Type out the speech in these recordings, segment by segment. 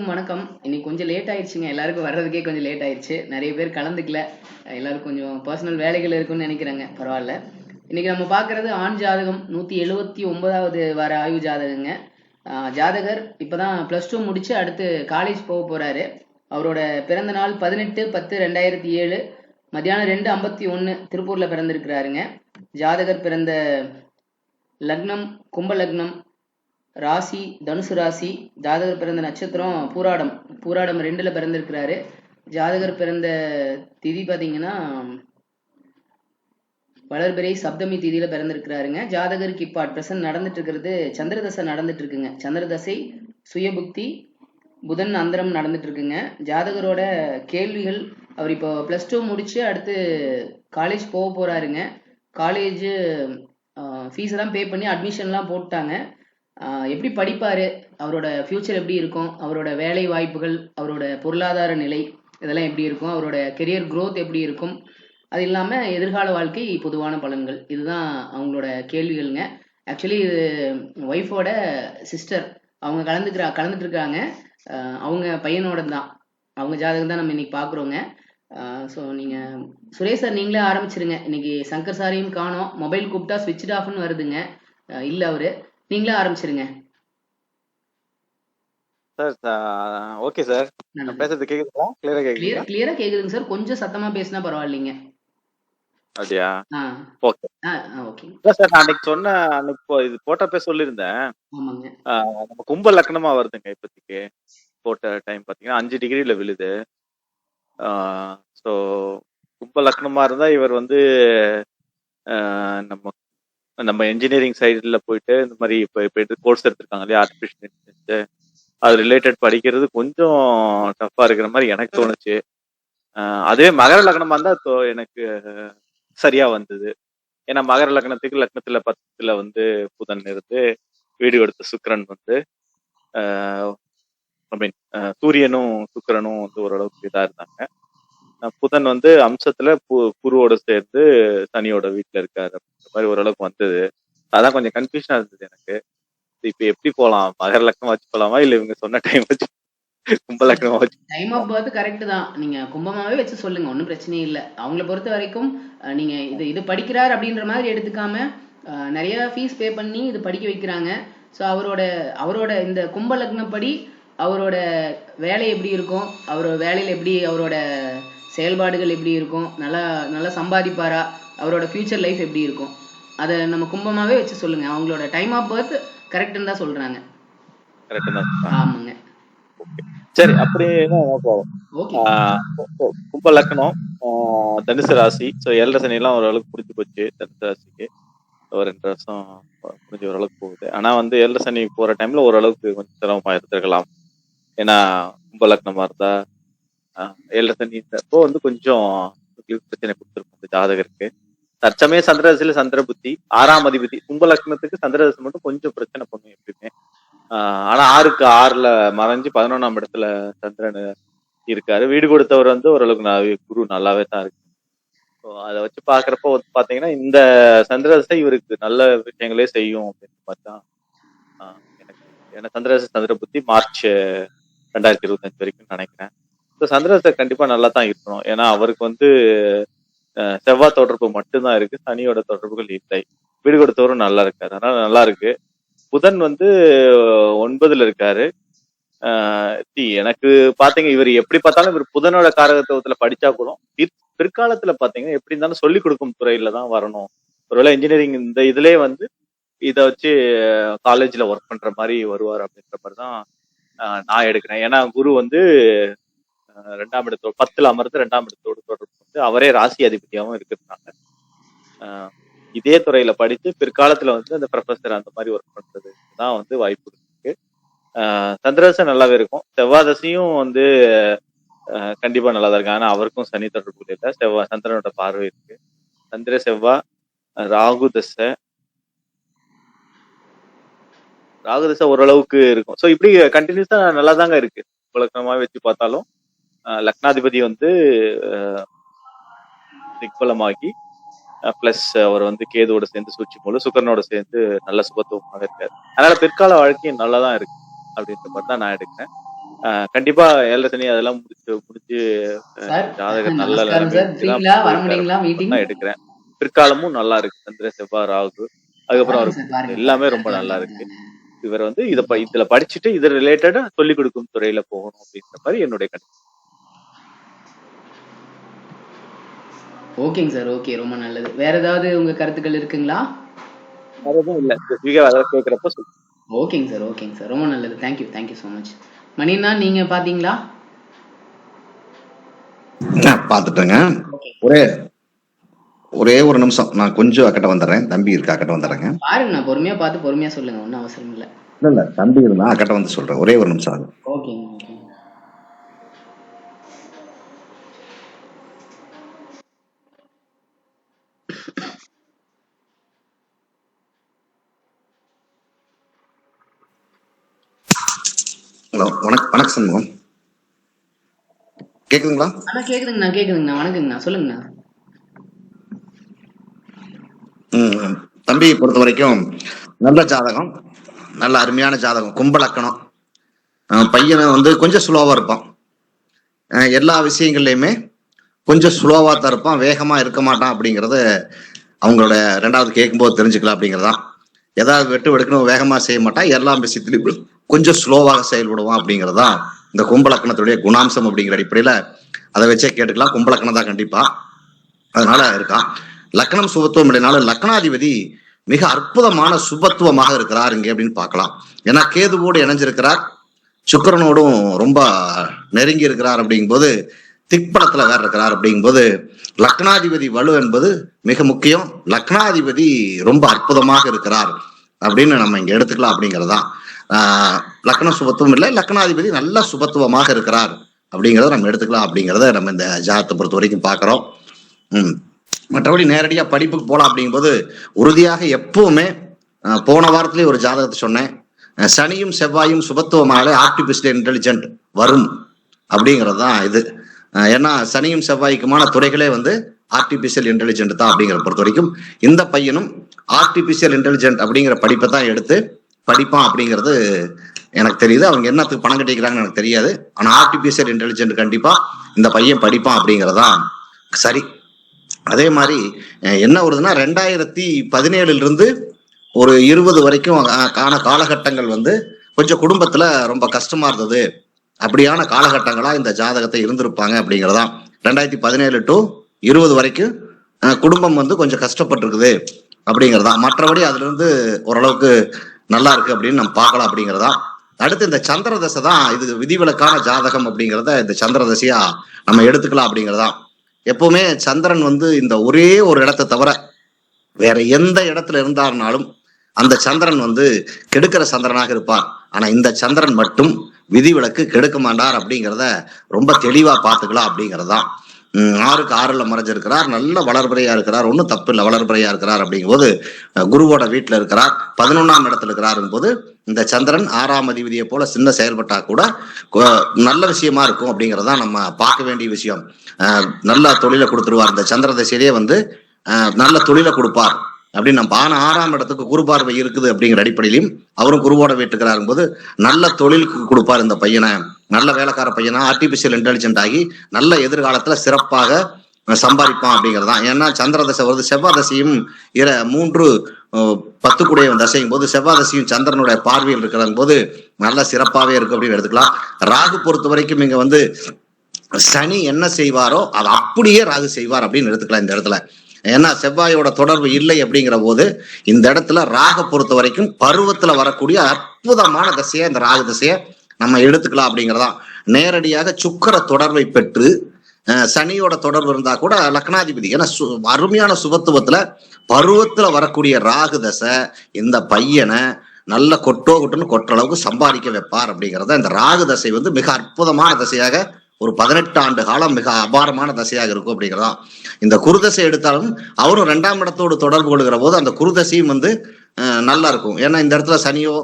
அனைவருக்கும் வணக்கம். இன்னைக்கு கொஞ்சம் லேட் ஆயிடுச்சுங்க. எல்லாருக்கும் வர்றதுக்கே கொஞ்சம் லேட் ஆயிடுச்சு. நிறைய பேர் கலந்துக்கல. எல்லாரும் கொஞ்சம் பர்சனல் வேலைகள் இருக்குன்னு நினைக்கிறேங்க. பரவாயில்ல. இன்னைக்கு நம்ம பார்க்கறது ஆண் ஜாதகம் 179வது வார ஆய்வு ஜாதகங்க. ஜாதகர் இப்பதான் +2 முடிச்சு அடுத்து காலேஜ் போக போறாரு. அவரோட பிறந்த நாள் 18/10/2007 மத்தியானம் 2:51 திருப்பூர்ல பிறந்திருக்கிறாருங்க. ஜாதகர் பிறந்த லக்னம் கும்ப லக்னம், ராசி தனுசு ராசி. ஜாதகர் பிறந்த நட்சத்திரம் பூராடம். பூராடம் 2ல பிறந்திருக்கிறாரு. ஜாதகர் பிறந்த திதி பார்த்தீங்கன்னா வளர்பிறை சப்தமி திதியில பிறந்திருக்கிறாருங்க. ஜாதகருக்கு இப்போ ப்ரெசன்ட் நடந்துட்டு இருக்கிறது சந்திரதசை நடந்துட்டு இருக்குங்க. சந்திரதசை சுயபுக்தி புதன் அந்தரம் நடந்துட்டு இருக்குங்க. ஜாதகரோட கேள்விகள், அவர் இப்போ +2 முடிச்சு அடுத்து காலேஜ் போக போறாருங்க. காலேஜ் ஃபீஸ் எல்லாம் பே பண்ணி அட்மிஷன்லாம் போட்டாங்க. எப்படி படிப்பாரு, அவரோட ஃபியூச்சர் எப்படி இருக்கும், அவரோட வேலை வாய்ப்புகள், அவரோட பொருளாதார நிலை இதெல்லாம் எப்படி இருக்கும், அவரோட கெரியர் க்ரோத் எப்படி இருக்கும், அது இல்லாமல் எதிர்கால வாழ்க்கை பொதுவான பலன்கள், இதுதான் அவங்களோட கேள்விகள்ங்க. ஆக்சுவலி இது ஒய்ஃபோட சிஸ்டர், அவங்க கலந்துட்டு இருக்காங்க. அவங்க பையனோட தான், அவங்க ஜாதகம் தான் நம்ம இன்னைக்கு பார்க்குறோங்க. ஸோ நீங்கள் சுரேஷ் சார் நீங்களே ஆரம்பிச்சிருங்க. இன்னைக்கு சங்கர் சாரையும் காணோம். மொபைல் கூப்பிட்டா ஸ்விட்ச் ஆஃப்னு வருதுங்க. இல்லை அவரு, நீங்களே ஆரம்பிச்சிருங்க. சார் ஓகே சார், நான் பேசுறது கேக்குதுங்களா? கிளியரா கேக்குதுங்களா? கிளியரா கேக்குதுங்க சார். கொஞ்சம் சத்தமா பேசினா பரவாயில்லைங்க. அப்படியா? Okay okay sir. நான் அன்னைக்கு சொன்ன அன்னைக்கு இது போட்டப்பே சொல்லியிருந்தேன். ஆமாங்க. நம்ம கும்ப லக்னமா வருதுங்க. இப்போதைக்கு போட்ட டைம் பாத்தீங்கன்னா 5 டிகிரில விழுது. ஸோ கும்ப லக்னமா இருந்தா இவர் வந்து நம்ம நம்ம இன்ஜினியரிங் சைடில் போயிட்டு இந்த மாதிரி இப்போ கோர்ஸ் எடுத்திருக்காங்க இல்லையா, ஆர்டிஃபிஷியல் இன்டெலிஜென்ஸ், அது ரிலேட்டட் படிக்கிறது கொஞ்சம் டஃப்பா இருக்கிற மாதிரி எனக்கு தோணுச்சு. அதே மகர லக்னமா இருந்தா எனக்கு சரியா வந்தது. ஏன்னா மகர லக்னத்துக்கு லக்னத்துல 10ல வந்து புதன் இருந்து வீடு எடுத்த சுக்கிரன் வந்து சூரியனும் சுக்கிரனும் வந்து ஓரளவுக்கு இதா இருந்தாங்க. புதன் வந்து அம்சத்துல குருவோட சேர்ந்து சனியோட வீட்டுல இருக்காரு அப்படின்ற மாதிரி ஓரளவுக்கு வந்தது. அதான் கொஞ்சம் கன்ஃபியூஷனா இருந்தது எனக்கு. இப்ப எப்படி போலாம், மகர லக்னம் வச்சு போலாமா இல்ல இவங்க சொன்ன டைம் வச்சு கும்ப லக்னம் வச்சு? டைம் ஆஃப் பர்த் கரெக்ட் தான். நீங்க கும்பமாவே வச்சு சொல்லுங்க, ஒன்றும் பிரச்சனையே இல்லை. அவங்கள பொறுத்த வரைக்கும் நீங்க இது படிக்கிறார் அப்படின்ற மாதிரி எடுத்துக்காம நிறைய ஃபீஸ் பே பண்ணி இது படிக்க வைக்கிறாங்க. ஸோ அவரோட இந்த கும்ப லக்னப்படி அவரோட வேலை எப்படி இருக்கும், அவரோட வேலையில் எப்படி, அவரோட செயல்பாடுகள் எப்படி இருக்கும், நல்லா சம்பாதிப்பாரா, அவரோட ஃபியூச்சர் லைஃப் எப்படி இருக்கும், அதை நம்ம கும்பமாவே வச்சு சொல்லுங்க. அவங்களோட டைம் ஆஃப் பர்த் கரெக்ட்னு தான் சொல்றாங்க. ஆமாங்க. சரி, அப்படின்னா கும்ப லக்னம் தனுசு ராசி. ஸோ 7 சனி எல்லாம் ஓரளவுக்கு புரிஞ்சு போச்சு. தனுசு ராசிக்கு ஒரு 2 வருஷம் புரிஞ்ச ஓரளவுக்கு போகுது. ஆனா வந்து 7 சனி போற டைம்ல ஓரளவுக்கு கொஞ்சம் சிரமமா இருந்திருக்கலாம். ஏன்னா கும்ப லக்னமா இருந்தா 7 சனி அப்போ வந்து கொஞ்சம் பிரச்சனை கொடுத்துருக்கும் இந்த ஜாதகருக்கு. தற்சமய சந்திரதசையில சந்திர புத்தி 6ஆம் அதிபதி. கும்ப லக்னத்துக்கு சந்திரதசை மட்டும் கொஞ்சம் பிரச்சனை பண்ணும் எப்பயுமே. ஆனா 6க்கு 6ல மறைஞ்சு 11ஆம் இடத்துல சந்திரன் இருக்காரு. வீடு கொடுத்தவர் வந்து ஓரளவுக்கு குரு நல்லாவே தான் இருக்கு. அதை வச்சு பாக்குறப்போ பாத்தீங்கன்னா இந்த சந்திரதசை இவருக்கு நல்ல விஷயங்களே செய்யும் அப்படின்னு பார்த்தா எனக்கு, ஏன்னா சந்திரதசை சந்திர புத்தி மார்ச் 2025 வரைக்கும் நினைக்கிறேன். சந்திரதசை கண்டிப்பா நல்லா தான் இருக்கணும். ஏன்னா அவருக்கு வந்து செவ்வாய் தொடர்பு மட்டும்தான் இருக்கு, சனியோட தொடர்புகள் இல்லை. வீடு கொடுத்தவரும் நல்லா இருக்காரு, அதனால நல்லா இருக்கு. புதன் வந்து 9ல இருக்காரு. எனக்கு பாத்தீங்க இவர் எப்படி பார்த்தாலும் இவர் புதனோட காரகத்துவத்துல படிச்சா கூட பிற்காலத்துல பாத்தீங்கன்னா எப்படி இருந்தாலும் சொல்லிக் கொடுக்கும் துறையில தான் வரணும். ஒருவேளை இன்ஜினியரிங் இந்த இதுலயே வந்து இதை வச்சு காலேஜ்ல ஒர்க் பண்ற மாதிரி வருவார் அப்படின்ற மாதிரிதான் நான் எடுக்கிறேன். ஏன்னா குரு வந்து 2ஆம் இடத்தோடு 10ல அமர்ந்து 2ஆம் இடத்தோடு தொடர்பு வந்து அவரே ராசி அதிபதியாகவும் இருக்கிறதுனால இதே துறையில படித்து பிற்காலத்துல வந்து அந்த ப்ரொஃபஸர் அந்த மாதிரி ஒர்க் பண்றது தான் வந்து வாய்ப்பு இருக்கு. சந்திரதசை நல்லாவே இருக்கும். செவ்வாதசையும் வந்து கண்டிப்பா நல்லா தான் இருக்கு. ஆனா அவருக்கும் சனி தொடர்பு இல்லை, சந்திரனோட பார்வை இருக்கு. சந்திர செவ்வாய் ராகு தசை ஓரளவுக்கு இருக்கும். ஸோ இப்படி கண்டினியூஸா நல்லா தாங்க இருக்கு. வழக்கமாக வச்சு பார்த்தாலும் லக்னாதிபதி வந்து திக்பலமாகி பிளஸ் அவர் வந்து கேதுவோட சேர்ந்து சூழ்ச்சி போல சுக்கரனோட சேர்ந்து நல்ல சுபத்துவமாக இருக்காரு. அதனால பிற்கால வாழ்க்கையும் நல்லாதான் இருக்கு அப்படின்ற மாதிரி தான் நான் எடுக்கிறேன். கண்டிப்பா ஏழரை சனி அதெல்லாம் முடிச்சு சார் ஜாதகர் நல்ல நமஸ்காரம் சார், நிலைமைக்கு ஃப்ரீங்களா? வர போயிருக்காரு முடியுங்களா மீட்டிங்? தான் எடுக்கிறேன். பிற்காலமும் நல்லா இருக்கு. சந்திர செவ்வாய் ராகு, அதுக்கப்புறம் பாருங்க அவருக்கு சார், பாருங்க எல்லாமே பாருங்க, ரொம்ப நல்லா இருக்கு. இருக்கலாம். இவர் வந்து இதுல படிச்சுட்டு இது ரிலேட்டடா சொல்லிக் கொடுக்கும் துறையில போகணும் அப்படின்ற மாதிரி என்னுடைய கணிப்பு. ஓகேங்க சார், ஓகே, ரொம்ப நல்லது. வேற ஏதாவது உங்க கருத்துக்கள் இருக்குங்களா? வேற எதுவும் இல்ல. ஸ்பெசிஃபிக்கா அதாவது கேட்கிறப்ப சொல்லு. ஓகேங்க சார், ஓகேங்க சார், ரொம்ப நல்லது. Thank you so much. மணிண்ணா, நீங்க பாத்தீங்களா? பாத்துட்டேங்க. ஓகே ஒரே ஒரு நிமிஷம், நான் கொஞ்சம் அக்கட்ட வந்துடுறேன். தம்பி இருக்கா, அக்கட்ட வந்துடுறேங்க. பாருங்கண்ணா, பொறுமையா பார்த்து பொறுமையா சொல்லுங்க, ஒன்றும் அவசரம் இல்லை. இல்ல தம்பி இருந்தா அக்கட்ட வந்து சொல்றேன். ஒரே ஒரு நிமிஷம் ஆகும். ஓகேங்க. ஹலோ, வணக்கம் சண்முகம். கேக்குதுங்களா? கேக்குதுங்கண்ணா. வணக்கங்கண்ணா, சொல்லுங்கண்ணா. தம்பி பொறுத்த வரைக்கும் நல்ல ஜாதகம், நல்ல அருமையான ஜாதகம், கும்பலக்கணம். பையனை வந்து கொஞ்சம் ஸ்லோவா இருப்பான். எல்லா விஷயங்கள்லயுமே கொஞ்சம் ஸ்லோவா தான் இருப்பான், வேகமா இருக்க மாட்டான். அப்படிங்கறது அவங்களோட ரெண்டாவது கேட்கும்போது தெரிஞ்சுக்கலாம். அப்படிங்கறதான் ஏதாவது வெட்டு வெடுக்கணும், வேகமா செய்ய மாட்டான். எல்லா விஷயத்திலையும் கொஞ்சம் ஸ்லோவாக செயல்படுவான். அப்படிங்கறதான் இந்த கும்பலக்கணத்துடைய குணாம்சம். அப்படிங்கிற அடிப்படையில அதை வச்சே கேட்டுக்கலாம். கும்பலக்கணம் தான் கண்டிப்பா. அதனால இருக்கான். லக்னம் சுபத்துவம் இல்லைனாலும் லக்னாதிபதி மிக அற்புதமான சுபத்துவமாக இருக்கிறார் இங்கே அப்படின்னு பார்க்கலாம். ஏன்னா கேதுவோடு இணைஞ்சிருக்கிறார், சுக்கிரனோடும் ரொம்ப நெருங்கி இருக்கிறார். அப்படிங்கும்போது திக்பலத்துல வேற இருக்கிறார். அப்படிங்கும்போது லக்னாதிபதி வலு என்பது மிக முக்கியம். லக்னாதிபதி ரொம்ப அற்புதமாக இருக்கிறார் அப்படின்னு நம்ம இங்க எடுத்துக்கலாம். அப்படிங்கிறதான் லக்ன சுபத்துவம் இல்லை, லக்னாதிபதி நல்ல சுபத்துவமாக இருக்கிறார் அப்படிங்கிறத நம்ம எடுத்துக்கலாம். அப்படிங்கிறத நம்ம இந்த ஜாதகத்தை பொறுத்த வரைக்கும் பார்க்கிறோம். மற்றபடி நேரடியா படிப்புக்கு போலாம். அப்படிங்கும்போது உறுதியாக எப்பவுமே போன வாரத்திலேயே ஒரு ஜாதகத்தை சொன்னேன், சனியும் செவ்வாயும் சுபத்துவமாலே ஆர்டிபிஷியல் இன்டெலிஜென்ட் வரும் அப்படிங்கிறது தான் இது. ஏன்னா சனியும் செவ்வாய்க்குமான துறைகளே வந்து ஆர்டிபிஷியல் இன்டெலிஜென்ட் தான். அப்படிங்கிற பொறுத்த வரைக்கும் இந்த பையனும் ஆர்டிபிஷியல் இன்டெலிஜென்ட் அப்படிங்கிற படிப்பை தான் எடுத்து படிப்பான். அப்படிங்கிறது எனக்கு தெரியுது. அவங்க என்னத்துக்கு பணம் கட்டிக்கிறாங்கன்னு எனக்கு தெரியாது. ஆனா ஆர்டிபிஷியல் இன்டெலிஜென்ட் கண்டிப்பா இந்த பையன் படிப்பான். அப்படிங்கிறதான் சரி. அதே மாதிரி என்ன வருதுன்னா 2017 இருந்து ஒரு 20 வரைக்கும் காலகட்டங்கள் வந்து கொஞ்சம் குடும்பத்துல ரொம்ப கஷ்டமா இருந்தது. அப்படியான காலகட்டங்களா இந்த ஜாதகத்தை இருந்திருப்பாங்க. அப்படிங்கிறதான் 2017 to 20 வரைக்கும் குடும்பம் வந்து கொஞ்சம் கஷ்டப்பட்டிருக்குது அப்படிங்கிறதான். மற்றபடி அதுல இருந்து ஓரளவுக்கு நல்லா இருக்கு அப்படின்னு நம்ம பார்க்கலாம். அப்படிங்கிறதா. அடுத்து இந்த சந்திர தசை தான் இது விதிவிலக்கான ஜாதகம். அப்படிங்கிறத இந்த சந்திர தசையா நம்ம எடுத்துக்கலாம். அப்படிங்கிறதா. எப்பவுமே சந்திரன் வந்து இந்த ஒரே ஒரு இடத்தை தவிர வேற எந்த இடத்துல இருந்தாருனாலும் அந்த சந்திரன் வந்து கெடுக்கிற சந்திரனாக இருப்பார். ஆனா இந்த சந்திரன் மட்டும் விதிவிலக்கு கெடுக்க மாட்டார். அப்படிங்கிறத ரொம்ப தெளிவா பார்த்துக்கலாம். அப்படிங்கிறதான் 6க்கு 6ல மறைஞ்சிருக்கிறார், நல்ல வளர்பிறையா இருக்கிறார், ஒன்றும் தப்பு இல்லை, வளர்பிறையா இருக்கிறார். அப்படிங்கும்போது குருவோட வீட்டுல இருக்கிறார், 11ஆம் இடத்துல இருக்கிறாரும் போது இந்த சந்திரன் 6ஆம் அதிபதியை போல சின்ன செயல்பட்டா கூட நல்ல விஷயமா இருக்கும். அப்படிங்கிறதான் நம்ம பார்க்க வேண்டிய விஷயம். நல்ல தொழிலை கொடுத்துருவார். இந்த சந்திர தசையிலேயே வந்து நல்ல தொழிலை கொடுப்பார் அப்படின்னு நம்ம. ஆனா 6ஆம் இடத்துக்கு குரு பார்வை இருக்குது அப்படிங்கிற அடிப்படையிலும் அவரும் குருவோட வீட்டுக்கிறாரும் போது நல்ல தொழிலுக்கு கொடுப்பார் இந்த பையனை. நல்ல வேலைக்கார பையனா ஆர்டிபிஷியல் இன்டெலிஜென்ட் ஆகி நல்ல எதிர்காலத்துல சிறப்பாக சம்பாதிப்பான். அப்படிங்கிறதான். ஏன்னா சந்திர தசை வருது, செவ்வாய் தசையும் 3-10 தசையும் போது செவ்வாய் தசையும் சந்திரனுடைய பார்வையில் இருக்கிற போது நல்ல சிறப்பாவே இருக்கு அப்படின்னு எடுத்துக்கலாம். ராகு பொறுத்த வரைக்கும் இங்க வந்து சனி என்ன செய்வாரோ அதை அப்படியே ராகு செய்வார் அப்படின்னு எடுத்துக்கலாம் இந்த இடத்துல. ஏன்னா செவ்வாயோட தொடர்பு இல்லை. அப்படிங்கிற போது இந்த இடத்துல ராக பொறுத்த வரைக்கும் பருவத்துல வரக்கூடிய அற்புதமான தசையை இந்த ராகு தசையை நம்ம எடுத்துக்கலாம். அப்படிங்கிறதா. நேரடியாக சுக்கிர தொடர்பை பெற்று சனியோட தொடர்பு இருந்தா கூட லக்னாதிபதி, ஏன்னா அருமையான சுபத்துவத்துல பருவத்துல வரக்கூடிய ராகு தசை இந்த பையனை நல்ல கொட்டுன்னு கொட்டுற அளவுக்கு சம்பாதிக்க வைப்பார். அப்படிங்கிறத இந்த ராகு தசை வந்து மிக அற்புதமான தசையாக ஒரு 18 ஆண்டு காலம் மிக அபாரமான தசையாக இருக்கும். அப்படிங்கிறதா. இந்த குருதசை எடுத்தாலும் அவரும் 2ஆம் இடத்தோடு தொடர்பு கொள்கிற போது அந்த குருதசையும் வந்து நல்லா இருக்கும். ஏன்னா இந்த இடத்துல சனியோ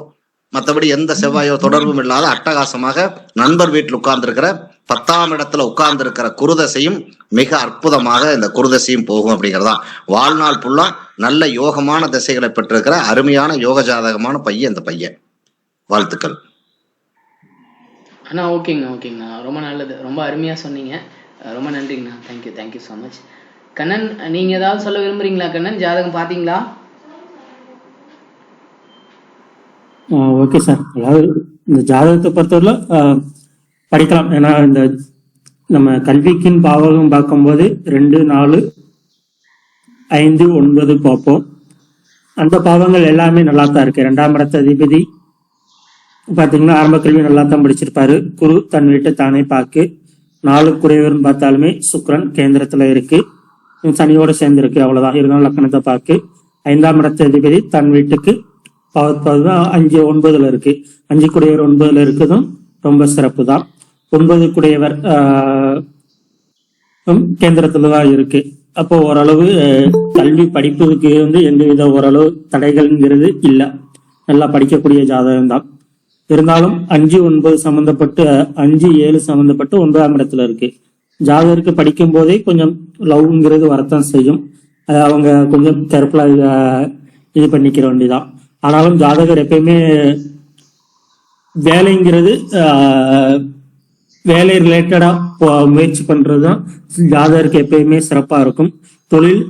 மற்றபடி எந்த செவ்வாயோ தொடர்பும் இல்லாத அட்டகாசமாக நண்பர் வீட்டில் உட்கார்ந்து இருக்கிற 10ஆம் இடத்துல உட்கார்ந்து இருக்கிற குருதசையும் மிக அற்புதமாக இந்த குருதசையும் போகும். அப்படிங்கிறதா. வாழ்நாள் ஃபுல்லா நல்ல யோகமான திசைகளை பெற்றிருக்கிற அருமையான யோக ஜாதகமான பையன் இந்த பையன். வாழ்த்துக்கள். அண்ணா ஓகேங்கண்ணா ஓகேங்கண்ணா, ரொம்ப நல்லது, ரொம்ப அருமையாக சொன்னீங்க. ரொம்ப நன்றிங்கண்ணா, thank you thank you so much. Kannan, நீங்கள் ஏதாவது சொல்ல விரும்புறீங்களா கண்ணன்? ஜாதகம் பார்த்தீங்களா? Okay sir. அதாவது இந்த ஜாதகத்தை பொறுத்தவரை படிக்கலாம். ஏன்னா இந்த நம்ம கல்விக்கின் பாவகம் பார்க்கும்போது 2, 4, 5, 9 பார்ப்போம். அந்த பாவங்கள் எல்லாமே நல்லா தான் இருக்கு. 2ஆம் இடத்த அதிபதி பார்த்தீங்கன்னா ஆரம்ப கல்வி நல்லா தான் படிச்சிருப்பாரு. குரு தன் வீட்டை தானே பார்க்கு. 4 குறைவர்னு பார்த்தாலுமே சுக்கிரன் கேந்திரத்துல இருக்கு, சனியோட சேர்ந்து இருக்கு, அவ்வளவுதான். இருந்தாலும் லக்கணத்தை பார்க்கு. 5ஆம் இடத்த அதிபதி தன் வீட்டுக்கு 5, 9ல இருக்கு. 5 குடையவர் 9ல இருக்குதும் ரொம்ப சிறப்பு தான். 9 குடையவர் கேந்திரத்துலதான் இருக்கு. அப்போ ஓரளவு கல்வி படிப்புக்கு எந்தவித ஓரளவு தடைகள்ங்கிறது இல்ல, நல்லா படிக்கக்கூடிய ஜாதகம் தான். இருந்தாலும் 5, 9 சம்பந்தப்பட்டு 5, 7 சம்பந்தப்பட்டு 9ஆம் இடத்துல இருக்கு. ஜாதகருக்கு படிக்கும் போதே கொஞ்சம் லவ்ங்கிறது வரத்தான் செய்யும். அவங்க கொஞ்சம் கேர்ஃபுல்லா இது பண்ணிக்கிற வேண்டியதான். ஆனாலும் ஜாதகர் எப்பயுமே வேலைங்கிறது வேலை ரிலேட்டடா முயற்சி பண்றதுதான் ஜாதகருக்கு எப்பயுமே சிறப்பா இருக்கும். தொழில்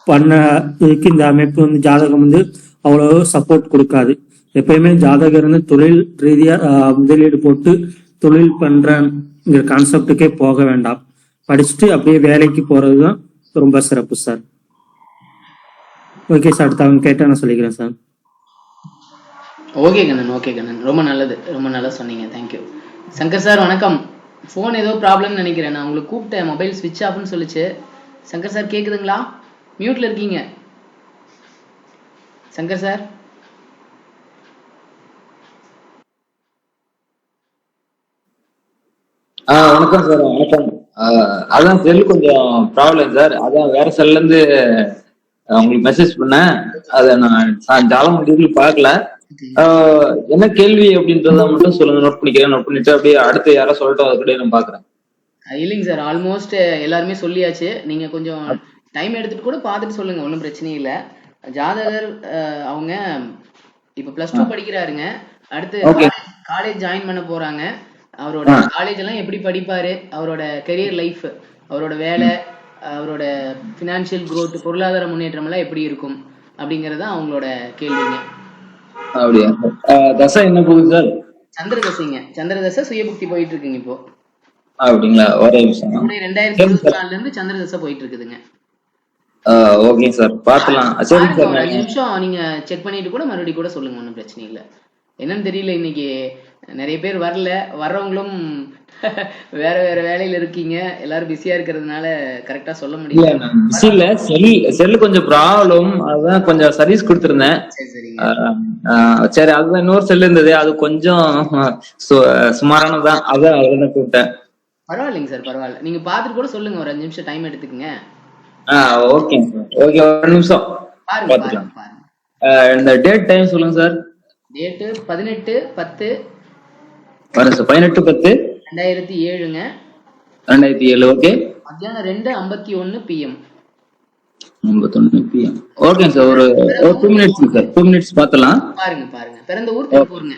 பண்ணதுக்கு இந்த அமைப்பு ஜாதகம் அவ்வளவு சப்போர்ட் கொடுக்காது. எப்பயுமே ஜாதகர் தொழில் ரீதியா முதலீடு போட்டு தொழில் பண்றங்கிற கான்செப்டுக்கே போக வேண்டாம். படிச்சுட்டு அப்படியே வேலைக்கு போறதுதான் ரொம்ப சிறப்பு சார். ஓகே சார், அடுத்து அவங்க கேட்டா நான் சொல்லிக்கிறேன் sir. Okay Kannan, okay Kannan, ரொம்ப நல்லது, ரொம்ப நல்லா சொன்னீங்க, தேங்க்யூ. சங்கர் சார் வணக்கம். ஃபோன் ஏதோ ப்ராப்ளம்னு நினைக்கிறேன், நான் உங்களுக்கு கூப்பிட்டேன், மொபைல் ஸ்விட்ச் ஆஃப்னு சொல்லிச்சு. சங்கர் சார் கேக்குதுங்களா? மியூட்ல இருக்கீங்க சங்கர் சார். வணக்கம் சார். வணக்கம். அதான் செல்லு கொஞ்சம் ப்ராப்ளம் சார். அதான் வேற செல்ல இருந்து உங்களுக்கு மெசேஜ் பண்ணேன். அதை நான் ஜாலம் டீட்டெயில் பார்க்கல. என்ன கேள்வி அப்படின்றத மட்டும் சொல்லுங்க, நோட் பண்ணிக்கிறேன். நோட் பண்ணிட்டு அப்படியே அடுத்து யாரோ சொல்லட்டும், அது கூட நான் பாக்குறேன். இல்லைங்க சார், ஆல்மோஸ்ட் எல்லாருமே சொல்லியாச்சு. நீங்க கொஞ்சம் டைம் எடுத்துட்டு கூட பார்த்துட்டு சொல்லுங்க, ஒன்றும் பிரச்சனை இல்லை. ஜாதகர் அவங்க இப்ப +2 படிக்கிறாருங்க. அடுத்து காலேஜ் ஜாயின் பண்ண போறாங்க. அவரோட காலேஜ் எல்லாம் எப்படி படிப்பாரு, அவரோட கெரியர் லைஃப், அவரோட வேலை, அவரோட பினான்சியல் growth, பொருளாதார முன்னேற்றம் எல்லாம் எப்படி இருக்கும் அப்படிங்கறத அவங்களோட கேள்விங்க. அப்படியா? தசை என்ன போகுது சார்? சந்திர தசைங்க, சந்திர தசை சுயபுக்தி போயிட்டு இருக்குங்க இப்போ. அப்படிங்களா? ஒரே நிமிஷம். 2024ல இருந்து சந்திர தசை போயிட்டு இருக்குதுங்க. ஓகே சார், பாத்துலாம். சரி சார், 5 நிமிஷம் நீங்க செக் பண்ணிட்டு கூட மறுபடியும் கூட சொல்லுங்க, ஒன்றும் பிரச்சனை இல்லை. என்னன்னு தெரியல, இன்னைக்கு நிறைய பேர் வரல, வர்றவங்களும் வேற வேற வேலையில இருக்கீங்க, எல்லாரும் பிஸியா இருக்கிறதுனால கரெக்டா சொல்ல முடியல. செல்லு கொஞ்சம் ப்ராப்ளம், அதான் கொஞ்சம் சர்வீஸ் கொடுத்திருந்தேன். சரி, அதுதான் இன்னொரு செல்லு இருந்தது, அது கொஞ்சம் சுமாரானதான், அதான் கூப்பிட்டேன். பரவாயில்லைங்க சார், பரவாயில்ல, நீங்க பாத்துட்டு கூட சொல்லுங்க, ஒரு 5 நிமிஷம் டைம் எடுத்துக்கங்க. ஓகே ஓகே, ஒரு நிமிஷம் பாத்துக்கலாம். இந்த டேட் டைம் சொல்லுங்க சார். டேட்டு 18/10 18/10/2007ங்க. 2007. ஓகே. மத்தியானம் 2:51 PM. 51 PM. ஓகே சார், ஒரு 2 மினிட்ஸ் சார், 2 மினிட்ஸ் பார்த்தலாம். பாருங்க பாருங்க, பிறந்த ஊர் திருப்பூருங்க.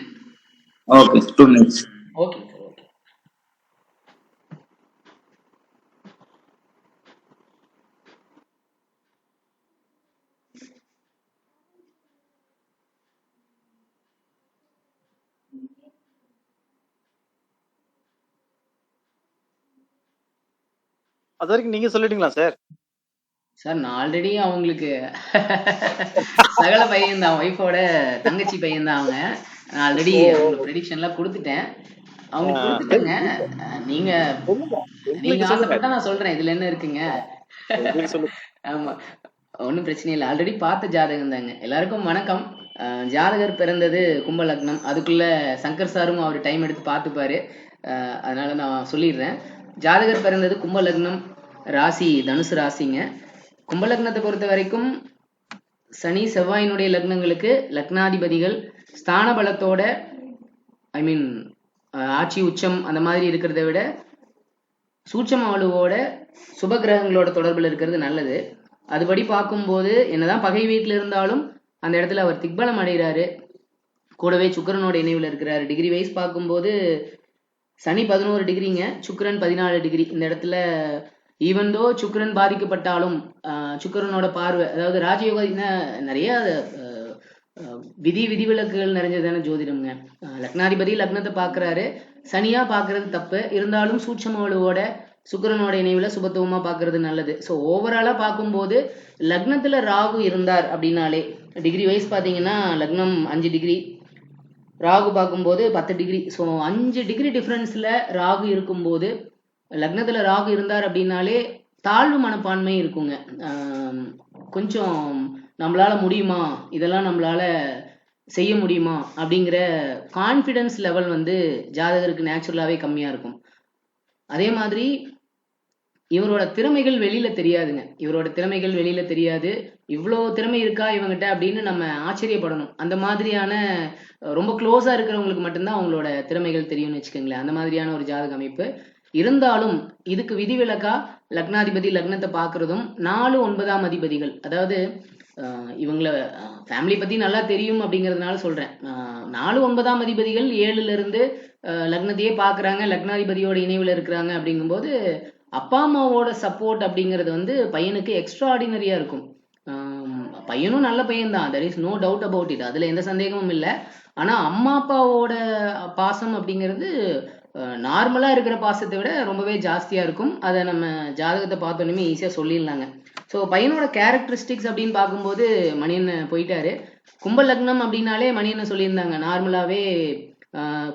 Okay, 2 minutes. Okay sir, okay. அது வரைக்கும் நீங்க சொல்லிட்டீங்களா சார்? சார், நான் ஆல்ரெடி அவங்களுக்கு சகல பையன் தான், ஒய்ஃபோட தங்கச்சி பையன் தான் அவங்க. நான் ஆல்ரெடி அவங்களுக்கு ப்ரெடிக்ஷன்லாம் கொடுத்துட்டேன், அவங்களுக்கு கொடுத்துட்டேங்க. நீங்க ஆசைப்பட்டா நான் சொல்றேன், இதுல என்ன இருக்குங்க. ஆமா, ஒன்றும் பிரச்சனை இல்லை, ஆல்ரெடி பார்த்த ஜாதகம் தாங்க. எல்லாருக்கும் வணக்கம். ஜாதகர் பிறந்தது கும்ப லக்னம். அதுக்குள்ள சங்கர் சாரும் அவர் டைம் எடுத்து பார்த்துப்பாரு, அதனால நான் சொல்லிடுறேன். ஜாதகர் பிறந்தது கும்ப லக்னம், ராசி தனுசு ராசிங்க. கும்ப லக்னத்தை பொறுத்த வரைக்கும் சனி செவ்வாயினுடைய லக்னங்களுக்கு லக்னாதிபதிகள் ஸ்தான பலத்தோட, ஐ மீன் ஆட்சி உச்சம் அந்த மாதிரி இருக்கிறத விட சூட்சம வலுவோட சுப கிரகங்களோட தொடர்பில் இருக்கிறது நல்லது. அதுபடி பார்க்கும்போது என்னதான் பகை வீட்டில் இருந்தாலும் அந்த இடத்துல அவர் திக்பலம் அடைகிறாரு. கூடவே சுக்கிரனோட இணைவுல இருக்கிறாரு. டிகிரி வைஸ் பார்க்கும்போது சனி 11 டிகிரிங்க, சுக்கிரன் 14 டிகிரி. இந்த இடத்துல ஈவன்தோ சுக்கிரன் பாதிக்கப்பட்டாலும் சுக்கிரனோட பார்வை, அதாவது ராஜயோக நிறைய விதிவிலக்குகள் நிறைஞ்சதான ஜோதிடம்ங்க. லக்னாதிபதி லக்னத்தை பாக்குறாரு, சனியா பாக்குறது தப்பு, இருந்தாலும் சூட்சம வலுவோட சுக்கிரனோட இணைவுல சுபத்துவமா பாக்குறது நல்லது. ஸோ ஓவராலா பார்க்கும்போது லக்னத்துல ராகு இருந்தார் அப்படின்னாலே, டிகிரி வைஸ் பாத்தீங்கன்னா லக்னம் 5 டிகிரி, ராகு பார்க்கும்போது 10 டிகிரி. ஸோ 5 டிகிரி டிஃபரன்ஸ்ல ராகு இருக்கும்போது, லக்னத்துல ராகு இருந்தார் அப்படின்னாலே தாழ்வு மனப்பான்மை இருக்குங்க. கொஞ்சம் நம்மளால முடியுமா, இதெல்லாம் நம்மளால செய்ய முடியுமா அப்படிங்கிற கான்ஃபிடன்ஸ் லெவல் வந்து ஜாதகருக்கு நேச்சுரலாவே கம்மியா இருக்கும். அதே மாதிரி இவரோட திறமைகள் வெளியில தெரியாதுங்க. இவரோட திறமைகள் வெளியில தெரியாது. இவ்வளோ திறமை இருக்கா இவங்கிட்ட அப்படின்னு நம்ம ஆச்சரியப்படணும். அந்த மாதிரியான ரொம்ப க்ளோஸா இருக்கிறவங்களுக்கு மட்டும்தான் அவங்களோட திறமைகள் தெரியும்னு வச்சுக்கோங்களேன். அந்த மாதிரியான ஒரு ஜாதக அமைப்பு. இருந்தாலும் இதுக்கு விதிவிலக்கா லக்னாதிபதி லக்னத்தை பார்க்கறதும் 4, 9ஆம் அதிபதிகள், அதாவது இவங்கள ஃபேமிலி பத்தி நல்லா தெரியும் அப்படிங்கிறதுனால சொல்றேன். 4, 9ஆம் அதிபதிகள் 7ல இருந்து லக்னத்தையே பாக்குறாங்க, லக்னாதிபதியோட இணைவுல இருக்கிறாங்க. அப்படிங்கும்போது அப்பா அம்மாவோட சப்போர்ட் அப்படிங்கிறது வந்து பையனுக்கு எக்ஸ்ட்ரா ஆர்டினரியா இருக்கும். பையனும் நல்ல பையன் தான், there is no doubt about it, அதுல எந்த சந்தேகமும் இல்லை. ஆனா அம்மா அப்பாவோட பாசம் அப்படிங்கிறது நார்மலா இருக்கிற பாசத்தை விட ரொம்பவே ஜாஸ்தியா இருக்கும். அதை நம்ம ஜாதகத்தை பார்த்தோன்னே ஈஸியா சொல்லிடலாங்க. ஸோ பையனோட கேரக்டரிஸ்டிக்ஸ் அப்படின்னு பார்க்கும்போது மணியன் போயிட்டாரு. கும்ப லக்னம் அப்படின்னாலே மணியனை சொல்லியிருந்தாங்க. நார்மலாவே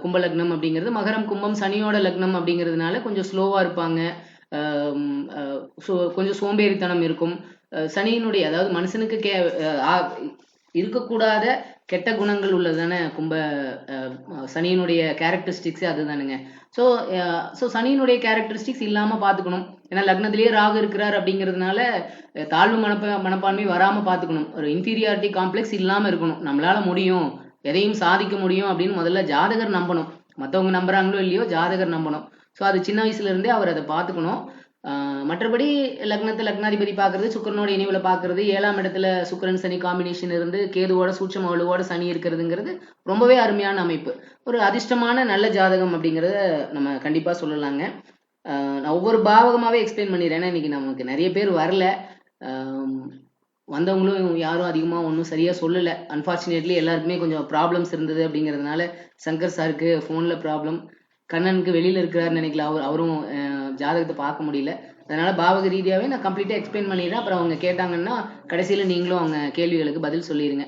கும்ப லக்னம் அப்படிங்கிறது மகரம் கும்பம் சனியோட லக்னம் அப்படிங்கிறதுனால கொஞ்சம் ஸ்லோவா இருப்பாங்க, கொஞ்சம் சோம்பேறித்தனம் இருக்கும். சனியினுடைய, அதாவது மனுஷனுக்கு இருக்கக்கூடாத கெட்ட குணங்கள் உள்ளதானே கும்ப சனியினுடைய கேரக்டரிஸ்டிக்ஸ் அதுதானுங்க. ஸோ சனியினுடைய கேரக்டரிஸ்டிக்ஸ் இல்லாம பாத்துக்கணும். ஏன்னா லக்னத்திலேயே ராகு இருக்கிறார் அப்படிங்கிறதுனால தாழ்வு மனப்பான்மை வராம பாத்துக்கணும். ஒரு இன்ஃபீரியாரிட்டி காம்ப்ளெக்ஸ் இல்லாம இருக்கணும். நம்மளால முடியும், எதையும் சாதிக்க முடியும் அப்படின்னு முதல்ல ஜாதகர் நம்பணும். மற்றவங்க நம்புறாங்களோ இல்லையோ ஜாதகர் நம்பணும். ஸோ அது சின்ன வயசுல இருந்தே அவர் அதை பார்த்துக்கணும். மற்றபடி லக்னத்தை லக்னாதிபதி பார்க்கறது, சுக்கிரனோட இணைவுல பார்க்கறது, 7ஆம் இடத்துல சுக்கிரன் சனி காம்பினேஷன் இருந்து கேதுவோட சூட்சம வலுவோட சனி இருக்கிறதுங்கிறது ரொம்பவே அருமையான அமைப்பு. ஒரு அதிர்ஷ்டமான நல்ல ஜாதகம் அப்படிங்கிறத நம்ம கண்டிப்பா சொல்லலாங்க. நான் ஒவ்வொரு பாவகமாவே எக்ஸ்பிளைன் பண்ணிடுறேன். ஏன்னா இன்னைக்கு நமக்கு நிறைய பேர் வரல, வந்தவங்களும் யாரும் அதிகமா ஒன்றும் சரியா சொல்லல. அன்பார்ச்சுனேட்லி எல்லாருக்குமே கொஞ்சம் ப்ராப்ளம்ஸ் இருந்தது அப்படிங்கிறதுனால சங்கர் சாருக்கு ஃபோன்ல ப்ராப்ளம், கண்ணனுக்கு வெளியில இருக்கிறாருன்னு நினைக்கல, அவரும் ஜாதகத்தை பார்க்க முடியல. அதனால பாவக ரீதியாவே நான் கம்ப்ளீட்டா எக்ஸ்பிளைன் பண்ணிடுறேன். அப்புறம் அவங்க கேட்டாங்கன்னா கடைசியில நீங்களும் அவங்க கேள்விகளுக்கு பதில் சொல்லிடுங்க.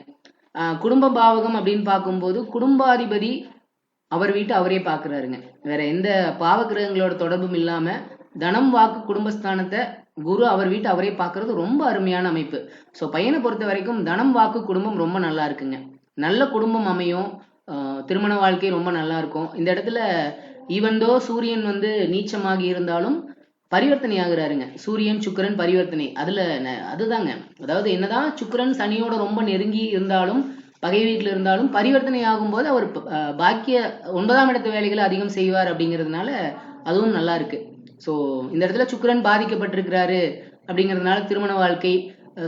குடும்ப பாவகம் அப்படின்னு பார்க்கும்போது குடும்பாதிபதி அவர் வீட்டு அவரே பார்க்கிறாருங்க. வேற எந்த பாவகிரகங்களோட தொடர்பும் இல்லாம தனம் வாக்கு குடும்பஸ்தானத்தை குரு அவர் வீட்டு அவரே பார்க்கறது ரொம்ப அருமையான அமைப்பு. ஸோ பையனை பொறுத்த வரைக்கும் தனம் வாக்கு குடும்பம் ரொம்ப நல்லா இருக்குங்க. நல்ல குடும்பம் அமையும், திருமண வாழ்க்கை ரொம்ப நல்லா இருக்கும். இந்த இடத்துல ஈவன்தோ சூரியன் வந்து நீச்சமாகி இருந்தாலும் பரிவர்த்தனை ஆகுறாருங்க. சூரியன் சுக்கிரன் பரிவர்த்தனை, அதுதாங்க. அதாவது என்னதான் சுக்கிரன் சனியோட ரொம்ப நெருங்கி இருந்தாலும் பகை வீட்டில் இருந்தாலும் பரிவர்த்தனை ஆகும்போது அவர் பாக்கிய 9ஆம் இடத்து வேலைகளை அதிகம் செய்வார் அப்படிங்கிறதுனால அதுவும் நல்லா இருக்கு. ஸோ இந்த இடத்துல சுக்கிரன் பாதிக்கப்பட்டிருக்கிறாரு அப்படிங்கிறதுனால திருமண வாழ்க்கை,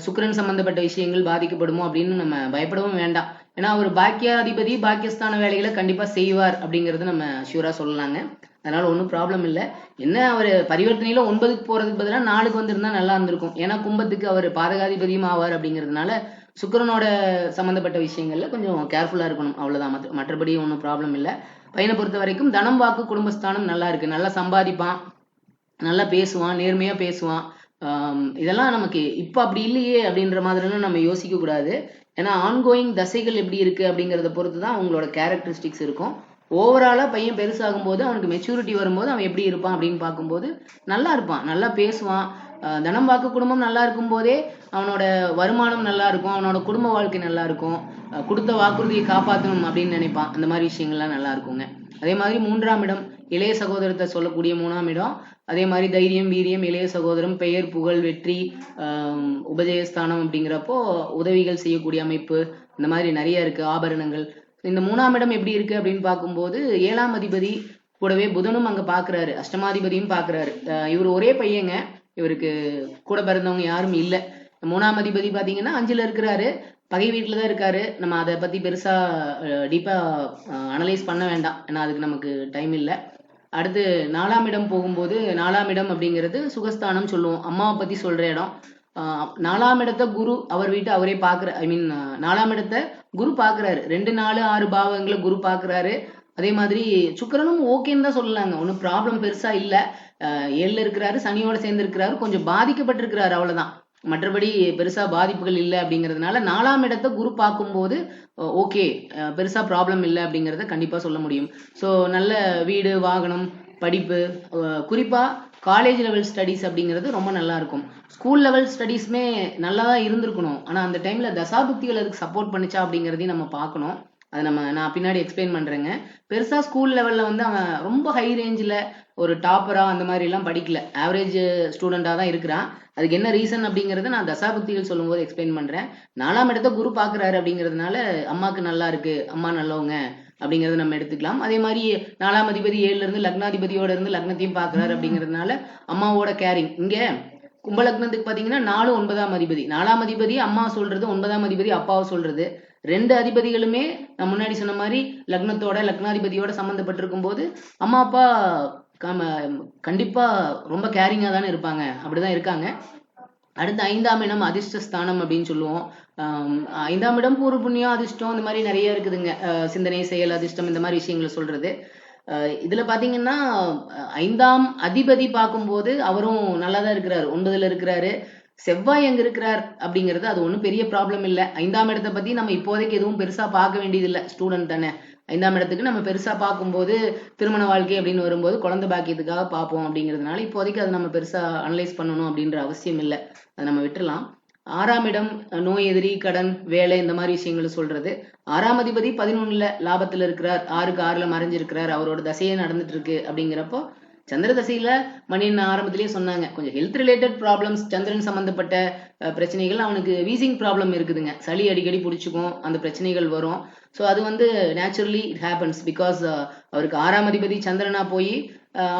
சுக்கிரன் சம்பந்தப்பட்ட விஷயங்கள் பாதிக்கப்படுமோ அப்படின்னு நம்ம பயப்படவும் வேண்டாம். ஏன்னா அவர் பாக்கியாதிபதி பாக்கியஸ்தான வேலைகளை கண்டிப்பா செய்வார் அப்படிங்கறது நம்ம ஷூரா சொல்லலாங்க. அதனால ஒன்றும் ப்ராப்ளம் இல்லை. என்ன அவர் பரிவர்த்தனையில 9க்கு போறதுக்கு பதிலாக 4க்கு வந்திருந்தா நல்லா இருந்திருக்கும். ஏன்னா கும்பத்துக்கு அவர் பாதகாதிபதியும் ஆவார் அப்படிங்கிறதுனால சுக்கிரனோட சம்பந்தப்பட்ட விஷயங்கள்ல கொஞ்சம் கேர்ஃபுல்லா இருக்கணும், அவ்வளவுதான். மற்றபடி ஒன்றும் ப்ராப்ளம் இல்லை. பையனை பொறுத்த வரைக்கும் தனம் வாக்கு குடும்பஸ்தானம் நல்லா இருக்கு. நல்லா சம்பாதிப்பான், நல்லா பேசுவான், நேர்மையா பேசுவான். இதெல்லாம் நமக்கு இப்ப அப்படி இல்லையே அப்படின்ற மாதிரிலாம் நம்ம யோசிக்க கூடாது. ஏன்னா ஆன்கோயிங் தசைகள் எப்படி இருக்கு அப்படிங்கறத பொறுத்துதான் அவங்களோட கேரக்டரிஸ்டிக்ஸ் இருக்கும். ஓவராலா பையன் பெருசாகும் போது அவனுக்கு மெச்சூரிட்டி வரும்போது அவன் எப்படி இருப்பான் அப்படின்னு பார்க்கும்போது நல்லா இருப்பான், நல்லா பேசுவான். தனம் வாக்கு குடும்பம் நல்லா இருக்கும் போதே அவனோட வருமானம் நல்லா இருக்கும், அவனோட குடும்ப வாழ்க்கை நல்லா இருக்கும், கொடுத்த வாக்குறுதியை காப்பாற்றணும் அப்படின்னு நினைப்பான். அந்த மாதிரி விஷயங்கள்லாம் நல்லா இருக்குங்க. அதே மாதிரி 3ஆம் இடம் இளைய சகோதரத்தை சொல்லக்கூடிய 3ஆம் இடம். அதே மாதிரி தைரியம் வீரியம் இளைய சகோதரம் பெயர் புகழ் வெற்றி உபஜயஸ்தானம் அப்படிங்கிறப்போ உதவிகள் செய்யக்கூடிய அமைப்பு இந்த மாதிரி நிறைய இருக்கு. ஆபரணங்கள். இந்த 3ஆம் இடம் எப்படி இருக்கு அப்படின்னு பார்க்கும்போது 7ஆம் அதிபதி கூடவே புதனும் அங்க பாக்குறாரு, அஷ்டமாதிபதியும் பாக்குறாரு. இவர் ஒரே பையங்க, இவருக்கு கூட பிறந்தவங்க யாரும் இல்லை. மூணாம் அதிபதி பாத்தீங்கன்னா 5ல இருக்கிறாரு, பகை வீட்டுல தான் இருக்காரு. நம்ம அதை பத்தி பெருசா டீப்பா அனலைஸ் பண்ண வேண்டாம், ஏன்னா அதுக்கு நமக்கு டைம் இல்லை. அடுத்து 4ஆம் இடம் போகும்போது 4ஆம் இடம் அப்படிங்கிறது சுகஸ்தானம் சொல்லுவோம், அம்மாவை பத்தி சொல்ற இடம். 4ஆம் இடத்தை குரு அவர் வீட்டை அவரே பாக்குற, ஐ மீன் 4ஆம் இடத்தை குரு பாக்குறாரு. 2, 4, 6 பாவங்களை குரு பாக்குறாரு. அதே மாதிரி சுக்கிரனும் ஓகேன்னு தான் சொல்லலாங்க, ஒன்றும் ப்ராப்ளம் பெருசா இல்ல. 7ல இருக்கிறாரு, சனியோட சேர்ந்து இருக்கிறாரு, கொஞ்சம் பாதிக்கப்பட்டிருக்கிறாரு, அவ்வளவுதான். மற்றபடி பெருசா பாதிப்புகள் இல்லை அப்படிங்கிறதுனால 4ஆம் இடத்தை குரு பார்க்கும்போது ஓகே, பெருசா ப்ராப்ளம் இல்லை அப்படிங்கிறத கண்டிப்பா சொல்ல முடியும். ஸோ நல்ல வீடு, வாகனம், படிப்பு, குறிப்பா காலேஜ் லெவல் ஸ்டடீஸ் அப்படிங்கிறது ரொம்ப நல்லா இருக்கும். ஸ்கூல் லெவல் ஸ்டடீஸுமே நல்லா தான் இருந்திருக்கணும், ஆனா அந்த டைம்ல தசாபுக்திகள் அதுக்கு சப்போர்ட் பண்ணிச்சா அப்படிங்கிறதையும் நம்ம பார்க்கணும். அதை நான் பின்னாடி எக்ஸ்பிளைன் பண்றேங்க. பெருசா ஸ்கூல் லெவல்ல வந்து அவன் ரொம்ப ஹை ரேஞ்சில் ஒரு டாப்பரா அந்த மாதிரி எல்லாம் படிக்கல, ஆவரேஜ் ஸ்டூடெண்டா தான் இருக்கிறான். அதுக்கு என்ன ரீசன் அப்படிங்கறத நான் தசாபுக்திகள் சொல்லும் போது எக்ஸ்பிளைன் பண்றேன். 4ஆம் இடத்தை குரு பாக்குறாரு அப்படிங்கிறதுனால அம்மாக்கு நல்லா இருக்கு, அம்மா நல்லவங்க அப்படிங்கறத நம்ம எடுத்துக்கலாம். அதே மாதிரி 4ஆம் அதிபதி 7ல இருந்து லக்னாதிபதியோட இருந்து லக்னத்தையும் பாக்குறாரு அப்படிங்கிறதுனால அம்மாவோட கேரிங். இங்க கும்பலக்னத்துக்கு பாத்தீங்கன்னா 4, 9ஆம் அதிபதி. 4ஆம் அதிபதி அம்மா சொல்றது, 9ஆம் அதிபதி அப்பாவை சொல்றது. 2 அதிபதிகளுமே நான் முன்னாடி சொன்ன மாதிரி லக்னத்தோட லக்னாதிபதியோட சம்பந்தப்பட்டிருக்கும் போது அம்மா அப்பா கண்டிப்பா ரொம்ப கேரிங்கா தானே இருப்பாங்க, அப்படிதான் இருக்காங்க. அடுத்து 5ஆம் இடம் அதிர்ஷ்டஸ்தானம் அப்படின்னு சொல்லுவோம். 5ஆம் இடம் பூர்வ புண்ணியம், அதிர்ஷ்டம், இந்த மாதிரி நிறைய இருக்குதுங்க. சிந்தனை, செயல், அதிர்ஷ்டம், இந்த மாதிரி விஷயங்களை சொல்றது. இதுல பாத்தீங்கன்னா 5ஆம் அதிபதி பார்க்கும்போது அவரும் நல்லாதான் இருக்கிறாரு, 9ல இருக்கிறாரு. செவ்வாய் எங்க இருக்கிறார் அப்படிங்கிறது அது ஒன்றும் பெரிய ப்ராப்ளம் இல்லை. 5ஆம் இடத்தை பத்தி நம்ம இப்போதைக்கு எதுவும் பெருசா பார்க்க வேண்டியது இல்லை, ஸ்டூடெண்ட் தானே. 5ஆம் இடத்துக்கு நம்ம பெருசா பார்க்கும்போது திருமண வாழ்க்கை அப்படின்னு வரும்போது குழந்தை பாக்கியத்துக்காக பார்ப்போம் அப்படிங்கிறதுனால இப்போதைக்கு அதை நம்ம பெருசா அனலைஸ் பண்ணணும் அப்படின்ற அவசியம் இல்லை, அதை நம்ம விட்டுறலாம். 6ஆம் இடம் நோய் எதிரி, கடன், வேலை, இந்த மாதிரி விஷயங்களை சொல்றது. 6ஆம் அதிபதி 11ல லாபத்துல இருக்கிறார், 6க்கு 6ல மறைஞ்சிருக்கிறார், அவரோட தசையே நடந்துட்டு இருக்கு. அப்படிங்கிறப்போ சந்திர தசையில மணியன் ஆரம்பத்திலேயே சொன்னாங்க, கொஞ்சம் ஹெல்த் ரிலேட்டட் ப்ராப்ளம்ஸ், சந்திரன் சம்பந்தப்பட்ட பிரச்சனைகள். அவனுக்கு வீசிங் ப்ராப்ளம் இருக்குதுங்க, சளி அடிக்கடி பிடிச்சிக்கும், அந்த பிரச்சனைகள் வரும். ஸோ அது வந்து நேச்சுரலி இட் ஹேப்பன்ஸ், பிகாஸ் அவருக்கு 6ஆம் அதிபதி சந்திரனா போய்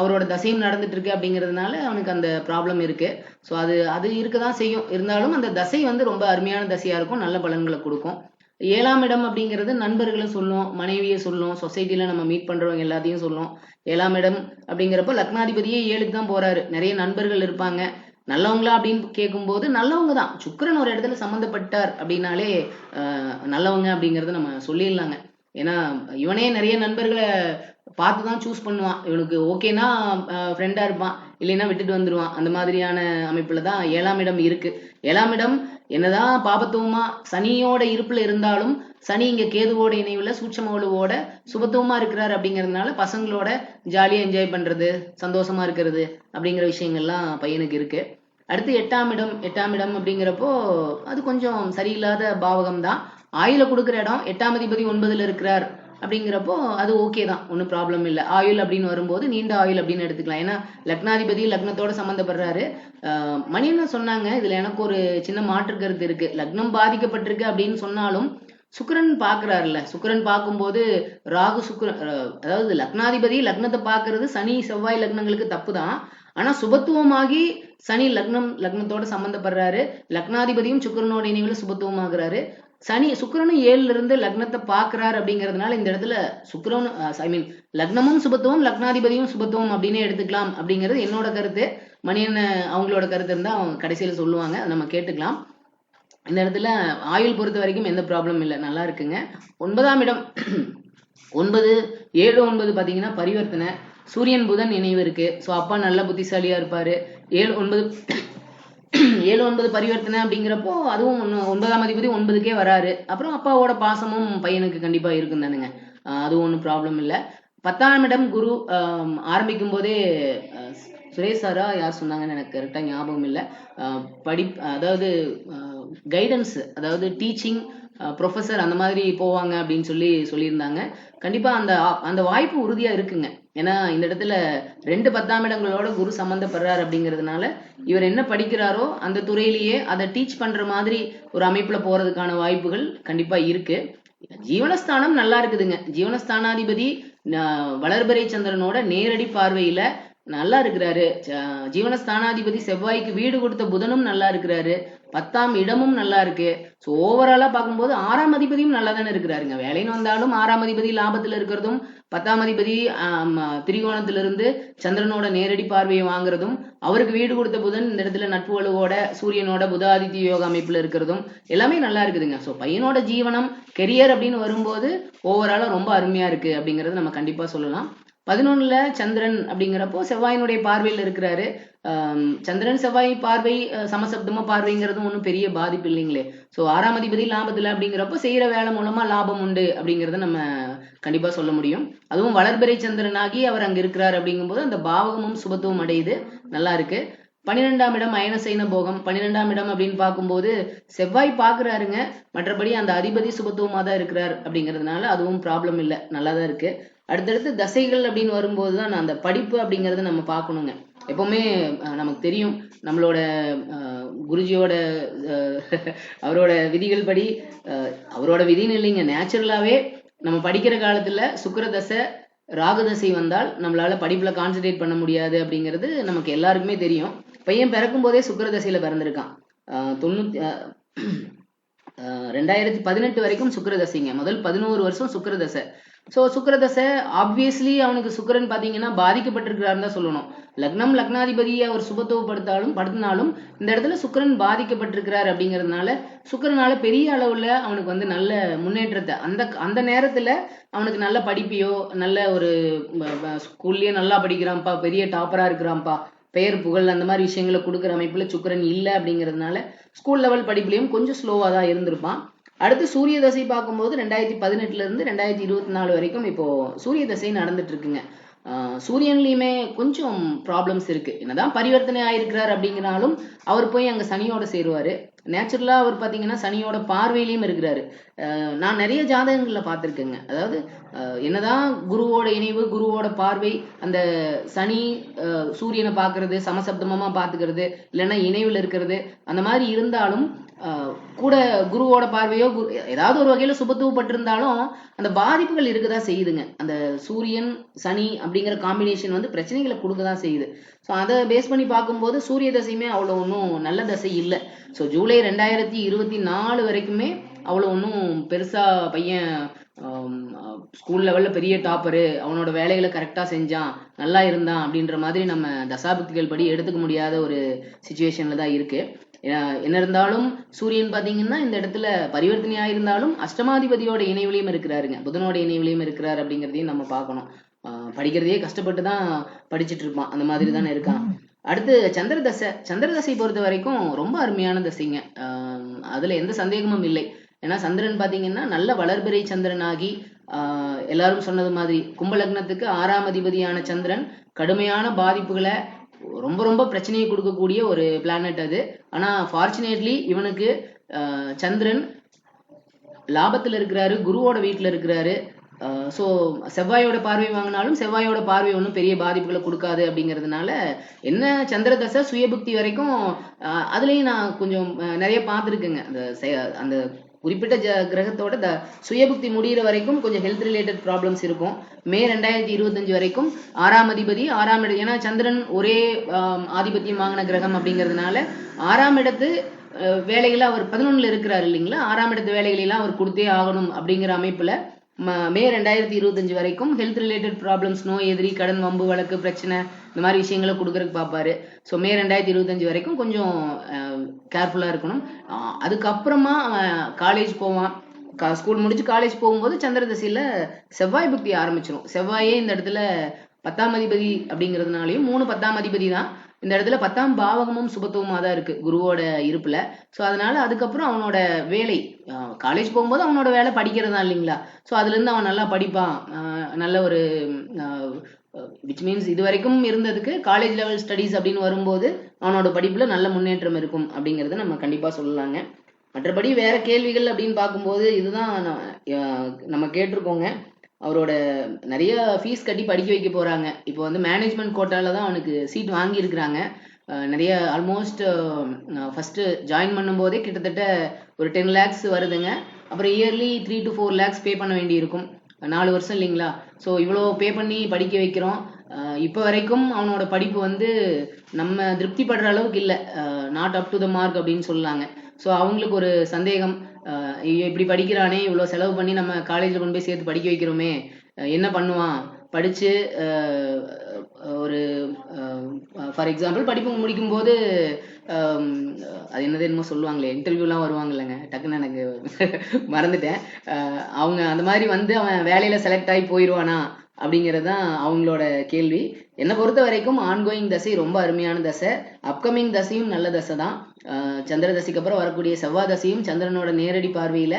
அவரோட தசையும் நடந்துட்டு இருக்கு அப்படிங்கிறதுனால அவனுக்கு அந்த ப்ராப்ளம் இருக்கு. ஸோ அது அது இருக்கதான் செய்யும். இருந்தாலும் அந்த தசை வந்து ரொம்ப அருமையான தசையா இருக்கும், நல்ல பலன்களை கொடுக்கும். 7ஆம் இடம் அப்படிங்கிறது நண்பர்களை சொல்லும், மனைவியை சொல்லும், சொசைட்டில நம்ம மீட் பண்றவங்க எல்லாத்தையும் சொல்லும். 7ஆம் இடம் அப்படிங்கிறப்ப லக்னாதிபதியே 7க்கு தான் போறாரு, நிறைய நண்பர்கள் இருப்பாங்க. நல்லவங்களா அப்படின்னு கேட்கும்போது நல்லவங்க தான். சுக்கிரன் ஒரு இடத்துல சம்மந்தப்பட்டார் அப்படின்னாலே நல்லவங்க அப்படிங்கறத நம்ம சொல்லிடலாங்க. ஏன்னா இவனே நிறைய நண்பர்களை பார்த்துதான் சூஸ் பண்ணுவான். இவனுக்கு ஓகேனா ஃப்ரெண்டா இருப்பான், இல்லைன்னா விட்டுட்டு வந்துருவான். அந்த மாதிரியான அமைப்புல தான் 7ஆம் இடம் இருக்கு. 7ஆம் இடம் என்னதான் பாபத்துவமா சனியோட இருப்புல இருந்தாலும் சனி இங்க கேதுவோட இணைவுல சூட்சமவளுவோட சுபத்துவமா இருக்கிறாரு அப்படிங்கறதுனால பசங்களோட ஜாலியா என்ஜாய் பண்றது, சந்தோஷமா இருக்கிறது அப்படிங்கிற விஷயங்கள்லாம் பையனுக்கு இருக்கு. அடுத்து 8ஆம் இடம். 8ஆம் இடம் அப்படிங்கிறப்போ அது கொஞ்சம் சரியில்லாத பாவகம் தான், ஆயுள கொடுக்குற இடம். 8ஆம் அதிபதி 9ல இருக்கிறார் அப்படிங்கிறப்போ அது ஓகே தான், ஒன்றும் ப்ராப்ளம் இல்லை. ஆயுள் அப்படின்னு வரும்போது நீண்ட ஆயுள் அப்படின்னு எடுத்துக்கலாம், ஏன்னா லக்னாதிபதி லக்னத்தோட சம்மந்தப்படுறாரு. மணியன்னு சொன்னாங்க, இதுல எனக்கு ஒரு சின்ன மாற்று கருத்து இருக்கு. லக்னம் பாதிக்கப்பட்டிருக்கு அப்படின்னு சொன்னாலும் சுக்கிரன் பாக்குறாருல்ல, சுக்கிரன் பார்க்கும்போது ராகு சுக்கிரன், அதாவது லக்னாதிபதி லக்னத்தை பாக்குறது சனி செவ்வாய் லக்னங்களுக்கு தப்பு தான். ஆனா சுபத்துவமாகி சனி லக்னத்தோட சம்பந்தப்படுறாரு, லக்னாதிபதியும் சுக்கிரனோட இணைவுல சுபத்துவமாகிறாரு. சுக்கிரனும் 7ல இருந்து லக்னத்தை பாக்குறாரு அப்படிங்கிறதுனால இந்த இடத்துல சுக்கிரன் ஐ மீன் லக்னமும் சுபத்துவம், லக்னாதிபதியும் சுபத்துவம் அப்படின்னு எடுத்துக்கலாம் அப்படிங்கிறது என்னோட கருத்து. மணியன் அவங்களோட கருத்து இருந்தா அவங்க கடைசியில சொல்லுவாங்க, நம்ம கேட்டுக்கலாம். இந்த இடத்துல ஆயுள் பொறுத்த வரைக்கும் எந்த ப்ராப்ளம் இல்லை, நல்லா இருக்குங்க. 9ஆம் இடம் 9, 7, 9 பாத்தீங்கன்னா பரிவர்த்தனை, சூரியன் புதன் இணைவு இருக்கு. ஸோ அப்பா நல்ல புத்திசாலியா இருப்பாரு. 7, 9 பரிவர்த்தனை அப்படிங்கிறப்போ அதுவும் 9ஆம் அதிபதி 9க்கே வராரு. அப்புறம் அப்பாவோட பாசமும் பையனுக்கு கண்டிப்பா இருக்கும் தானுங்க, அதுவும் ஒன்றும் ப்ராப்ளம் இல்லை. 10ஆம் இடம் குரு ஆரம்பிக்கும் போதே சுரேஷ் சாரா யார் சொன்னாங்கன்னு எனக்கு கரெக்டா ஞாபகம் இல்லை, அதாவது கைடன்ஸ், அதாவது டீச்சிங் ப்ரொஃபஸர் அந்த மாதிரி போவாங்க அப்படின்னு சொல்லியிருந்தாங்க. கண்டிப்பா அந்த வாய்ப்பு உறுதியா இருக்குங்க. ஏன்னா இந்த இடத்துல 2 10ஆம் இடங்களோட குரு சம்பந்தப்படுறாரு அப்படிங்கிறதுனால இவர் என்ன படிக்கிறாரோ அந்த துறையிலேயே அதை டீச் பண்ற மாதிரி ஒரு அமைப்புல போறதுக்கான வாய்ப்புகள் கண்டிப்பா இருக்கு. ஜீவனஸ்தானம் நல்லா இருக்குதுங்க. ஜீவனஸ்தானாதிபதி வளர்பிறை சந்திரனோட நேரடி பார்வையில நல்லா இருக்கிறாரு. ஜீவனஸ்தானாதிபதி செவ்வாய்க்கு வீடு கொடுத்த புதனும் நல்லா இருக்கிறாரு. 10ஆம் இடமும் நல்லா இருக்கு. ஸோ ஓவராலா பார்க்கும்போது 6ஆம் அதிபதியும் நல்லா தானே இருக்கிறாருங்க. வேலைன்னு வந்தாலும் 6ஆம் அதிபதி லாபத்துல இருக்கிறதும் 10ஆம் அதிபதி திரிகோணத்திலிருந்து சந்திரனோட நேரடி பார்வையை வாங்குறதும் அவருக்கு வீடு கொடுத்த புதன் இந்த இடத்துல நட்பு வலுவோட சூரியனோட புதாதித்ய யோக அமைப்புல இருக்கிறதும் எல்லாமே நல்லா இருக்குதுங்க. ஸோ பையனோட ஜீவனம் கெரியர் அப்படின்னு வரும்போது ஓவராலா ரொம்ப அருமையா இருக்கு அப்படிங்கறது நம்ம கண்டிப்பா சொல்லலாம். 11ல சந்திரன் அப்படிங்கிறப்போ செவ்வாயினுடைய பார்வையில் இருக்கிறாரு. சந்திரன் செவ்வாய் பார்வை சமசப்தமா பார்வைங்கிறது ஒன்றும் பெரிய பாதிப்பு இல்லைங்களே. ஸோ 6ஆம் அதிபதி லாபத்துல அப்படிங்கிறப்போ செய்யற வேலை மூலமா லாபம் உண்டு அப்படிங்கறத நம்ம கண்டிப்பா சொல்ல முடியும். அதுவும் வளர்பிறை சந்திரனாகி அவர் அங்க இருக்கிறார் அப்படிங்கும்போது அந்த பாவகமும் சுபத்துவம் அடையுது, நல்லா இருக்கு. 12ஆம் இடம் அயனசைன போகம். 12ஆம் இடம் அப்படின்னு பார்க்கும்போது செவ்வாய் பாக்குறாருங்க, மற்றபடி அந்த அதிபதி சுபத்துவமா தான் இருக்கிறார் அப்படிங்கிறதுனால அதுவும் ப்ராப்ளம் இல்லை, நல்லா தான் இருக்கு. அடுத்தடுத்து தசைகள் அப்படின்னு வரும்போதுதான் அந்த படிப்பு அப்படிங்கறத நம்ம பார்க்கணுங்க. எப்பவுமே நமக்கு தெரியும் நம்மளோட குருஜியோட அவரோட விதிகள் படி, அவரோட விதின்னு இல்லைங்க, நேச்சுரலாவே நம்ம படிக்கிற காலத்துல சுக்கிர தசை ராகு தசை வந்தால் நம்மளால படிப்புல கான்சென்ட்ரேட் பண்ண முடியாது அப்படிங்கிறது நமக்கு எல்லாருக்குமே தெரியும். பையன் பிறக்கும் போதே சுக்கிர தசையில பிறந்திருக்கான். 2018 வரைக்கும் சுக்கிர தசைங்க. முதல் 11 வருஷம் சுக்கிர தசை. ஸோ சுக்கிர தசை ஆப்வியஸ்லி அவனுக்கு சுக்கிரன் பாத்தீங்கன்னா பாதிக்கப்பட்டிருக்கிறாருன்னு தான் சொல்லணும். லக்னம் லக்னாதிபதியை அவர் படுத்தினாலும் இந்த இடத்துல சுக்கிரன் பாதிக்கப்பட்டிருக்கிறார் அப்படிங்கிறதுனால சுக்கிரனால பெரிய அளவுல அவனுக்கு வந்து நல்ல முன்னேற்றத்தை அந்த நேரத்துல அவனுக்கு நல்ல படிப்பையோ நல்ல ஒரு ஸ்கூல்லயே நல்லா படிக்கிறான்ப்பா, பெரிய டாப்பரா இருக்கிறான்ப்பா, பெயர் புகழ் அந்த மாதிரி விஷயங்களை கொடுக்குற அமைப்புல சுக்கிரன் இல்லை அப்படிங்கிறதுனால ஸ்கூல் லெவல் படிப்புலயும் கொஞ்சம் ஸ்லோவா தான் இருந்திருப்பான். அடுத்து சூரிய தசை பார்க்கும்போது 2018 இருந்து 2024 வரைக்கும் இப்போ சூரிய தசை நடந்துட்டு இருக்குங்க. சூரியன்லயுமே கொஞ்சம் ப்ராப்ளம்ஸ் இருக்கு. என்னதான் பரிவர்த்தனை ஆயிருக்கிறார் அப்படிங்கிறாலும் அவர் போய் அங்க சனியோட சேருவாரு. நேச்சுரலா அவர் பாத்தீங்கன்னா சனியோட பார்வையிலையும் இருக்கிறாரு. நான் நிறைய ஜாதகங்கள்ல பார்த்திருக்கேங்க. அதாவது என்னதான் குருவோட இணைவு குருவோட பார்வை அந்த சனி சூரியனை பாக்குறது சமசப்தமா பாத்துக்கிறது இல்லைன்னா இணைவுல இருக்கிறது அந்த மாதிரி இருந்தாலும் கூட குருவோட பார்வையோ ஏதாவது ஒரு வகையில சுபத்துவப்பட்டிருந்தாலும் அந்த பாதிப்புகள் இருக்கதான் செய்யுதுங்க. அந்த சூரியன் சனி அப்படிங்கிற காம்பினேஷன் வந்து பிரச்சனைகளை கொடுக்கதான் செய்யுது. ஸோ அதை பேஸ் பண்ணி பார்க்கும்போது சூரிய தசையுமே அவ்வளோ ஒன்றும் நல்ல தசை இல்லை. ஸோ ஜூலை 2024 வரைக்குமே அவ்வளோ ஒன்றும் பெருசா பையன் ஸ்கூல் லெவல்ல பெரிய டாப்பரு, அவனோட வேலைகளை கரெக்டா செஞ்சான், நல்லா இருந்தான் அப்படின்ற மாதிரி நம்ம தசாபக்திகள் படி எடுத்துக்க முடியாத ஒரு சிச்சுவேஷன்ல தான் இருக்கு. என்ன இருந்தாலும் சூரியன் பாத்தீங்கன்னா இந்த இடத்துல பரிவர்த்தனையா இருந்தாலும் அஷ்டமாதிபதியோட இணைவுலையும் இருக்கிறாருங்க, புதனோட இணைவுலையும் இருக்கிறாரு அப்படிங்கிறதையும் நம்ம பார்க்கணும். படிக்கிறதையே கஷ்டப்பட்டு தான் படிச்சுட்டு இருப்பான், அந்த மாதிரி தானே இருக்கான். அடுத்து சந்திர தசை பொறுத்த வரைக்கும் ரொம்ப அருமையான தசைங்க. அதுல எந்த சந்தேகமும் இல்லை. ஏன்னா சந்திரன் பாத்தீங்கன்னா நல்ல வளர்பிறை சந்திரனாகி எல்லாரும் சொன்னது மாதிரி கும்ப லக்னத்துக்கு 6ஆம் அதிபதியான சந்திரன் கடுமையான பாதிப்புகளை ரொம்ப ரொம்ப பிரச்சனையை கொடுக்கக்கூடிய ஒரு பிளானட் அது. ஆனா ஃபார்ச்சுனேட்லி இவனுக்கு சந்திரன் லாபத்துல இருக்கிறாரு, குருவோட வீட்டுல இருக்கிறாரு. ஸோ செவ்வாயோட பார்வை வாங்கினாலும் செவ்வாயோட பார்வை ஒன்றும் பெரிய பாதிப்புகளை கொடுக்காது அப்படிங்கிறதுனால என்ன சந்திர தசை சுயபுக்தி வரைக்கும் அதுலேயும் நான் கொஞ்சம் நிறைய பார்த்துருக்கேங்க. அந்த குறிப்பிட்ட கிரகத்தோட சுயபுக்தி முடிகிற வரைக்கும் கொஞ்சம் ஹெல்த் ரிலேட்டட் ப்ராப்ளம்ஸ் இருக்கும். மே 2025 வரைக்கும் 6ஆம் அதிபதி 6ஆம் இடம், ஏன்னா சந்திரன் ஒரே ஆதிபத்தியம் வாங்கின கிரகம் அப்படிங்கிறதுனால 6ஆம் இடத்து வேலைகளை அவர் 11ல் இருக்கிறாரு இல்லைங்களா, 6ஆம் இடத்து வேலைகளெல்லாம் அவர் கொடுத்தே ஆகணும் அப்படிங்கிற அமைப்புல மே 2025 வரைக்கும் ஹெல்த் ரிலேட்டட் ப்ராப்ளம்ஸ், நோய் எதிரி, கடன், வம்பு வழக்கு பிரச்சனை இந்த மாதிரி விஷயங்களை கொடுக்கறதுக்கு பார்ப்பாரு. ஸோ மே 2025 வரைக்கும் கொஞ்சம் கேர்ஃபுல்லா இருக்கணும். அதுக்கப்புறமா அவன் காலேஜ் போவான். ஸ்கூல் முடிச்சு காலேஜ் போகும்போது சந்திர தசையில செவ்வாய் புக்தி ஆரம்பிச்சிடும். செவ்வாயே இந்த இடத்துல 10ஆம் அதிபதி அப்படிங்கிறதுனாலையும் 3 10ஆம் அதிபதி தான் இந்த இடத்துல 10ஆம் பாவகமும் சுபத்துவமா தான் இருக்கு குருவோட இருப்புல. ஸோ அதனால அதுக்கப்புறம் அவனோட வேலை, காலேஜ் போகும்போது அவனோட வேலை படிக்கிறது தான் இல்லைங்களா. ஸோ அதுல இருந்து அவன் நல்லா படிப்பான். நல்ல ஒரு விச் மீன்ஸ் இது வரைக்கும் இருந்ததுக்கு காலேஜ் லெவல் ஸ்டடீஸ் அப்படின்னு வரும்போது அவனோட படிப்புல நல்ல முன்னேற்றம் இருக்கும் அப்படிங்கறத நம்ம கண்டிப்பா சொல்லலாங்க. மற்றபடி வேற கேள்விகள் அப்படின்னு பார்க்கும்போது இதுதான் நம்ம கேட்டிருக்கோங்க. அவரோட நிறைய ஃபீஸ் கட்டி படிக்க வைக்க போறாங்க. இப்போ வந்து மேனேஜ்மெண்ட் கோட்டால தான் அவனுக்கு சீட் வாங்கியிருக்கிறாங்க. நிறைய ஆல்மோஸ்ட் ஃபர்ஸ்ட் ஜாயின் பண்ணும் போதே கிட்டத்தட்ட ஒரு 10 lakhs வருதுங்க. அப்புறம் இயர்லி 3 to 4 lakhs பே பண்ண வேண்டி இருக்கும். 4 வருஷம் இல்லைங்களா. ஸோ இவ்வளோ பே பண்ணி படிக்க வைக்கிறோம். இப்போ வரைக்கும் அவனோட படிப்பு வந்து நம்ம திருப்தி படுற அளவுக்கு இல்லை, not up to the mark அப்படின்னு சொல்லாங்க. ஸோ அவங்களுக்கு ஒரு சந்தேகம், ஐயோ இப்படி படிக்கிறானே, இவ்வளோ செலவு பண்ணி நம்ம காலேஜில் கொண்டு போய் சேர்த்து படிக்க வைக்கிறோமே, என்ன பண்ணுவான் படித்து ஒரு ஃபார் எக்ஸாம்பிள் படிப்பு முடிக்கும்போது அது என்னமோ சொல்லுவாங்களே, இன்டர்வியூலாம் வருவாங்க இல்லைங்க, டக்குன்னு எனக்கு மறந்துட்டேன். அவங்க அந்த மாதிரி வந்து அவன் வேலையில் செலக்ட் ஆகி போயிடுவானா அப்படிங்கிறது தான் அவங்களோட கேள்வி. என்னை பொறுத்த வரைக்கும் ஆன்கோயிங் தசை ரொம்ப அருமையான தசை, அப்கமிங் தசையும் நல்ல தசை தான். சந்திர தசைக்கு அப்புறம் வரக்கூடிய செவ்வாய் தசையும் சந்திரனோட நேரடி பார்வையில்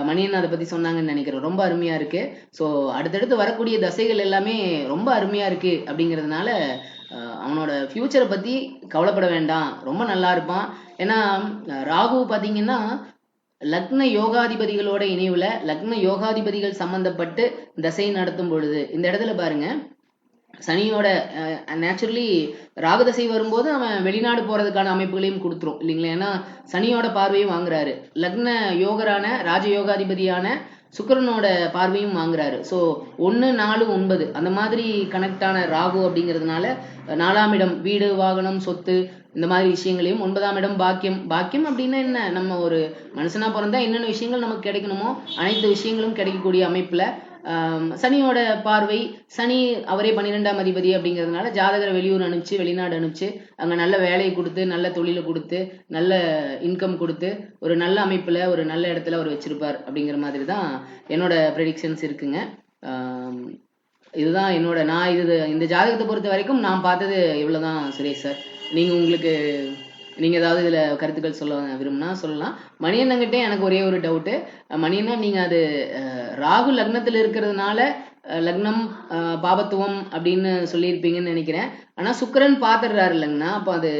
மணியன் அதை பற்றி சொன்னாங்கன்னு நினைக்கிறேன், ரொம்ப அருமையாக இருக்குது. ஸோ அடுத்தடுத்து வரக்கூடிய தசைகள் எல்லாமே ரொம்ப அருமையாக இருக்குது. அப்படிங்கிறதுனால அவனோட ஃப்யூச்சரை பற்றி கவலைப்பட வேண்டாம், ரொம்ப நல்லா இருப்பான். ஏன்னா ராகு பார்த்தீங்கன்னா லக்ன யோகாதிபதிகளோட இணைவுல லக்ன யோகாதிபதிகள் சம்பந்தப்பட்டு தசை நடத்தும் பொழுது இந்த இடத்துல பாருங்க, சனியோட நேச்சுரலி ராகதசை வரும்போது அவன் வெளிநாடு போறதுக்கான அமைப்புகளையும் கொடுத்துரும் இல்லைங்களா. ஏன்னா சனியோட பார்வையும் வாங்குறாரு, லக்ன யோகரான ராஜயோகாதிபதியான சுக்கிரனோட பார்வையும் வாங்குறாரு. ஸோ 1, 4, 9 அந்த மாதிரி கனெக்டான ராகு அப்படிங்கிறதுனால 4ஆம் இடம் வீடு வாகனம் சொத்து இந்த மாதிரி விஷயங்களையும், 9ஆம் இடம் பாக்கியம். பாக்கியம் அப்படின்னா என்ன, நம்ம ஒரு மனுஷனா பிறந்தா என்னென்ன விஷயங்கள் நமக்கு கிடைக்கணுமோ அனைத்து விஷயங்களும் கிடைக்கக்கூடிய அமைப்புல சனியோட பார்வை, சனி அவரே 12ஆம் அதிபதி அப்படிங்கிறதுனால ஜாதகரை வெளியூர் அனுப்பிச்சு வெளிநாடு அனுப்பிச்சு அங்கே நல்ல வேலையை கொடுத்து நல்ல தொழிலை கொடுத்து நல்ல இன்கம் கொடுத்து ஒரு நல்ல அமைப்பில் ஒரு நல்ல இடத்துல அவர் வச்சிருப்பார் அப்படிங்கிற மாதிரி தான் என்னோட ப்ரெடிக்ஷன்ஸ் இருக்குங்க. இதுதான் என்னோட இந்த ஜாதகத்தை பொறுத்த வரைக்கும் நான் பார்த்தது இவ்வளோதான் சுரேஷ் சார். நீங்கள் ஏதாவது இதில் கருத்துக்கள் சொல்ல விரும்பினா சொல்லலாம். மணியண்ணங்கிட்டே எனக்கு ஒரே ஒரு டவுட்டு, மணியண்ணா நீங்கள் அது ராகு லக்னத்தில் இருக்கிறதுனால லக்னம் பாபத்துவம் அப்படின்னு சொல்லியிருப்பீங்கன்னு நினைக்கிறேன். ஆனால் சுக்கிரன் பார்த்துடுறாரு இல்லைங்கண்ணா, அப்போ அது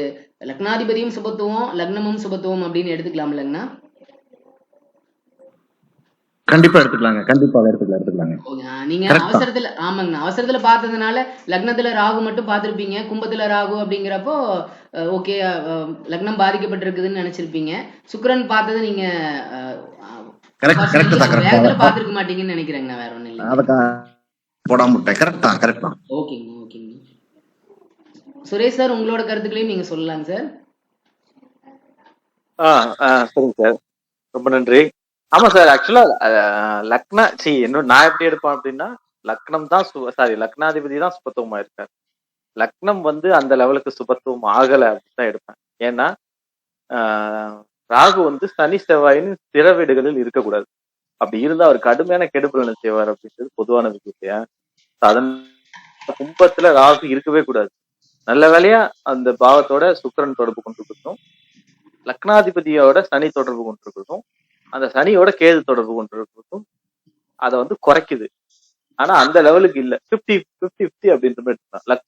லக்னாதிபதியும் சுபத்துவம் லக்னமும் சுபத்துவம் அப்படின்னு எடுத்துக்கலாம் இல்லைங்கண்ணா? கண்டிப்பா எடுத்துக்கலாங்க, கண்டிப்பாக எடுத்துக்கலாங்க. நீங்க அவசரத்துல ஆமாங்கண்ணா அவசரத்துல பார்த்ததுனால லக்னத்துல ராகு மட்டும் பார்த்திருப்பீங்க, கும்பத்துல ராகு அப்படிங்கிறப்போ ஓகே லக்னம் பாதிக்கப்பட்டிருக்குதுன்னு நினைச்சிருப்பீங்க. சுக்கிரன் பார்த்தது நீங்க வேகத்துல பார்த்திருக்க மாட்டீங்கன்னு நினைக்கிறேங்க, வேற ஒண்ணும் இல்லை. போடாம கரெக்ட் தான். ஓகேங்க. சுரேஷ் சார் உங்களோட கருத்துக்களையும் நீங்க சொல்லலாங்க சார். சரிங்க சார், ரொம்ப நன்றி. ஆமா சார், ஆக்சுவலா நான் எப்படி எடுப்பேன் அப்படின்னா, லக்னம் தான் லக்னாதிபதி தான் சுபத்துவமா இருக்காரு, லக்னம் வந்து அந்த லெவலுக்கு சுபத்துவம் ஆகலை அப்படின்னு தான் எடுப்பேன். ஏன்னா ராகு வந்து சனி செவ்வாயின் ஸ்திர வீடுகளில் இருக்கக்கூடாது, அப்படி இருந்தா அவர் கடுமையான கெடுபலனை செய்வார் அப்படின்றது பொதுவான விஷயம். அதன் கும்பத்துல ராகு இருக்கவே கூடாது. நல்ல வேலையா அந்த பாவத்தோட சுக்கிரன் தொடர்பு கொண்டிருக்கட்டும், லக்னாதிபதியோட சனி தொடர்பு கொண்டிருக்கட்டும், அந்த சனியோட கேது தொடர்பு கொண்டிருக்கட்டும், அதை வந்து குறைக்குது. ஆனா அந்த லெவலுக்கு இல்ல, 50-50 அப்படின்ற மாதிரி எடுப்பேன்.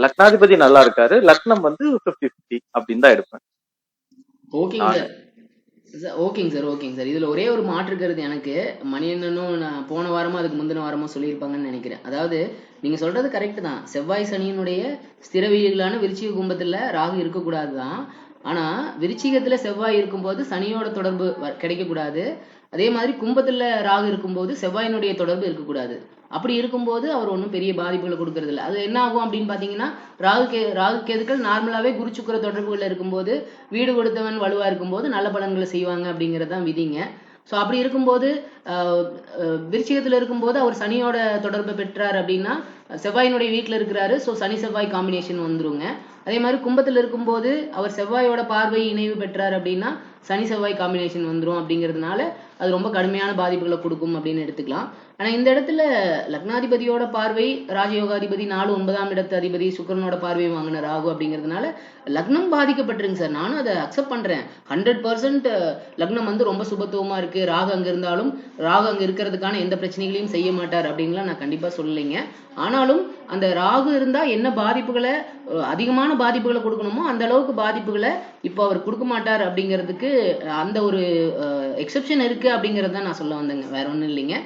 லக்னாதிபதி நல்லா இருக்காரு, லக்னம் வந்து 50-50 அப்படின்னு தான் எடுப்பேன். ஓகேங்க சார். இதுல ஒரே ஒரு மாற்று கருத்து எனக்கு, மணியண்ணனும் நான் போன வாரமும் அதுக்கு முந்தின வாரமும் சொல்லியிருப்பாங்கன்னு நினைக்கிறேன். அதாவது நீங்க சொல்றது கரெக்ட் தான், செவ்வாய் சனியினுடைய ஸ்திர வீடுகளான விருச்சிக கும்பத்துல ராகு இருக்கக்கூடாதுதான். ஆனா விருச்சிகத்துல செவ்வாய் இருக்கும்போது சனியோட தொடர்பு கிடைக்கக்கூடாது, அதே மாதிரி கும்பத்துல ராகு இருக்கும்போது செவ்வாயினுடைய தொடர்பு இருக்கக்கூடாது. அப்படி இருக்கும்போது அவர் ஒன்றும் பெரிய பாதிப்புகளை கொடுக்கறது இல்லை. அது என்ன ஆகும் அப்படின்னு பார்த்தீங்கன்னா, ராகு கேதுக்கள் நார்மலாகவே குரு சுக்கிர தொடர்புகளில் இருக்கும்போது வீடு கொடுத்தவன் வலுவா இருக்கும்போது நல்ல பலன்களை செய்வாங்க அப்படிங்கிறது தான் விதிங்க. ஸோ அப்படி இருக்கும்போது விருச்சிகத்தில் இருக்கும்போது அவர் சனியோட தொடர்பை பெற்றார் அப்படின்னா செவ்வாயினுடைய வீட்டில் இருக்கிறாரு, ஸோ சனி செவ்வாய் காம்பினேஷன் வந்துருங்க. அதே மாதிரி கும்பத்தில் இருக்கும்போது அவர் செவ்வாயோட பார்வை இணைவு பெற்றார் அப்படின்னா சனி செவ்வாய் காம்பினேஷன் வந்துடும். அப்படிங்கிறதுனால அது ரொம்ப கடுமையான பாதிப்புகளை கொடுக்கும் அப்படின்னு எடுத்துக்கலாம். ஆனால் இந்த இடத்துல லக்னாதிபதியோட பார்வை ராஜயோகாதிபதி 4, 9ஆம் இடத்து அதிபதி சுக்கிரனோட பார்வையை வாங்கின ராகு அப்படிங்கிறதுனால லக்னம் பாதிக்கப்பட்டிருங்க சார். நானும் அதை அக்செப்ட் பண்றேன். 100% லக்னம் வந்து ரொம்ப சுபத்துவமா இருக்கு, ராகு அங்க இருந்தாலும் ராகு அங்க இருக்கிறதுக்கான எந்த பிரச்சனைகளையும் செய்ய மாட்டார் அப்படின்லாம் நான் கண்டிப்பா சொல்லலைங்க. ஆனாலும் அந்த ராகு இருந்தா என்ன பாதிப்புகளை, அதிகமான பாதிப்புகளை கொடுக்கணுமோ அந்த அளவுக்கு பாதிப்புகளை இப்போ அவர் கொடுக்க மாட்டார் அப்படிங்கிறதுக்கு அந்த ஒரு எக்ஸெப்ஷன் இருக்கு அப்படிங்கிறது தான் நான் சொல்ல வந்தேங்க, வேற ஒன்றும் இல்லைங்க.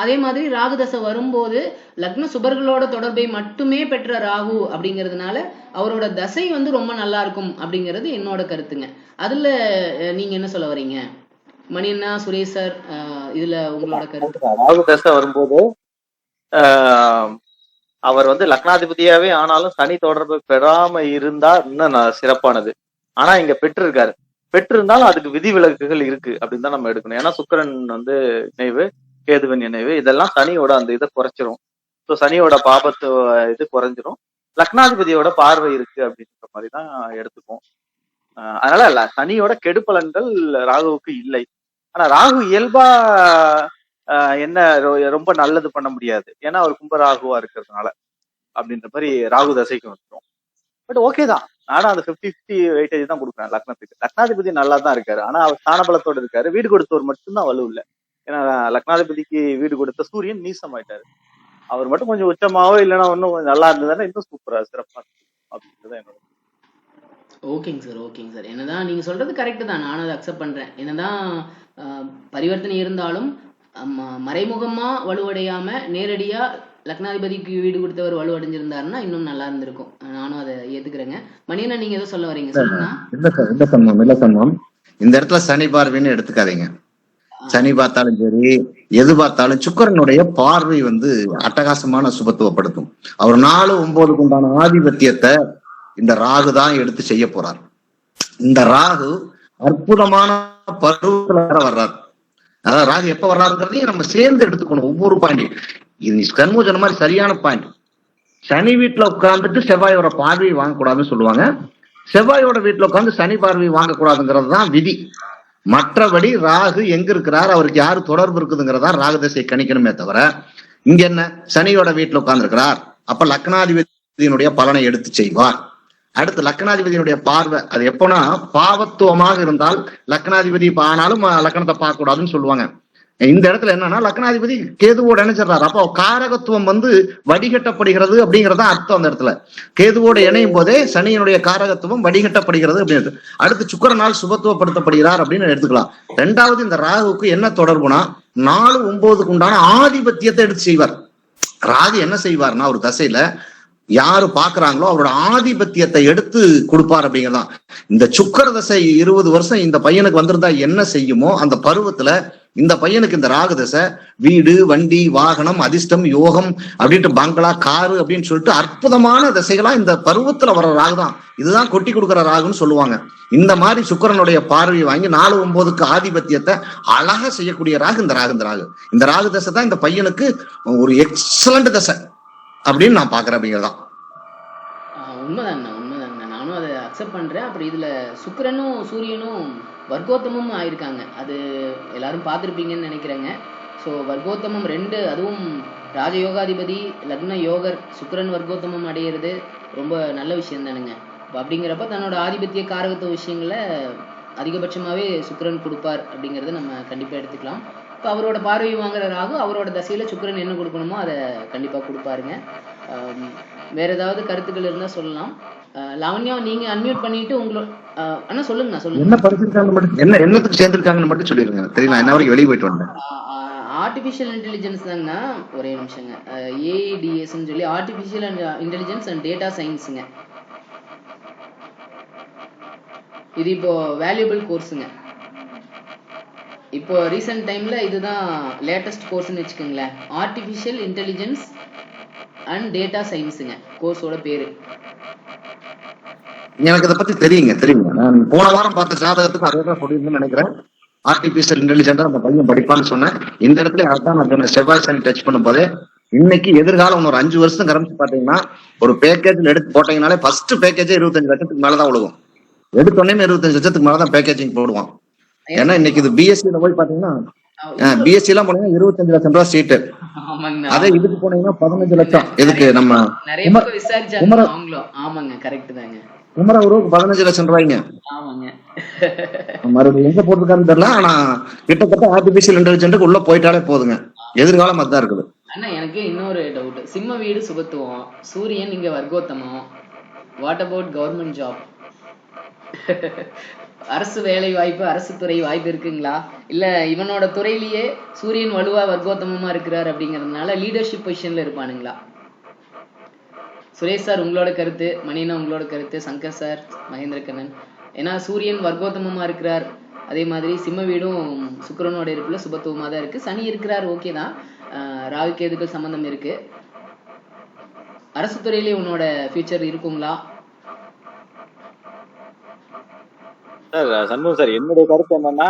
அதே மாதிரி ராகு தசை வரும்போது லக்ன சுபர்களோட தொடர்பை மட்டுமே பெற்ற ராகு அப்படிங்கிறதுனால அவரோட தசை வந்து ரொம்ப நல்லா இருக்கும் அப்படிங்கிறது என்னோட கருத்துங்க. அதுல நீங்க என்ன சொல்ல வரீங்க மணியண்ணா, சுரேஷ் சார், இதுல உங்களோட கருத்து? ராகு தசை வரும்போது அவர் வந்து லக்னாதிபதியாவே ஆனாலும் சனி தொடர்பு பெறாம இருந்தா இன்னும் சிறப்பானது. ஆனா இங்க பெற்றிருக்காரு. பெற்றிருந்தாலும் அதுக்கு விதிவிலக்குகள் இருக்கு அப்படின்னு தான் நம்ம எடுக்கணும். ஏன்னா சுக்கிரன் வந்து இணைவு, கேதுவின் இணைவு, இதெல்லாம் சனியோட அந்த இதை குறைச்சிரும். ஸோ சனியோட பாபத்து இது குறைஞ்சிரும். லக்னாதிபதியோட பார்வை இருக்கு அப்படின்ற மாதிரி தான் எடுத்துக்கும். அதனால சனியோட கெடுபலன்கள் ராகுவுக்கு இல்லை. ஆனா ராகு இயல்பா என்ன ரொம்ப நல்லது பண்ண முடியாது, ஏன்னா அவர் கும்ப ராகுவா இருக்கிறதுனால அப்படின்ற மாதிரி ராகு தசைக்கு வந்துடும். பட் ஓகே தான், ஆனா அந்த 50-50 வெயிட்டேஜ் தான் கொடுக்குறேன் லக்னத்துக்கு. லக்னாதிபதி நல்லா தான் இருக்காரு, ஆனா அவர் ஸ்தானபலத்தோட இருக்காரு. வீடு கொடுத்தவர் மட்டும்தான் வலு இல்லை. ஏன்னா லக்னாதிபதிக்கு வீடு கொடுத்த சூரியன் நீசமாயிட்டாரு. அவர் மட்டும் கொஞ்சம் உச்சமாவோ இல்லைன்னா இன்னும் கொஞ்சம் நல்லா இருந்ததுன்னா இன்னும் சூப்பரா சிறப்பா அப்படின்றத என்னோட. ஓகேங்க சார், ஓகேங்க சார். என்னதான் நீங்க சொல்றது கரெக்ட் தான், நானும் அதை அக்செப்ட் பண்றேன். என்னதான் பரிவர்த்தனை இருந்தாலும் மறைமுகமா வலுவடையாம நேரடியா லக்னாதிபதிக்கு வீடு கொடுத்தவர் வலுவடைஞ்சிருந்தாருன்னா இன்னும் நல்லா இருந்திருக்கும். நானும் அதை ஏத்துக்கிறேங்க. மணியண்ணா நீங்க ஏதோ சொல்ல வரீங்க, சொல்லுங்க. இல்ல சம்பவம் இந்த இடத்துல சனி பார்வைன்னு எடுத்துக்காதீங்க. சனி பார்த்தாலும் சரி, எது பார்த்தாலும் சுக்கிரனுடைய பார்வை வந்து அட்டகாசமான சுபத்துவப்படுத்தும். அவர் 4-9க்கு உண்டான ஆதிபத்தியத்தை இந்த ராகு தான் எடுத்து செய்ய போறார். இந்த ராகு அற்புதமான பருவத்துல வர்றாரு. அதாவது ராகு எப்ப வர்றாருங்கிறதையும் நம்ம சேர்ந்து எடுத்துக்கணும், ஒவ்வொரு பாயிண்ட். இது கண்மூ சொன்ன மாதிரி சரியான பாயிண்ட். சனி வீட்டுல உட்கார்ந்துட்டு செவ்வாயோட பார்வையை வாங்கக்கூடாதுன்னு சொல்லுவாங்க. செவ்வாயோட வீட்டுல உட்கார்ந்து சனி பார்வையை வாங்கக்கூடாதுங்கிறது தான் விதி. மற்றபடி ராகு எங்க இருக்கிறார், அவருக்கு யாரு தொடர்பு இருக்குதுங்கிறதா ராகு தசை கணிக்கணுமே தவிர, இங்க என்ன சனியோட வீட்டுல உட்கார்ந்து இருக்கிறார், அப்ப லக்னாதிபதியினுடைய பலனை எடுத்து செய்வார். அடுத்து லக்னாதிபதியினுடைய பார்வை அது எப்போனா பாவத்துவமாக இருந்தால் லக்னாதிபதி ஆனாலும் லக்னத்தை பார்க்க கூடாதுன்னு சொல்லுவாங்க. இந்த இடத்துல என்னன்னா லக்னாதிபதி கேதுவோட இணைச்சிடறாரு. அப்போ காரகத்துவம் வந்து வடிகட்டப்படுகிறது அப்படிங்கறத அர்த்தம். அந்த இடத்துல கேதுவோட இணையும் போதே சனியினுடைய காரகத்துவம் வடிகட்டப்படுகிறது அப்படின்றது. அடுத்து சுக்கிரனால் சுபத்துவப்படுத்தப்படுகிறார் அப்படின்னு எடுத்துக்கலாம். ரெண்டாவது, இந்த ராகுவுக்கு என்ன தொடர்புனா 4-9க்கு உண்டான ஆதிபத்தியத்தை எடுத்து செய்வார். ராகு என்ன செய்வார்னா ஒரு தசையில யாரு பாக்குறாங்களோ அவரோட ஆதிபத்தியத்தை எடுத்து கொடுப்பார் அப்படிங்கிறதான். இந்த சுக்கிர தசை 20 வருஷம் இந்த பையனுக்கு வந்திருந்தா என்ன செய்யுமோ அந்த பருவத்துல இந்த பையனுக்கு இந்த ராகு தசை வீடு, வண்டி, வாகனம், அதிர்ஷ்டம், யோகம் அப்படின்ட்டு பங்களா, காரு அப்படின்னு சொல்லிட்டு அற்புதமான தசைகளா இந்த பருவத்துல வர்ற ராகு தான். இதுதான் கொட்டி கொடுக்குற ராகுன்னு சொல்லுவாங்க. இந்த மாதிரி சுக்கிரனுடைய பார்வையை வாங்கி 4-9க்கு ஆதிபத்தியத்தை அழகா செய்யக்கூடிய ராகு இந்த ராகு. இந்த ராகு தசை தான் இந்த பையனுக்கு ஒரு எக்ஸலண்ட் தசை அப்படின்னு நான் பாக்குறேன் அப்படிங்கிறதான். உண்மைதாங்கண்ணா, நானும் அதை அக்செப்ட் பண்றேன். அப்புறம் இதுல சுக்கிரனும் சூரியனும் வர்க்கோத்தமும் ஆயிருக்காங்க, அது எல்லாரும் பார்த்துருப்பீங்கன்னு நினைக்கிறேங்க. ஸோ வர்க்கோத்தமம் 2, அதுவும் ராஜயோகாதிபதி லக்ன யோகர் சுக்கிரன் வர்க்கோத்தமம் அடையிறது ரொம்ப நல்ல விஷயம் தானுங்க. அப்படிங்கிறப்ப தன்னோட ஆதிபத்திய காரகத்துவ விஷயங்களை அதிகபட்சமாவே சுக்கிரன் கொடுப்பார் அப்படிங்கிறத நம்ம கண்டிப்பா எடுத்துக்கலாம். இப்போ அவரோட பார்வை வாங்குற ராகு அவரோட தசையில சுக்கிரன் என்ன கொடுக்கணுமோ அதை கண்டிப்பா கொடுப்பாருங்க. வேற ஏதாவது கருத்துக்கள் இருந்தா சொல்லலாம். லாவண்யா நீங்க அன்மியூட் பண்ணிட்டு உங்களோட அண்ணா சொல்லுங்க. என்ன படிச்சிருக்காங்க மட்டும், என்ன என்னத்துக்கு சேர்ந்திருக்காங்கன்னு மட்டும் சொல்லிருங்க. தெரியல, என்ன வரைக்கும் வெளியே போயிட்டு வந்தேன். ஆர்டிஃபிஷியல் இன்டெலிஜென்ஸ் தாங்கண்ணா. ஒரே நிமிஷங்க. ஏஐடிஎஸ்ன்னு சொல்லி ஆர்டிஃபிஷியல் இன்டெலிஜென்ஸ் அண்ட் டேட்டா சயின்ஸுங்க. இது இப்போ வேல்யூபிள் கோர்ஸுங்க. இப்போ ரீசெண்ட் டைம்ல இதுதான் லேட்டஸ்ட் கோர்ஸ்னு வச்சுக்கோங்களேன். ஆர்டிஃபிஷியல் இன்டெலிஜென்ஸ் அண்ட் டேட்டா சயின்ஸுங்க கோர்ஸோட பேரு. எனக்கு இதை பத்தி தெரியுங்க. நான் போன வாரம் பார்த்த ஜாதகத்துக்கு அதே தான் சொல்லியிருந்தேன்னு நினைக்கிறேன். ஆர்டிபிஷியல் இன்டெலிஜென்டா அந்த பையன் படிப்பான்னு சொன்னேன். இந்த இடத்துல அதான் நான் சொன்னேன், செவ்வாய் சனி டச் பண்ணும் போதே இன்னைக்கு எதிர்காலம் ஒரு 5 வருஷம் கரமிச்சு பாத்தீங்கன்னா ஒரு பேக்கேஜ்ல எடுத்து போட்டீங்கனாலே ஃபர்ஸ்ட் பேக்கேஜே 25 லட்சத்துக்கு மேலதான் விழுகும். எடுத்தோடனே 25 லட்சத்துக்கு மேலதான் பேக்கேஜிங் போடுவான். ஏன்னா இன்னைக்கு இது பிஎஸ்சியில போய் பாத்தீங்கன்னா பிஎஸ்சி எல்லாம் போனீங்கன்னா 25 லட்சம் ரூபாய் சீட்டு. அதே இதுக்கு போனீங்கன்னா 15 லட்சம். இதுக்கு நம்ம குமர உருவுக்கு 15 லட்சம் ரூபாய்ங்க. மறுபடியும் எங்க போட்டிருக்காருன்னு தெரியல. ஆனா கிட்டத்தட்ட ஆர்டிபிஷியல் இன்டெலிஜென்ட்க்கு உள்ள போயிட்டாலே போதுங்க. எதிர்காலம் அதுதான் இருக்குது. அண்ணா எனக்கு இன்னொரு டவுட். சிம்ம வீடு சுபத்துவம், சூரியன் இங்க வர்க்கோத்தமம். What about government job? அரசு வேலை வாய்ப்பு, அரசு துறை வாய்ப்பு இருக்குங்களா? இல்ல இவனோட துறையிலேயே சூரியன் வலுவா வர்க்கோத்தமமா இருக்கிறார் அப்படிங்கறதுனால லீடர்ஷிப் பொசிஷன்ல இருப்பானுங்களா? சுரேஷ் சார் உங்களோட கருத்து, மணியண்ணா உங்களோட கருத்து, சங்கர் சார், மகேந்திர கண்ணன். ஏன்னா சூரியன் வர்க்கோத்தமமா இருக்கிறார், அதே மாதிரி சிம்ம வீடும் சுக்கிரனோட இருப்புல சுபத்துவமா தான் இருக்கு. சனி இருக்கிறார், ஓகே தான். ராகு கேதுக்கள் சம்பந்தம் இருக்கு. அரசு துறையிலே உன்னோட ஃபியூச்சர் இருக்குங்களா? சார் சண்முகம் சார், என்னுடைய கருத்து என்னன்னா,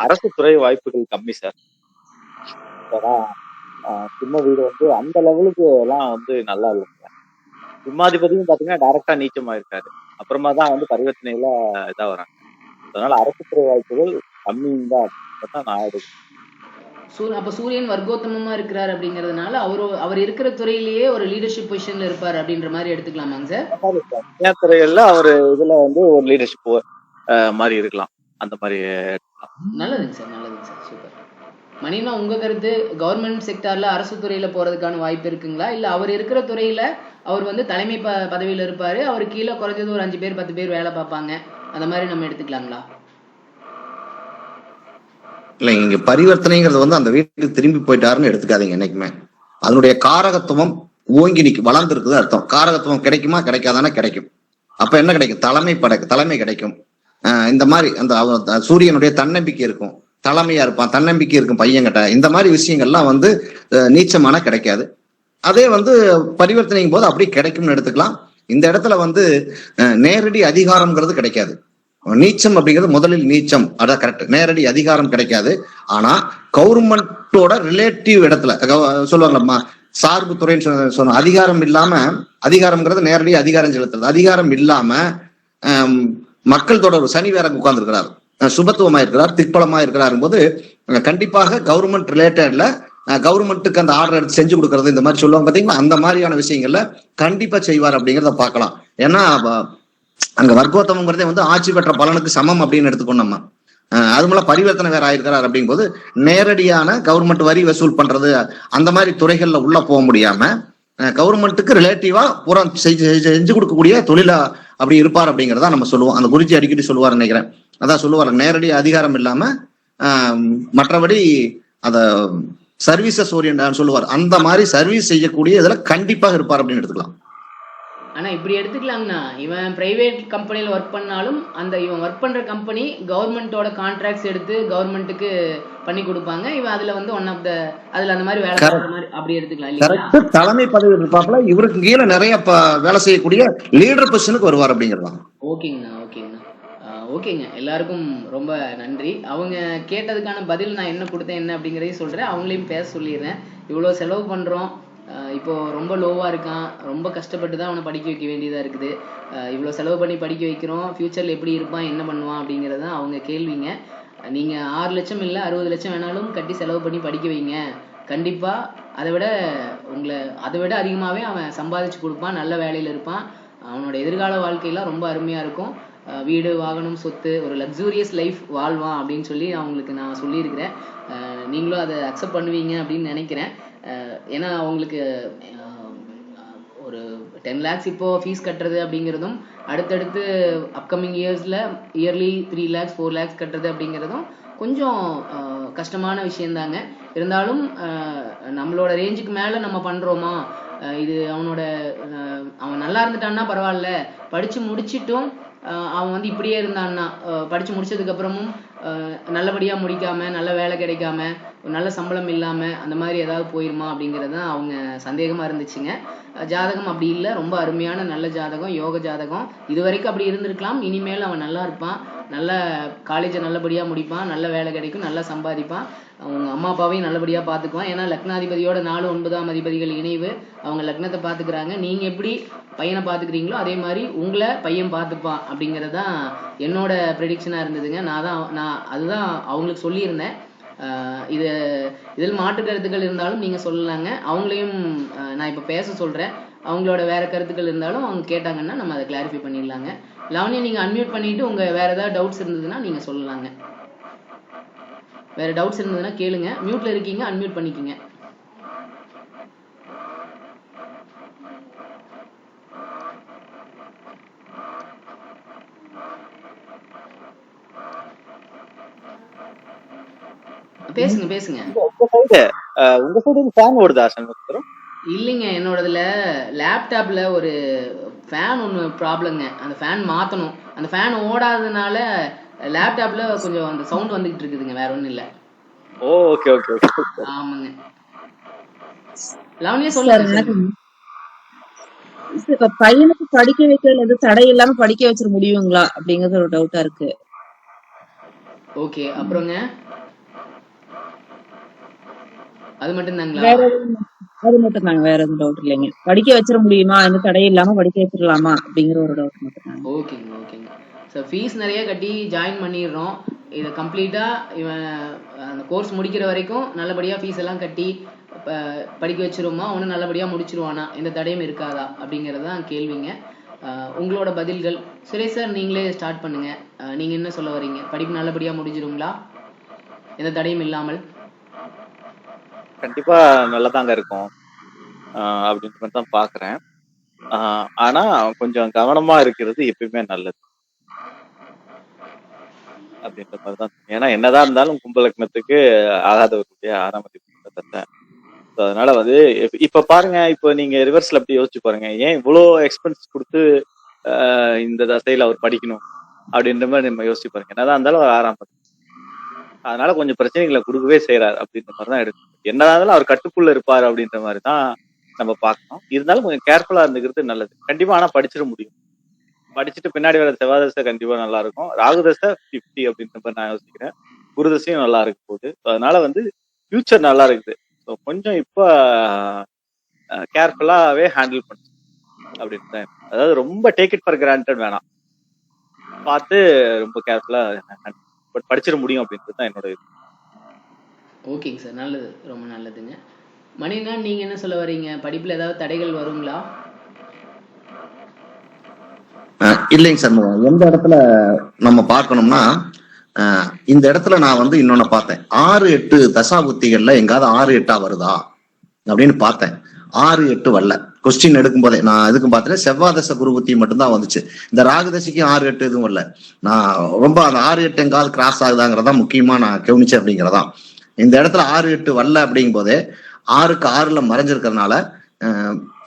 அரசு துறை வாய்ப்புகள் கம்மி சார். ஏன்னா சின்ன வீடு வந்து அந்த லெவலுக்கு எல்லாம் வந்து நல்லா இல்லைங்க. சிம்மாதிபதியும் பாத்தீங்கன்னா டைரக்டா நீச்சமாயிருக்காரு. அப்புறமா தான் வந்து பரிவர்த்தனையில இதா வராங்க. அதனால அரசு துறை வாய்ப்புகள் கம்மின்னு தான் நான் எடுக்கிறேன். அப்ப சூரியன் வர்க்கோத்தமமா இருக்கிறார் அப்படிங்கறதுனால அவர் இருக்கிற துறையிலேயே ஒரு லீடர்ஷிப் பொசிஷன்ல இருப்பார் அப்படின்ற மாதிரி எடுத்துக்கலாமாங்க சார்? தனியார் துறைகள்ல அவரு இதுல வந்து ஒரு லீடர்ஷிப் மாதிரி இருக்கலாம், அந்த மாதிரி எடுக்கலாம். நல்லதுங்க சார், நல்லதுங்க சார், சூப்பர். மணினா உங்க கருத்து, கவர்மெண்ட் செக்டார்ல அரசு துறையில போறதுக்கான வாய்ப்பு இருக்குங்களா, இல்ல அவர் இருக்கிற துறையில அவர் வந்து தலைமை பதவியில இருப்பாரு, அவர் கீழே குறைஞ்சது ஒரு 5 பேர் 10 பேர் வேலை பார்ப்பாங்க, அந்த மாதிரி நம்ம எடுத்துக்கலாங்களா? இல்ல, இங்க பரிவர்த்தனைங்கிறது வந்து அந்த வீட்டுக்கு திரும்பி போயிட்டாருன்னு எடுத்துக்காதீங்க என்னைக்குமே. அதனுடைய காரகத்துவம் ஓங்கி நிற்கும், வளர்ந்து இருக்குது அர்த்தம். காரகத்துவம் கிடைக்குமா கிடைக்காதானே கிடைக்கும். அப்ப என்ன கிடைக்கும்? தலைமை கிடைக்கும். இந்த மாதிரி அந்த சூரியனுடைய தன்னம்பிக்கை இருக்கும், தலைமையா இருப்பான், தன்னம்பிக்கை இருக்கும் பையன்கிட்ட. இந்த மாதிரி விஷயங்கள்லாம் வந்து நீச்சமான கிடைக்காது. அதே வந்து பரிவர்த்தனைக்கும் போது அப்படி கிடைக்கும்னு எடுத்துக்கலாம். இந்த இடத்துல வந்து நேரடி அதிகாரம்ங்கிறது கிடைக்காது. நீச்சம் அப்படிங்கிறது முதலில் நீச்சம், அதான் கரெக்ட். நேரடி அதிகாரம் கிடைக்காது. ஆனா கவர்மெண்டோட ரிலேட்டிவ் இடத்துல சொல்லுவாங்கம்மா, சார்பு துறைன்னு சொன்ன அதிகாரம் இல்லாம, அதிகாரம்ங்கிறது நேரடி அதிகாரம் செலுத்துறது. அதிகாரம் இல்லாம மக்கள் தொடர்பு, சனி வேற உட்கார்ந்து இருக்கிறார், சுபத்துவமா இருக்கிறார், திக்பலமா இருக்கிறார் போது கண்டிப்பாக கவர்மெண்ட் ரிலேட்டட்ல கவர்மெண்ட்டுக்கு அந்த ஆர்டர் எடுத்து செஞ்சு கொடுக்கறது, இந்த மாதிரி சொல்லுவாங்க பாத்தீங்களா, அந்த மாதிரியான விஷயங்கள்ல கண்டிப்பா செய்வார் அப்படிங்கிறத பார்க்கலாம். ஏன்னா அங்க வர்க்கோத்தமங்கிறதே வந்து ஆட்சி பெற்ற பலனுக்கு சமம் அப்படின்னு எடுத்துக்கணும் நம்ம. அது மூலம் பரிவர்த்தனை வேற ஆயிருக்கிறார் அப்படிங்கும் போது நேரடியான கவர்மெண்ட் வரி வசூல் பண்றது அந்த மாதிரி துறைகள்ல உள்ள போக முடியாம கவர்மெண்ட்டுக்கு ரிலேட்டிவா பூரா செஞ்சு கொடுக்கக்கூடிய தொழிலா அப்படி இருப்பார் அப்படிங்கிறதா நம்ம சொல்லுவோம். அந்த குருஜி அடிக்கடி சொல்லுவார் நினைக்கிறேன், அதான் சொல்லுவார், நேரடி அதிகாரம் இல்லாம மற்றபடி அத சர்வீசஸ் ஓரியன்ட் சொல்லுவார். அந்த மாதிரி சர்வீஸ் செய்யக்கூடிய இதுல கண்டிப்பாக இருப்பார் அப்படின்னு எடுத்துக்கலாம். ஆனா இப்படி எடுத்துக்கலாங்கண்ணா, இவன் பிரைவேட் கம்பெனில ஒர்க் பண்ணாலும் அந்த இவன் ஒர்க் பண்ற கம்பெனி கவர்மெண்டோட கான்ட்ராக்ட்ஸ் எடுத்து கவர்மெண்ட்டுக்கு பண்ணி கொடுப்பாங்க, இவன் அதுல வந்து ஒன் ஆஃப் த அதுல அந்த மாதிரி வேலை பார்க்குற மாதிரி அப்படி எடுத்துக்கலாம் இல்லையா? தலைமை பதவி இருப்பாப்புல, இவருக்கு கீழே நிறைய வேலை செய்யக்கூடிய லீடர் பொசிஷனுக்கு வருவார் அப்படிங்கிறதா. ஓகேங்கண்ணா, ஓகேங்கண்ணா, ஓகேங்க. எல்லாருக்கும் ரொம்ப நன்றி. அவங்க கேட்டதுக்கான பதில் நான் என்ன கொடுத்தேன் என்ன அப்படிங்கிறதையும் சொல்றேன், அவங்களையும் பேச சொல்லிடுறேன். இவ்வளோ செலவு பண்றோம், இப்போ ரொம்ப லோவா இருக்கான், ரொம்ப கஷ்டப்பட்டு தான் அவனை படிக்க வைக்க வேண்டியதா இருக்குது. இவ்வளோ செலவு பண்ணி படிக்க வைக்கிறோம், ஃபியூச்சர்ல எப்படி இருப்பான், என்ன பண்ணுவான் அப்படிங்கிறது தான் அவங்க கேள்விங்க. நீங்க 6 லட்சம் இல்லை 60 லட்சம் வேணாலும் கட்டி செலவு பண்ணி படிக்க வைங்க, கண்டிப்பா அதை விட அதிகமாகவே அவன் சம்பாதிச்சு கொடுப்பான், நல்ல வேலையில இருப்பான், அவனோட எதிர்கால வாழ்க்கையெல்லாம் ரொம்ப அருமையா இருக்கும். வீடு வாகனம் சொத்து ஒரு லக்ஸூரியஸ் லைஃப் வாழ்வான் அப்படின்னு சொல்லி அவங்களுக்கு நான் சொல்லியிருக்கிறேன். நீங்களும் அதை அக்செப்ட் பண்ணுவீங்க அப்படின்னு நினைக்கிறேன். ஏன்னா அவங்களுக்கு ஒரு 10 lakhs இப்போ ஃபீஸ் கட்டுறது அப்படிங்கிறதும், அடுத்தடுத்து அப்கமிங் இயர்ஸ்ல இயர்லி 3 lakhs 4 lakhs கட்டுறது அப்படிங்கிறதும் கொஞ்சம் கஷ்டமான விஷயம்தாங்க. இருந்தாலும் நம்மளோட ரேஞ்சுக்கு மேல நம்ம பண்றோமா, இது அவன் நல்லா இருந்துட்டான்னா பரவாயில்ல, படிச்சு முடிச்சிட்டும் அவன் வந்து இப்படியே இருந்தான்னா, படிச்சு முடிச்சதுக்கு அப்புறமும் நல்லபடியா முடிக்காம, நல்ல வேலை கிடைக்காம, நல்ல சம்பளம் இல்லாம அந்த மாதிரி ஏதாவது போயிருமா அப்படிங்கிறது தான் அவங்க சந்தேகமா இருந்துச்சுங்க. ஜாதகம் அப்படி இல்லை, ரொம்ப அருமையான நல்ல ஜாதகம், யோக ஜாதகம். இது வரைக்கும் அப்படி இருந்திருக்கலாம், இனிமேல் அவன் நல்லா இருப்பான், நல்ல காலேஜை நல்லபடியா முடிப்பான், நல்ல வேலை கிடைக்கும், நல்லா சம்பாதிப்பான், அவங்க அம்மா அப்பாவையும் நல்லபடியா பார்த்துக்குவான். ஏன்னா லக்னாதிபதியோட 4 9ஆம் அதிபதிகள் இணைவு, அவங்க லக்னத்தை பார்த்துக்கிறாங்க. நீங்க எப்படி பையனை பார்த்துக்கிறீங்களோ அதே மாதிரி உங்களை பையன் பார்த்துப்பான் அப்படிங்கிறது தான் என்னோட ப்ரெடிக்ஷனா இருந்ததுங்க. நான் அதுதான் அவங்களுக்கு சொல்லியிருந்தேன். இதில் மாற்று கருத்துக்கள் இருந்தாலும் நீங்க சொல்லலாங்க, அவங்களையும் நான் இப்ப பேச சொல்றேன். அவங்களோட வேற கருத்துக்கள் இருந்தாலும் அவங்க கேட்டாங்கன்னா நம்ம அதை கிளாரிஃபை பண்ணிடலாங்க. லவனியா நீங்க அன்மியூட் பண்ணிட்டு உங்க வேற ஏதாவது டவுட்ஸ் இருந்ததுன்னா நீங்க சொல்லலாங்க. வேற டவுட்ஸ் இருந்ததுன்னா கேளுங்க. மியூட்ல இருக்கீங்க, அன்மியூட் பண்ணிக்கங்க. பேசுங்க. உங்க சைடு ஃபேன் ஓடுதா சண்முகம்? இல்லைங்க, என்னோடதுல லேப்டாப்ல ஒரு ஃபேன் ஒன்று ப்ராப்ளங்க. அந்த ஃபேன் மாத்தணும். அந்த ஃபேன் ஓடாததுனால லேப்டாப்ல கொஞ்சம் அந்த சவுண்ட் வந்துகிட்டு இருக்குதுங்க, வேற ஒண்ணும் இல்ல. ஓகே. ஆமாங்க. லவனியா சொல்லுங்க. இப்ப பையனுக்கு படிக்க வைக்கிறதுல எதுவும் தடை இல்லாம படிக்க வச்சிட முடியுங்களா அப்படிங்கறது ஒரு டவுட்டா இருக்கு. ஓகே, அப்புறங்க அது மட்டும் தாங்களா? வேற எதுவும் அது மட்டும் தாங்க, வேற எதுவும் டவுட் இல்லைங்க. படிக்க வச்சிட முடியுமா, எந்த தடை இல்லாம படிக்க வச்சிடலாமா அப்படிங்கிற ஒரு டவுட் மட்டும் தாங்க. ஓகேங்க ஓகேங்க. ஸோ ஃபீஸ் நிறைய கட்டி ஜாயின் பண்ணிடுறோம். இதை கம்ப்ளீட்டாக இவன் அந்த கோர்ஸ் முடிக்கிற வரைக்கும் நல்லபடியாக ஃபீஸ் எல்லாம் கட்டி படிக்க வச்சிருவோமா, ஒன்றும் நல்லபடியாக முடிச்சிருவானா, எந்த தடையும் இருக்காதா அப்படிங்கிறது தான் கேள்விங்க. உங்களோட பதில்கள். சுரேஷ் சார் நீங்களே ஸ்டார்ட் பண்ணுங்க. நீங்கள் என்ன சொல்ல வரீங்க? படிப்பு நல்லபடியாக முடிஞ்சிருங்களா எந்த தடையும் இல்லாமல்? கண்டிப்பா நல்லதாங்க இருக்கும் அப்படின்ற மாதிரி தான் பாக்குறேன். ஆனா கொஞ்சம் கவனமா இருக்கிறது எப்பயுமே நல்லது அப்படின்ற மாதிரிதான். ஏன்னா என்னதான் இருந்தாலும் கும்பலக்னத்துக்கு ஆகாதவருடைய 6ஆம் அதிபதி தத்தை. அதனால வந்து இப்ப பாருங்க, இப்ப நீங்க ரிவர்ஸ்ல அப்படி யோசிச்சு பாருங்க, ஏன் இவ்வளோ எக்ஸ்பென்ஸ் கொடுத்து இந்த தசையில அவர் படிக்கணும் அப்படின்ற மாதிரி நம்ம யோசிச்சு பாருங்க. என்னதான் இருந்தாலும் அவர் 6ஆம் அதிபதி, அதனால கொஞ்சம் பிரச்சனைகளை கொடுக்கவே செய்யறாரு அப்படின்ற மாதிரிதான் எடுக்கணும். என்னதான் இருந்தாலும் அவர் கட்டுக்குள்ள இருப்பாரு அப்படின்ற மாதிரி தான் நம்ம பார்க்கணும். இருந்தாலும் கொஞ்சம் கேர்ஃபுல்லா இருந்துக்கிறது நல்லது கண்டிப்பா. ஆனா படிச்சிட முடியும். படிச்சுட்டு பின்னாடி வர செவ்வாதசை கண்டிப்பா நல்லா இருக்கும். ராகுதசை 50 அப்படின்ற மாதிரி நான் யோசிக்கிறேன். குருதசையும் நல்லா இருக்கு போகுது. அதனால வந்து ஃபியூச்சர் நல்லா இருக்குது. ஸோ கொஞ்சம் இப்போ கேர்ஃபுல்லாவே ஹேண்டில் பண்ணும் அப்படின்னு. அதாவது ரொம்ப டேக் இட் ஃபார் கிராண்டட் வேணாம், பார்த்து ரொம்ப கேர்ஃபுல்லா பட் படிச்சிட முடியும் அப்படின்றது தான் என்னோட இது. ஓகேங்க சார், நல்லது, ரொம்ப நல்லதுங்க. மணினா நீங்க என்ன சொல்ல வரீங்க? படிப்புல ஏதாவது தடைகள் வருங்களா? இல்லைங்க சார். எந்த இடத்துல நம்ம பார்க்கணும்னா, இந்த இடத்துல நான் வந்து இன்னொன்னு பார்த்தேன். 6-8 தசாபுத்திகள்ல எங்காவது 6-8 வருதா அப்படின்னு பார்த்தேன். 6-8 வரல. கொஸ்டின் எடுக்கும் போதே நான் எதுக்கும் பார்த்தேன், செவ்வாதசை குருபுத்தி மட்டும்தான் வந்துச்சு. இந்த ராகுதசைக்கும் 6-8 எதுவும் வரல. நான் ரொம்ப அந்த 6-8 எங்காவது கிராஸ் ஆகுதாங்கிறதா முக்கியமா நான் கவனிச்சேன் அப்படிங்கிறதா. இந்த இடத்துல 6-8 வரல அப்படிங்கும் போதே 6க்கு 6ல மறைஞ்சிருக்கிறதுனால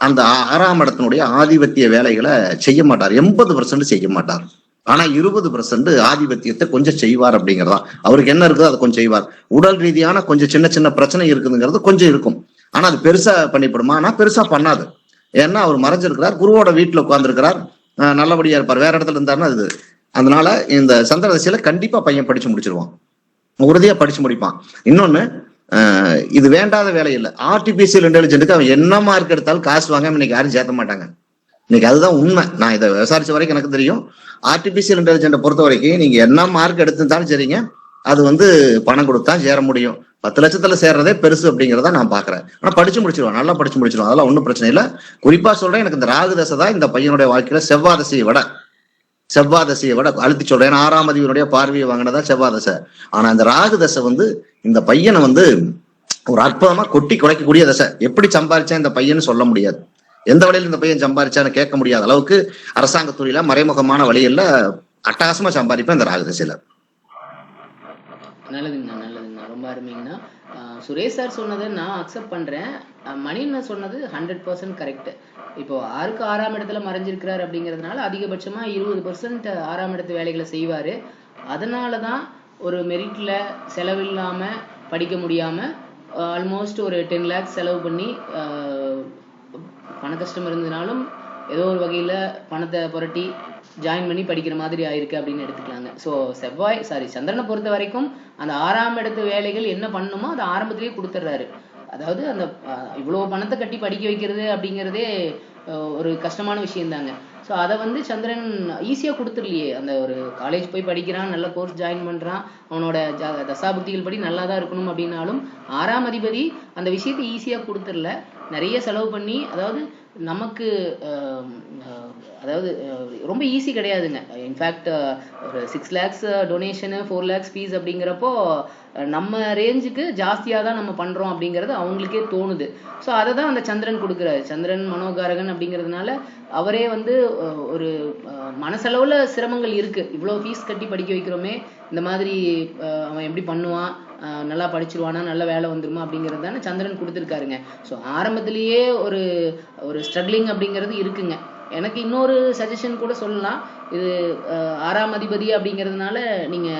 அந்த 6ஆம் இடத்தினுடைய ஆதிபத்திய வேலைகளை செய்ய மாட்டார். 80% செய்ய மாட்டார். ஆனா 20% ஆதிபத்தியத்தை கொஞ்சம் செய்வார் அப்படிங்கிறதா. அவருக்கு என்ன இருக்குதோ அதை கொஞ்சம் செய்வார். உடல் ரீதியான கொஞ்சம் சின்ன சின்ன பிரச்சனை இருக்குதுங்கிறது கொஞ்சம் இருக்கும். ஆனா அது பெருசா பண்ணிவிடுமா? ஆனா பெருசா பண்ணாது. ஏன்னா அவர் மறைஞ்சிருக்கிறார், குருவோட வீட்டுல உட்கார்ந்துருக்கிறார், நல்லபடியா இருப்பார். வேற இடத்துல இருந்தாருன்னா அது. அதனால இந்த சந்திரதசையில கண்டிப்பா பையன் படிச்சு முடிச்சிருவான், உறுதியா படிச்சு முடிப்பான். இன்னொன்னு, இது வேண்டாத வேலை இல்லை. ஆர்டிபிஷியல் இன்டெலிஜென்ட்டுக்கு அவன் என்ன மார்க் எடுத்தாலும் காசு வாங்காம இன்னைக்கு யாரும் சேர்த்த மாட்டாங்க. இன்னைக்கு அதுதான் உண்மை. நான் இதை விசாரிச்ச வரைக்கும் எனக்கு தெரியும். ஆர்டிபிஷியல் இன்டெலிஜென்ட்டை பொறுத்த வரைக்கும் நீங்க என்ன மார்க் எடுத்திருந்தாலும் சரிங்க, அது வந்து பணம் கொடுத்தா சேர முடியும். 10 லட்சத்துல சேர்றதே பெருசு அப்படிங்கிறத நான் பாக்குறேன். ஆனா படிச்சு முடிச்சிருவான், நல்லா படிச்சு முடிச்சிருவான், அதெல்லாம் ஒன்றும் பிரச்சனை இல்லை. குறிப்பா சொல்றேன், எனக்கு இந்த ராகுதசை தான் இந்த பையனுடைய வாழ்க்கையில செவ்வாதசையை விட அழுத்தி சொல்றேன். ஏன்னா 6ஆம் அதிபதியுடைய பார்வையை வாங்கினதா செவ்வாதசை. ஆனா இந்த ராகுதசை வந்து இந்த பையனை வந்து ஒரு அற்புதமா கொட்டி குறைக்கக்கூடிய தசை. எப்படி சம்பாதிச்சா இந்த பையன்னு சொல்ல முடியாது. எந்த வழியில இந்த பையன் சம்பாதிச்சான்னு கேட்க முடியாத அளவுக்கு அரசாங்கத்துறையில மறைமுகமான வழியில அட்டகாசமா சம்பாதிப்பேன் இந்த ராகுதசையில. நல்லதுங்கண்ணா, நல்லதுங்கண்ணா, ரொம்ப அருமைங்கண்ணா. சுரேஷ் சார் சொன்னதை நான் அக்செப்ட் பண்றேன். மணின்னு சொன்னது 100% கரெக்ட். இப்போ 6க்கு 6ஆம் இடத்துல மறைஞ்சிருக்கிறார் அப்படிங்கிறதுனால அதிகபட்சமா 20% 6ஆம் இடத்து வேலைகளை செய்வாரு. அதனாலதான் ஒரு மெரிட்ல செலவில்லாம படிக்க முடியாம ஆல்மோஸ்ட் ஒரு 10 lakhs செலவு பண்ணி பண கஷ்டம் இருந்ததுனாலும் ஏதோ ஒரு வகையில பணத்தை புரட்டி ஜாயின் பண்ணி படிக்கிற மாதிரி ஆயிருக்கு அப்படின்னு எடுத்துக்கலாங்க. ஸோ சந்திரனை பொறுத்த வரைக்கும் அந்த 6ஆம் இடத்து வேலைகள் என்ன பண்ணுமோ அதை ஆரம்பத்திலேயே கொடுத்துட்றாரு. அதாவது அந்த இவ்வளோ பணத்தை கட்டி படிக்க வைக்கிறது அப்படிங்கிறதே ஒரு கஷ்டமான விஷயம் தாங்க. ஸோ அதை வந்து சந்திரன் ஈஸியாக கொடுத்துடலையே. அந்த ஒரு காலேஜ் போய் படிக்கிறான், நல்ல கோர்ஸ் ஜாயின் பண்ணுறான், அவனோட தசாபுத்திகள் படி நல்லா தான் இருக்கணும் அப்படின்னாலும் 6ஆம் அதிபதி அந்த விஷயத்தை ஈஸியாக கொடுத்துடல. நிறைய செலவு பண்ணி, அதாவது நமக்கு அதாவது ரொம்ப ஈஸி கிடையாதுங்க. இன்ஃபேக்ட் ஒரு 6 lakhs டொனேஷனு, 4 lakhs ஃபீஸ் அப்படிங்கிறப்போ நம்ம ரேஞ்சுக்கு ஜாஸ்தியாக தான் நம்ம பண்ணுறோம் அப்படிங்கிறது அவங்களுக்கே தோணுது. ஸோ அதை தான் அந்த சந்திரன் கொடுக்குறாரு. சந்திரன் மனோகாரகன் அப்படிங்கிறதுனால அவரே வந்து ஒரு மனசளவில் சிரமங்கள் இருக்குது. இவ்வளோ ஃபீஸ் கட்டி படிக்க வைக்கிறோமே, இந்த மாதிரி அவன் எப்படி பண்ணுவான், நல்லா படிச்சிருவானா, நல்ல வேலை வந்துருமா அப்படிங்கிறது தானே சந்திரன் கொடுத்துருக்காருங்க. ஸோ ஆரம்பத்திலேயே ஒரு ஸ்ட்ரகிளிங் அப்படிங்கிறது இருக்குங்க. எனக்கு இன்னொரு சஜஷன் கூட சொல்லலாம். இது 6ஆம் அதிபதி அப்படிங்கிறதுனால நீங்க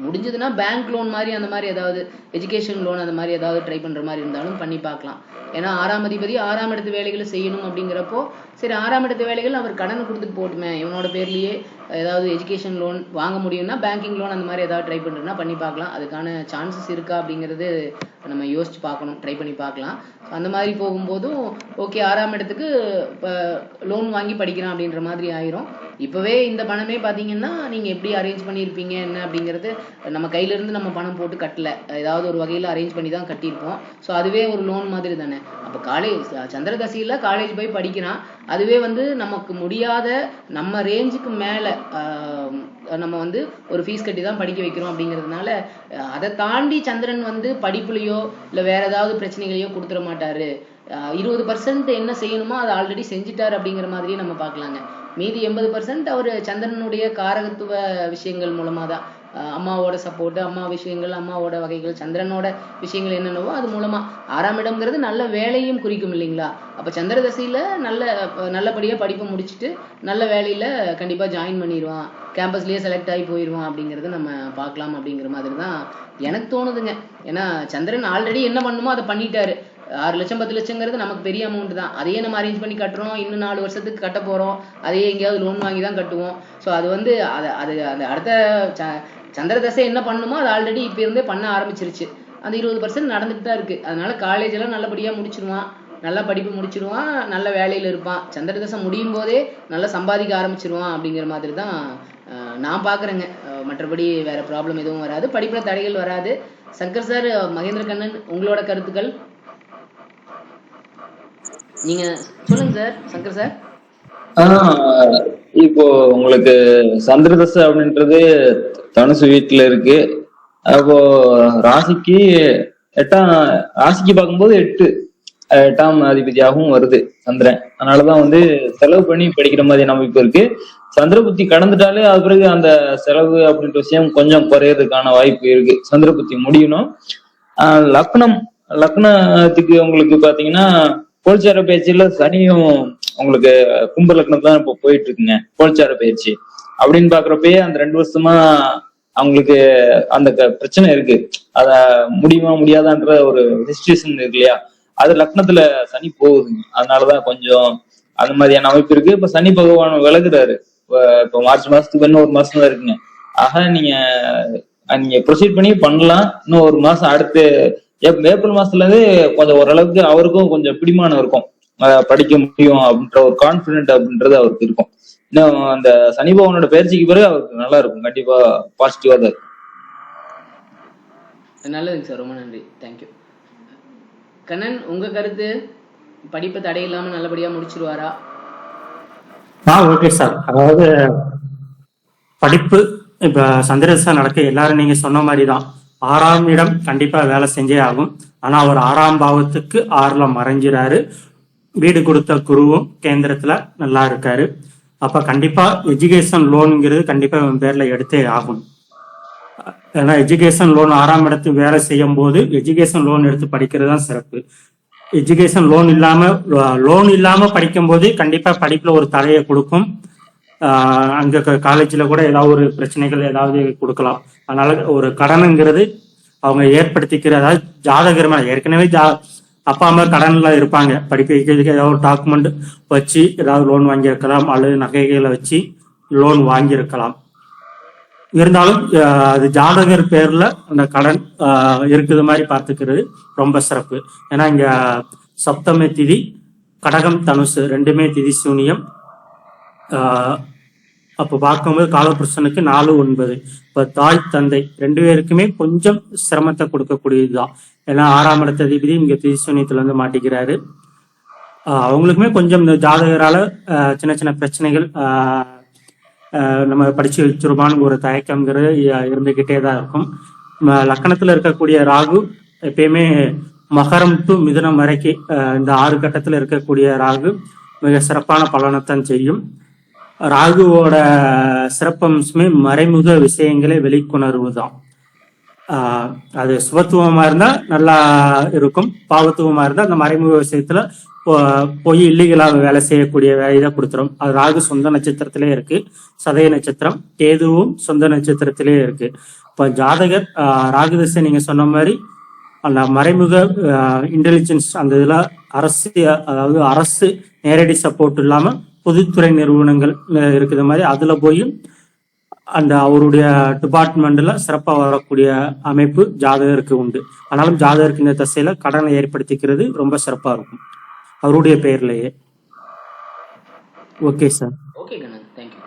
முடிஞ்சதுன்னா பேங்க் லோன் மாதிரி அந்த மாதிரி ஏதாவது எஜுகேஷன் லோன் அந்த மாதிரி ஏதாவது ட்ரை பண்ற மாதிரி இருந்தாலும் பண்ணி பார்க்கலாம். ஏன்னா 6ஆம் அதிபதி 6ஆம் இடத்து வேலைகளை செய்யணும் அப்படிங்கிறப்போ சரி 6ஆம் இடத்து வேலைகள் அவர் கடன் கொடுத்துட்டு போட்டுமே, இவனோட பேர்லயே ஏதாவது எஜுகேஷன் லோன் வாங்க முடியும்னா பேங்கிங் லோன் அந்த மாதிரி ஏதாவது ட்ரை பண்றதுன்னா பண்ணி பார்க்கலாம். அதுக்கான சான்சஸ் இருக்கா அப்படிங்கிறது நம்ம யோசிச்சு பார்க்கணும், ட்ரை பண்ணி பார்க்கலாம். அந்த மாதிரி போகும்போதும் ஓகே 6ஆம் இடத்துக்கு இப்போ லோன் வாங்கி படிக்கிறான் அப்படின்ற மாதிரி ஆயிரும். இப்போவே இந்த பணமே பார்த்தீங்கன்னா நீங்கள் எப்படி அரேஞ்ச் பண்ணியிருப்பீங்க என்ன அப்படிங்கிறது நம்ம கையிலேருந்து நம்ம பணம் போட்டு கட்டல, ஏதாவது ஒரு வகையில் அரேஞ்ச் பண்ணி தான் கட்டியிருப்போம். ஸோ அதுவே ஒரு லோன் மாதிரி தானே. அப்போ காலேஜ் சந்திரதசையில் காலேஜ் போய் படிக்கிறான், அதுவே வந்து நமக்கு முடியாத நம்ம ரேஞ்சுக்கு மேலே நம்ம வந்து ஒரு ஃபீஸ் கட்டி தான் படிக்க வைக்கிறோம் அப்படிங்கிறதுனால அதை தாண்டி சந்திரன் வந்து படிப்புலையோ இல்லை வேற ஏதாவது பிரச்சனைகளையோ கொடுத்துட மாட்டாரு. 20% என்ன செய்யணுமோ அதை ஆல்ரெடி செஞ்சுட்டாரு அப்படிங்கிற மாதிரியே நம்ம பார்க்கலாங்க. மீதி 80% அவர் சந்திரனுடைய காரகத்துவ விஷயங்கள் மூலமா தான், அம்மாவோட சப்போர்ட், அம்மா விஷயங்கள், அம்மாவோட வகைகள், சந்திரனோட விஷயங்கள் என்னென்னவோ அது மூலமா 6ஆம் இடம்ங்கிறது நல்ல வேலையும் குறிக்கும் இல்லைங்களா. அப்ப சந்திர தசையில நல்லபடியா படிப்பை முடிச்சுட்டு நல்ல வேலையில கண்டிப்பா ஜாயின் பண்ணிடுவான், கேம்பஸ்லயே செலக்ட் ஆகி போயிடுவான் அப்படிங்கறத நம்ம பார்க்கலாம் அப்படிங்கிற மாதிரி தான் எனக்கு தோணுதுங்க. ஏன்னா சந்திரன் ஆல்ரெடி என்ன பண்ணுமோ அதை பண்ணிட்டாரு. 6 லட்சம் 10 லட்சங்கிறது நமக்கு பெரிய அமௌண்ட் தான், அதையே நம்ம அரேஞ்ச் பண்ணி கட்டுறோம், இன்னும் 4 வருஷத்துக்கு கட்ட போறோம், அதையே எங்கேயாவது லோன் வாங்கி தான் கட்டுவோம். ஸோ அது வந்து அது அந்த அடுத்த சந்திர தசை என்ன பண்ணுமோ அது ஆல்ரெடி இப்போ இருந்தே பண்ண ஆரம்பிச்சிருச்சு. அந்த 20% நடந்துட்டு தான் இருக்கு. அதனால காலேஜ் எல்லாம் நல்லபடியா முடிச்சிருவான், நல்லா படிப்பு முடிச்சிருவான், நல்ல வேலையில இருப்பான், சந்திர தசை முடியும் போதே நல்லா சம்பாதிக்க ஆரம்பிச்சிருவான் அப்படிங்கிற மாதிரி தான் நான் பாக்குறேங்க. மற்றபடி வேற ப்ராப்ளம் எதுவும் வராது, படிப்புல தடைகள் வராது. சங்கர் சார், மகேந்திர கண்ணன், உங்களோட கருத்துக்கள் நீங்க சொல்லுங்க சார். சங்கர் சார், இப்போ உங்களுக்கு சந்திரதசை அப்படின்றது தனுசு வீட்டுல இருக்கு. அப்போ ராசிக்கு ராசிக்கு பார்க்கும்போது 8ஆம் அதிபதியாகவும் வருது சந்திரன். அதனாலதான் வந்து செலவு பண்ணி படிக்கிற மாதிரி அமைப்பு இருக்கு. சந்திர புத்தி கடந்துட்டாலே அது பிறகு அந்த செலவு அப்படின்ற விஷயம் கொஞ்சம் குறையறதுக்கான வாய்ப்பு இருக்கு. சந்திர புத்தி முடியணும். லக்னத்துக்கு உங்களுக்கு பாத்தீங்கன்னா கோல்சார பயிற்சியில சனியும் உங்களுக்கு கும்ப லக்னம் தான் இப்போ போயிட்டு இருக்குங்க. கோல்சார பயிற்சி அப்படின்னு பாக்குறப்பயே அந்த 2 வருஷமா அவங்களுக்கு அந்த பிரச்சனை இருக்கு. அத முடியுமா முடியாதான்ற ஒரு ரெஸ்ட்ரிக்ஷன் இருக்கு இல்லையா, அது லக்னத்துல சனி போகுதுங்க. அதனாலதான் கொஞ்சம் அந்த மாதிரியான அமைப்பு இருக்கு. இப்ப சனி பகவான் விலகுறாரு. இப்போ மார்ச் மாசத்துக்கு இன்னும் 1 மாசம் தான் இருக்குங்க. ஆக நீங்க ப்ரொசீட் பண்ணி பண்ணலாம். இன்னும் 1 மாசம் அடுத்து ஏப்ரல் மாசத்துல இருந்து கொஞ்சம் ஓரளவுக்கு அவருக்கும் கொஞ்சம் பிடிமானம் இருக்கும், படிக்க முடியும் அப்படின்ற ஒரு கான்பிடென்ட் அப்படின்றது அவருக்கு இருக்கும். இன்னும் அந்த சனி பகவானோட பயிற்சிக்கு பிறகு அவருக்கு நல்லா இருக்கும், கண்டிப்பா பாசிட்டிவா தான் இருக்கும். நல்லதுங்க சார், ரொம்ப நன்றி, தேங்க்யூ. கண்ணன், உங்க கருத்து? படிப்பு தடை இல்லாம நல்லபடியா முடிச்சிருவாரா? Okay sir. அதாவது படிப்பு இப்ப சந்திரதசை நடக்க எல்லாரும் நீங்க சொன்ன மாதிரிதான் 6ஆம் இடம் கண்டிப்பா வேலை செஞ்சே ஆகும். ஆனா அவர் 6ஆம் பாவத்துக்கு 6ல மறைஞ்சிறாரு. வீடு கொடுத்த குருவும் கேந்திரத்துல நல்லா இருக்காரு. அப்ப கண்டிப்பா எஜுகேஷன் லோனுங்கிறது கண்டிப்பா இவன் பேர்ல எடுத்தே ஆகும். ஏன்னா எஜுகேஷன் லோன் 6ஆம் இடத்துக்கு வேலை செய்யும் போது எஜுகேஷன் லோன் எடுத்து படிக்கிறது தான் சிறப்பு. எஜுகேஷன் லோன் இல்லாம படிக்கும் போது கண்டிப்பா படிப்புல ஒரு தடையை கொடுக்கும். அங்க காலேஜ்ல கூட ஏதாவது ஒரு பிரச்சனைகள் ஏதாவது கொடுக்கலாம். அதனால ஒரு கடனுங்கிறது அவங்க ஏற்படுத்திக்கிற, அதாவது ஜாதகர் மேல ஏற்கனவே அப்பா அம்மா கடன்ல இருப்பாங்க, படிப்பு வைக்கிறதுக்கு ஏதாவது ஒரு டாக்குமெண்ட் வச்சு ஏதாவது லோன் வாங்கியிருக்கலாம், அல்லது நகைகளை வச்சு லோன் வாங்கியிருக்கலாம். இருந்தாலும் அது ஜாதகர் பேர்ல அந்த கடன் இருக்குது மாதிரி பார்த்துக்கிறது ரொம்ப சிறப்பு. ஏன்னா இங்க சப்தமி திதி, கடகம் தனுசு ரெண்டுமே திதி சூனியம். அப்போ பார்க்கும்போது காலபுருஷனுக்கு 4, 9. இப்ப தாய் தந்தை 2 பேருக்குமே கொஞ்சம் சிரமத்தை கொடுக்கக்கூடியதுதான். ஏன்னா 6ஆம் இடத்த அதிபதி இங்க திதி சூனியத்துல வந்து மாட்டிக்கிறாரு. அவங்களுக்குமே கொஞ்சம் இந்த ஜாதகரால சின்ன சின்ன பிரச்சனைகள் நம்ம படிச்சு வச்சிருமான்னு ஒரு தயக்கம்ங்கிறது இருந்துகிட்டே தான் இருக்கும். லக்கணத்துல இருக்கக்கூடிய ராகு எப்பயுமே மகரம் டு மிதுனம் வரைக்கும் இந்த 6 கட்டத்துல இருக்கக்கூடிய ராகு மிக சிறப்பான பலனைத்தான் செய்யும். ராகுவோட சிறப்பம்சமே மறைமுக விஷயங்களை வெளிக்கொணர்வுதான். அது சுபத்துவமா இருந்தா நல்லா இருக்கும், பாவத்துவமா இருந்தா அந்த மறைமுக விஷயத்துல போய் இல்லீகலா வேலை செய்யக்கூடிய இதை கொடுத்துரும். அது ராகு சொந்த நட்சத்திரத்திலே இருக்கு, சதய நட்சத்திரம், கேதுவும் சொந்த நட்சத்திரத்திலே இருக்கு. இப்ப ஜாதகர் ராகு திசை நீங்க சொன்ன மாதிரி அந்த மறைமுக இன்டெலிஜென்ஸ் அந்த இதுல அதாவது அரசு நேரடி சப்போர்ட் இல்லாம பொதுத்துறை நிறுவனங்கள் இருக்குது மாதிரி அதுல போய் அந்த அவருடைய டிபார்ட்மெண்ட்ல சிறப்பா வரக்கூடிய அமைப்பு ஜாதகருக்கு உண்டு. ஆனாலும் ஜாதகருக்கு இந்த திசையில கடனை ஏற்படுத்திக்கிறது ரொம்ப சிறப்பா இருக்கும் அவருடைய பெயர்லயே. Okay sir. Okay Kannan, thank you.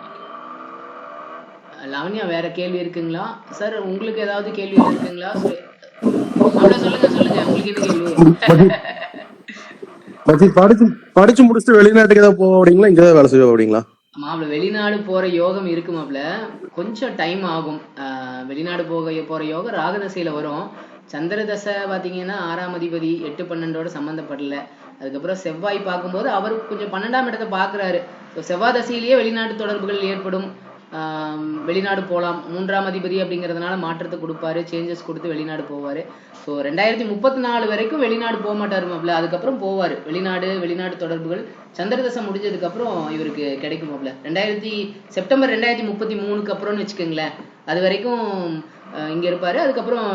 Lavanya, வேற கேள்வி இருக்குங்களா சார்? உங்களுக்கு ஏதாவது கேள்வி இருக்குங்களா? சொல்லுங்க உங்களுக்கு என்ன கேள்வி? படிச்சு முடிச்சுட்டு வெளிநாட்டுக்கு ஏதாவது போக அப்படிங்களா, இங்க வேலை செய்ய அப்படிங்களா? மாப்பிள வெளிநாடு போற யோகம் இருக்கு மாப்பிள, கொஞ்சம் டைம் ஆகும். வெளிநாடு போற யோகம் ராகதசையில வரும். சந்திர தசை பாத்தீங்கன்னா 6ஆம் அதிபதி 8-12ஓட சம்பந்தப்படல. அதுக்கப்புறம் செவ்வாய் பார்க்கும்போது அவர் கொஞ்சம் 12ஆம் இடத்தை பாக்குறாரு. செவ்வாய் தசையிலேயே வெளிநாட்டு தொடர்புகள் ஏற்படும், வெளிநாடு போகலாம். 3ஆம் அதிபதி அப்படிங்கிறதுனால மாற்றத்தை கொடுப்பாரு, சேஞ்சஸ் கொடுத்து வெளிநாடு போவாரு. ஸோ 2034 வரைக்கும் வெளிநாடு போக மாட்டாரு மாப்பிள. அதுக்கப்புறம் போவாரு வெளிநாடு தொடர்புகள். சந்திரதசை முடிஞ்சதுக்கு அப்புறம் இவருக்கு கிடைக்கும் மாப்பிள. செப்டம்பர் 2033க்கு அப்புறம்னு வச்சுக்கோங்களேன். அது வரைக்கும் இங்க இருப்பாரு. அதுக்கப்புறம்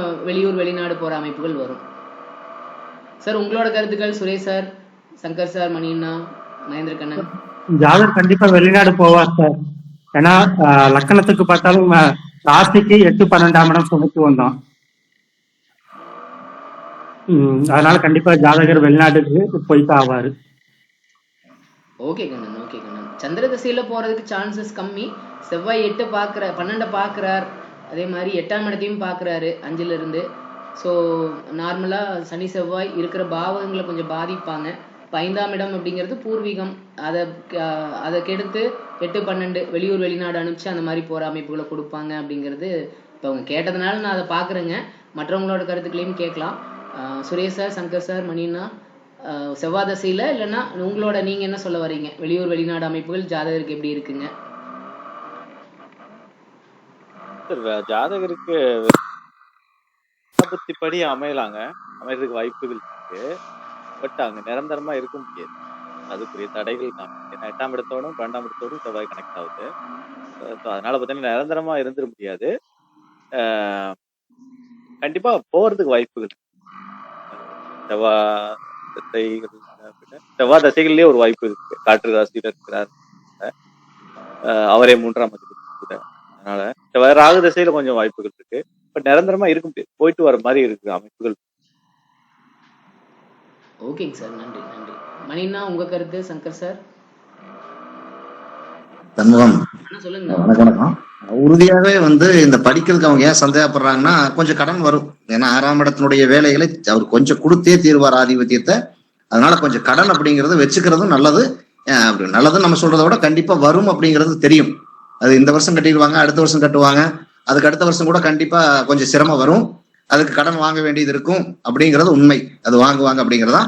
வெளிநாடு போற அமைப்புகள் வரும். சார் உங்களோட கருத்துக்கள்? Suresh sir, Shankar sir, மணியண்ணா, Mahendra Kannan. ஜாதகர் கண்டிப்பா வெளிநாடு போவார் சார். ஏன்னா லக்கணத்துக்கு பார்த்தாலும் ராசிக்கு 8-12ஆம் இடம் சுமத்து வந்தோம். அதனால கண்டிப்பா ஜாதகர் வெளிநாட்டுக்கு போயிட்டு ஆவாரு. Okay Kannan, okay Kannan. சந்திர திசையில போறதுக்கு சான்சஸ் கம்மி. செவ்வாய் 12 பாக்குறார், அதே மாதிரி 8ஆம் இடத்தையும் பாக்குறாரு 5ல இருந்து. ஸோ நார்மலா சனி செவ்வாய் இருக்கிற பாவகங்களை கொஞ்சம் பாதிப்பாங்க. 5ஆம் இடம் அப்படிங்கிறது பூர்வீகம், அதை கெடுத்து 8-12 வெளிநாடு அனுப்பிச்சு அந்த மாதிரி போற அமைப்புகளை கொடுப்பாங்க அப்படிங்கிறது இப்போ அவங்க கேட்டதுனால நான் அதை பாக்குறேங்க. மற்றவங்களோட கருத்துக்களையும் கேட்கலாம். சுரேஷ் சார், சங்கர் சார், மணினா, செவ்வாய் தசையில இல்லைன்னா உங்களோட நீங்க என்ன சொல்ல வரீங்க? வெளிநாடு அமைப்புகள் ஜாதகருக்கு எப்படி இருக்குங்க? ஜாதகருக்கு படி அமையறதுக்கு வாய்ப்புகள் இருக்கு. பட் அங்க நிரந்தரமா இருக்க முடியாது, அதுக்குரிய தடைகள் தான். ஏன்னா 8ஆம் இடத்தோடும் 12ஆம் இடத்தோடும் செவ்வாய் கனெக்ட் ஆகுது. அதனால பார்த்தீங்கன்னா நிரந்தரமா இருந்துட முடியாது. கண்டிப்பா போறதுக்கு வாய்ப்புகள். செவ்வாய் தசைகள்லயே ஒரு வாய்ப்பு இருக்கு. காற்று ராசியில இருக்கிறார், அவரே 3ஆம் அதிபதி. அதனால ராகு தசையில கொஞ்சம் வாய்ப்புகள் இருக்கு. பட் நிரந்தரமா இருக்க முடியாது, போயிட்டு வர மாதிரி இருக்கு அமைப்புகள். ஓகேங்க சார், நன்றி. மணினா உங்க கருத்து? சங்கர் சார். சண்முகம், சொல்லுங்க. வணக்கம். உறுதியாவே இந்த படிக்கிறதுக்கு அவங்க ஏன் சந்தேகப்படுறாங்கன்னா, கொஞ்சம் கடன் வரும். ஏன்னா 6ஆம் இடத்தினுடைய வேலைகளை அவர் கொஞ்சம் கொடுத்தே தீர்வார் ஆதிபத்தியத்தை. அதனால கொஞ்சம் கடன் அப்படிங்கறது வச்சுக்கிறதும் நல்லது. நல்லதுன்னு நம்ம சொல்றதை விட கண்டிப்பா வரும் அப்படிங்கிறது தெரியும். அது இந்த வருஷம் கட்டிடுவாங்க, அடுத்த வருஷம் கட்டுவாங்க, அதுக்கு அடுத்த வருஷம் கூட கண்டிப்பா கொஞ்சம் சிரமம் வரும், அதுக்கு கடன் வாங்க வேண்டியது இருக்கும் அப்படிங்கிறது உண்மை. அது வாங்குவாங்க அப்படிங்கிறதா.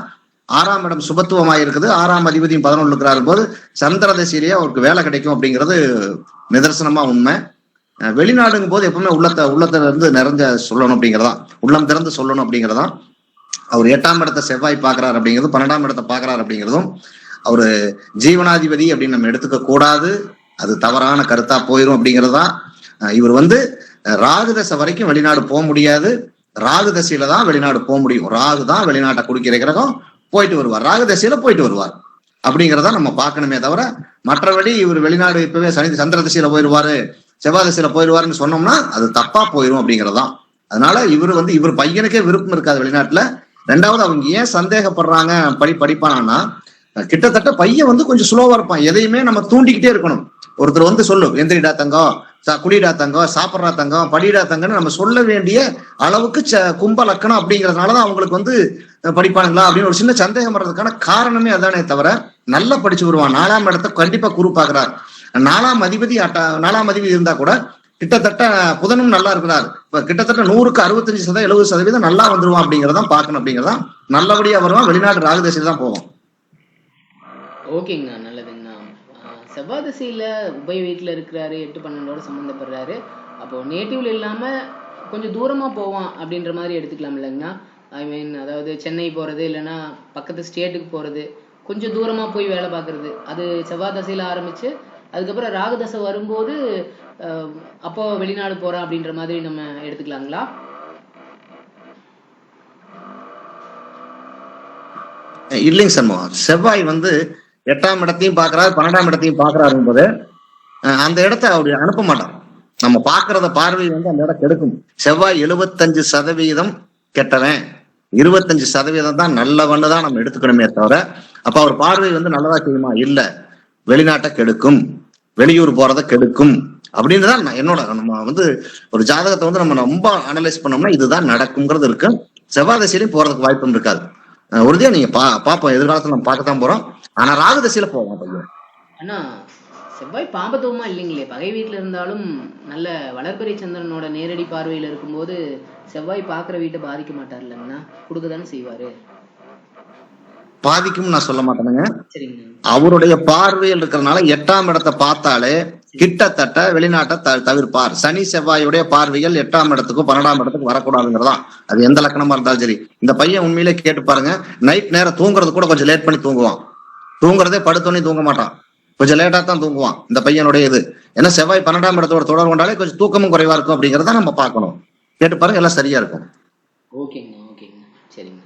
6ஆம் இடம் சுபத்துவமாக இருக்குது, 6ஆம் அதிபதியும் 11 இருக்கிறாரு போது சந்திர தசையிலேயே அவருக்கு வேலை கிடைக்கும் அப்படிங்கிறது நிதர்சனமா உண்மை. வெளிநாடுங்கும் போது எப்பவுமே உள்ளத்துல இருந்து நிறைஞ்ச சொல்லணும் அப்படிங்கிறதா, உள்ளம் திறந்து சொல்லணும் அப்படிங்கிறதா. அவர் 8ஆம் இடத்தை செவ்வாய் பார்க்கிறார் அப்படிங்கிறது, 12ஆம் இடத்தை பார்க்கிறார் அப்படிங்கிறதும், அவரு ஜீவனாதிபதி அப்படின்னு நம்ம எடுத்துக்க கூடாது, அது தவறான கருத்தா போயிரும் அப்படிங்கிறதா. இவர் ராகு தசை வரைக்கும் வெளிநாடு போக முடியாது, ராகு தசையில தான் வெளிநாடு போக முடியும். ராகு தான் வெளிநாட்டை குடிக்கிற கிரகம், போயிட்டு வருவார், ராகு தசையில போயிட்டு வருவார் அப்படிங்கிறத நம்ம பார்க்கணுமே தவிர, மற்றபடி இவர் வெளிநாடு இப்பவே சந்திர தசையில போயிடுவாரு, செவ்வாய் தசையில போயிடுவாருன்னு சொன்னோம்னா அது தப்பா போயிடும் அப்படிங்கிறதான். அதனால இவர் பையனுக்கே விருப்பம் இருக்காது வெளிநாட்டுல. ரெண்டாவது அவங்க ஏன் சந்தேகப்படுறாங்க படிப்பானா, கிட்டத்தட்ட பையன் கொஞ்சம் ஸ்லோவா இருப்பான், எதையுமே நம்ம தூண்டிக்கிட்டே இருக்கணும். ஒருத்தர் சொல்லும் எந்திரிடா தங்கம், குடிடா தங்கம், சாப்பிட்றா தங்கம், படிடா தங்கம்னு நம்ம சொல்ல வேண்டிய அளவுக்கு கும்ப லக்கணம் அப்படிங்கிறதுனாலதான் அவங்களுக்கு படிப்பானுங்களா அப்படின்னு ஒரு சின்ன சந்தேகம் வர்றதுக்கான காரணமே அதானே தவிர, நல்லா படிச்சு வருவான். 4ஆம் இடத்தை கண்டிப்பா குரு பாக்குறார். 4ஆம் அதிபதி இருந்தா கூட கிட்டத்தட்ட புதனும் நல்லா இருக்கிறார். இப்ப கிட்டத்தட்ட 100க்கு 65% 70% நல்லா வந்துருவான் அப்படிங்கறதான் பார்க்கணும். அப்படிங்கறதான் நல்லபடியா வருவான். வெளிநாடு ராகு தசையில தான் போவோம். ஓகேங்கண்ணா, நல்லதுங்கண்ணா. செவ்வாய் திசையில உபய வீட்டுல இருக்கிறாரு, 8-12ஓட சம்பந்தப்படுறாரு. அப்போ நேட்டிவ்ல இல்லாம கொஞ்சம் தூரமா போவான் அப்படின்ற மாதிரி எடுத்துக்கலாம் இல்லைங்கண்ணா. ஐ மீன் அதாவது சென்னை போறது இல்லைன்னா பக்கத்து ஸ்டேட்டுக்கு போறது, கொஞ்சம் தூரமா போய் வேலை பார்க்கறது, அது செவ்வாய் தசையில ஆரம்பிச்சு அதுக்கப்புறம் ராகு தசை வரும்போது அப்போ வெளிநாடு போறான் அப்படின்ற மாதிரி நம்ம எடுத்துக்கலாங்களா? இல்லைங்க சண்முகம். செவ்வாய் வந்து 8ஆம் இடத்தையும் பார்க்கறாரு, 12ஆம் இடத்தையும் பார்க்கறாருங்க போது அந்த இடத்த அப்படி அனுப்ப மாட்டான். நம்ம பார்க்கறத பார்வை வந்து அந்த இடம் கெடுக்கும். செவ்வாய் 75% கெட்டவன், 25% தான் நல்லவன்னு தான் நம்ம எடுத்துக்கணுமே தவிர, அப்ப அவர் பார்வை வந்து நல்லதா செய்யுமா? இல்ல, வெளிநாட்டை கெடுக்கும், வெளியூர் போறதை கெடுக்கும் அப்படின்னுதான் என்னோட. நம்ம வந்து ஒரு ஜாதகத்தை வந்து நம்ம ரொம்ப அனலைஸ் பண்ணோம்னா இதுதான் நடக்குங்கிறது இருக்கு. செவ்வாய் திசையிலையும் போறதுக்கு வாய்ப்பும் இருக்காது. உறுதியா நீங்க பாப்போம், எதிர்காலத்துல நம்ம பார்க்கத்தான் போறோம். ஆனா ராகு திசையில போவோம் பையன். அண்ணா செவ்வாய் பாம்பத்துவமா இல்லைங்களே, பகை வீட்டுல இருந்தாலும் நல்ல வளர்பிறை சந்திரனோட நேரடி பார்வையில இருக்கும்போது செவ்வாய் பாக்குற வீட்டை பாதிக்க மாட்டார் இல்லைங்கண்ணா, கொடுக்கதானே செய்வாரு. பாதிக்கும் நான் சொல்ல மாட்டேனுங்க. சரிங்க. அவருடைய பார்வையில் இருக்கிறதுனால 8ஆம் இடத்தை பார்த்தாலே கிட்டத்தட்ட வெளிநாட்டை தவிர்ப்பார். சனி செவ்வாயுடைய பார்வைகள் 8ஆம் இடத்துக்கும் 12ஆம் இடத்துக்கும் வரக்கூடாதுங்கிறதான். அது எந்த லக்கணமா இருந்தாலும் சரி. இந்த பையன் உண்மையிலே கேட்டு பாருங்க, நைட் நேரம் தூங்குறது கூட கொஞ்சம் லேட் பண்ணி தூங்குவான். தூங்குறதே படுத்தோன்னே தூங்க மாட்டான், கொஞ்சம் லேட்டா தான் தூங்குவான். இந்த பையனுடைய இது ஏன்னா செவ்வாய் 12ஆம் இடத்தோட தொடர்பு கொண்டாலே கொஞ்சம் தூக்கமும் குறைவா இருக்கும் அப்படிங்கிறத நம்ம பார்க்கணும். கேட்டு பாருங்க, எல்லாம் சரியா இருக்கும். ஓகேங்கண்ணா, ஓகேங்கண்ணா, சரிங்க.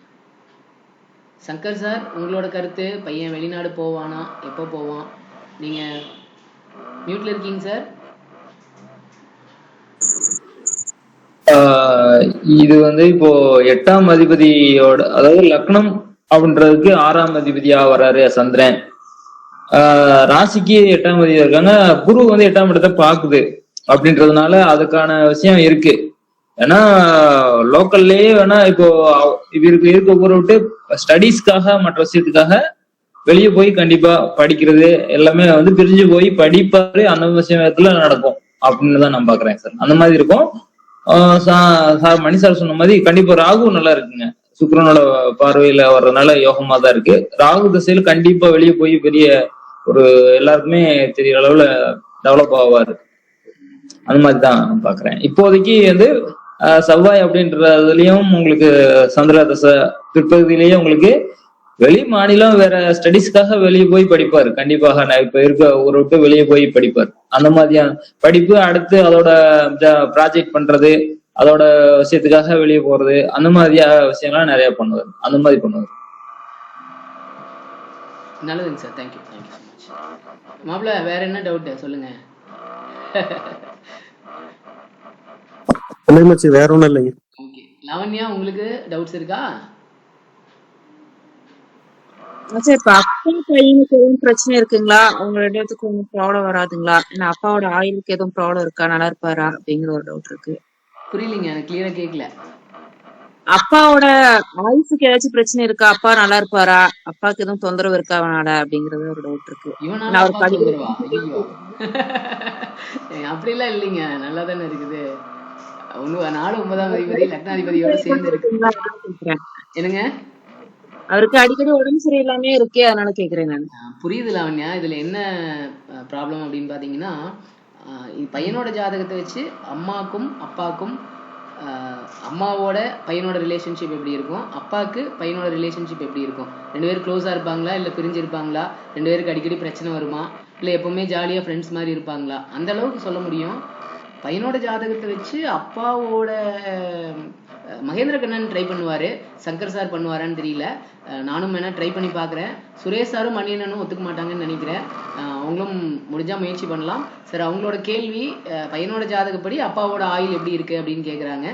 சங்கர் சார், உங்களோட கருத்து, பையன் வெளிநாடு போவானா, எப்போ போவான்? நீங்க மியூட்ல இருக்கீங்க சார். இது வந்து இப்போ 8ஆம் அதிபதியோட, அதாவது லக்னம் அப்படின்றதுக்கு 6ஆம் அதிபதியா வர்றாரு சந்திரன். ராசிக்கு 8ஆம் அதிபதியா இருக்காங்க. குரு வந்து 8ஆம் இடத்தை பாக்குது அப்படின்றதுனால அதுக்கான விஷயம் இருக்கு. ஏன்னா லோக்கல்லே வேணா இப்போ இவருக்கு இருக்க ஊரை விட்டு ஸ்டடீஸ்க்காக மற்ற விஷயத்துக்காக வெளியே போய் கண்டிப்பா படிக்கிறது எல்லாமே வந்து பிரிஞ்சு போய் படிப்பாரு, அந்த விஷயத்துல நடக்கும் அப்படின்னு தான் நான் பாக்குறேன் சார். அந்த மாதிரி இருக்கும். சார் மணி சார் சொன்ன மாதிரி கண்டிப்பா ராகு நல்லா இருக்குங்க, சுக்கிரனோட பார்வையில வர்றதுனால யோகமா தான் இருக்கு. ராகு திசையில கண்டிப்பா வெளியே போய் பெரிய ஒரு எல்லாருக்குமே தெரியற அளவுல டெவலப் ஆவாரு. அந்த மாதிரிதான் பாக்குறேன். இப்போதைக்கு வந்து செவ்வாய் அப்படின்றதுலயும் உங்களுக்கு சந்திர தசை பிற்பகுதியிலேயே உங்களுக்கு வெளி மாநிலம் வேற ஸ்டடீஸ்க்காக வெளியே போய் படிப்பாரு. கண்டிப்பாக நான் இப்ப இருக்க ஊரை விட்டு வெளியே போய் படிப்பார். அந்த மாதிரியான படிப்பு, அடுத்து அதோட ப்ராஜெக்ட் பண்றது, அதோட விஷயத்துக்காக வெளியே போறது, அந்த மாதிரியா விஷயம்லாம் நிறைய பண்ணுவார். அந்த மாதிரி பண்ணுவார். நல்லதுங்க sir, thank you, thank you so much. மாப்பிள்ள, வேற என்ன டவுட் சொல்லுங்க. வேற ஒண்ணும் இல்லைங்க. ஓகே, லாவண்யா, உங்களுக்கு டவுட்ஸ் இருக்கா? சார், இப்ப அப்பா பையனுக்கு எதுவும் பிரச்சனை இருக்குங்களா? அவங்க 2 பேத்துக்கு ஒன்றும் ப்ராப்ளம் வராதுங்களா? ஏன்னா அப்பாவோட ஆயுளுக்கு எதுவும் ப்ராப்ளம் இருக்கா, நல்லா இருப்பாரா அப்படிங்கிற ஒரு டவுட் இருக்கு. புரியலீங்க, எனக்கு கிளியரா கேட்கல. அப்பாவோட ஆயுசுக்கு ஏதாச்சும் பிரச்சனை இருக்கா? அப்பா நல்லா இருப்பாரா? அப்பாவுக்கு எதுவும் தொந்தரவு இருக்கா அவனால அப்படிங்கறது ஒரு டவுட் இருக்கு. இவனால அவர் அப்பா தொந்தரவா? ஐயோ, அப்படிலாம் இல்லைங்க, நல்லா தானே இருக்குது. 4 9ஆம் அதிபதி லக்னாதிபதியோட சேர்ந்து இருக்கு. என்னங்க? அவருக்கு அடிக்கடி உடம்பு சரியில்லாமே இருக்கே, அதனால கேக்குறேன் நான். புரியுது லாவண்யா. இதுல என்ன ப்ராப்ளம் அப்படின்னு பாத்தீங்கன்னா, பையனோட ஜாதகத்தை வச்சு அம்மாக்கும் அப்பாக்கும், அம்மாவோட பையனோட ரிலேஷன்ஷிப் எப்படி இருக்கும், அப்பாவுக்கு பையனோட ரிலேஷன்ஷிப் எப்படி இருக்கும், 2 பேரும் க்ளோஸா இருப்பாங்களா, இல்ல பிரிஞ்சு இருப்பாங்களா, 2 பேருக்கு அடிக்கடி பிரச்சனை வருமா, இல்ல எப்பவுமே ஜாலியா ஃப்ரெண்ட்ஸ் மாதிரி இருப்பாங்களா, அந்த அளவுக்கு சொல்ல முடியும். பையனோட ஜாதகத்தை வச்சு அப்பாவோட மகேந்திர கண்ணன் ட்ரை பண்ணுவாரு, சங்கர் சார் பண்ணுவாரான்னு தெரியல. நானும் வேணா ட்ரை பண்ணி பாக்குறேன். சுரேஷ் சாரும் மணியண்ணனும் ஒத்துக்க மாட்டாங்கன்னு நினைக்கிறேன். அவங்களும் முடிஞ்சா முயற்சி பண்ணலாம். சார், அவங்களோட கேள்வி பையனோட ஜாதகப்படி அப்பாவோட ஆயுள் எப்படி இருக்கு அப்படின்னு கேக்குறாங்க.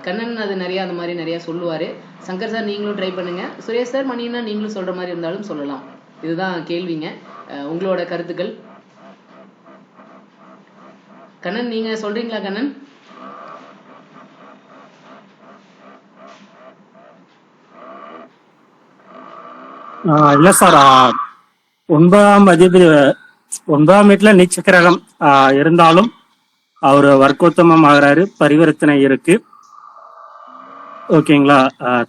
கண்ணன் அது நிறைய அந்த மாதிரி நிறைய சொல்லுவாரு. சங்கர் சார் நீங்களும் ட்ரை பண்ணுங்க. சுரேஷ் சார், மணியண்ணா நீங்களும் சொல்ற மாதிரி இருந்தாலும் சொல்லலாம். இதுதான் கேள்விங்க. உங்களோட கருத்துக்கள். கண்ணன், நீங்க சொல்றீங்களா? கண்ணன், இல்ல சார், 9ஆம் அதிபதி 9ஆம் வீட்டுல நீச்சக்கிரகம் இருந்தாலும் அவரு வர்க்கோத்தமம் ஆகிறாரு, பரிவர்த்தனை இருக்கு. ஓகேங்களா?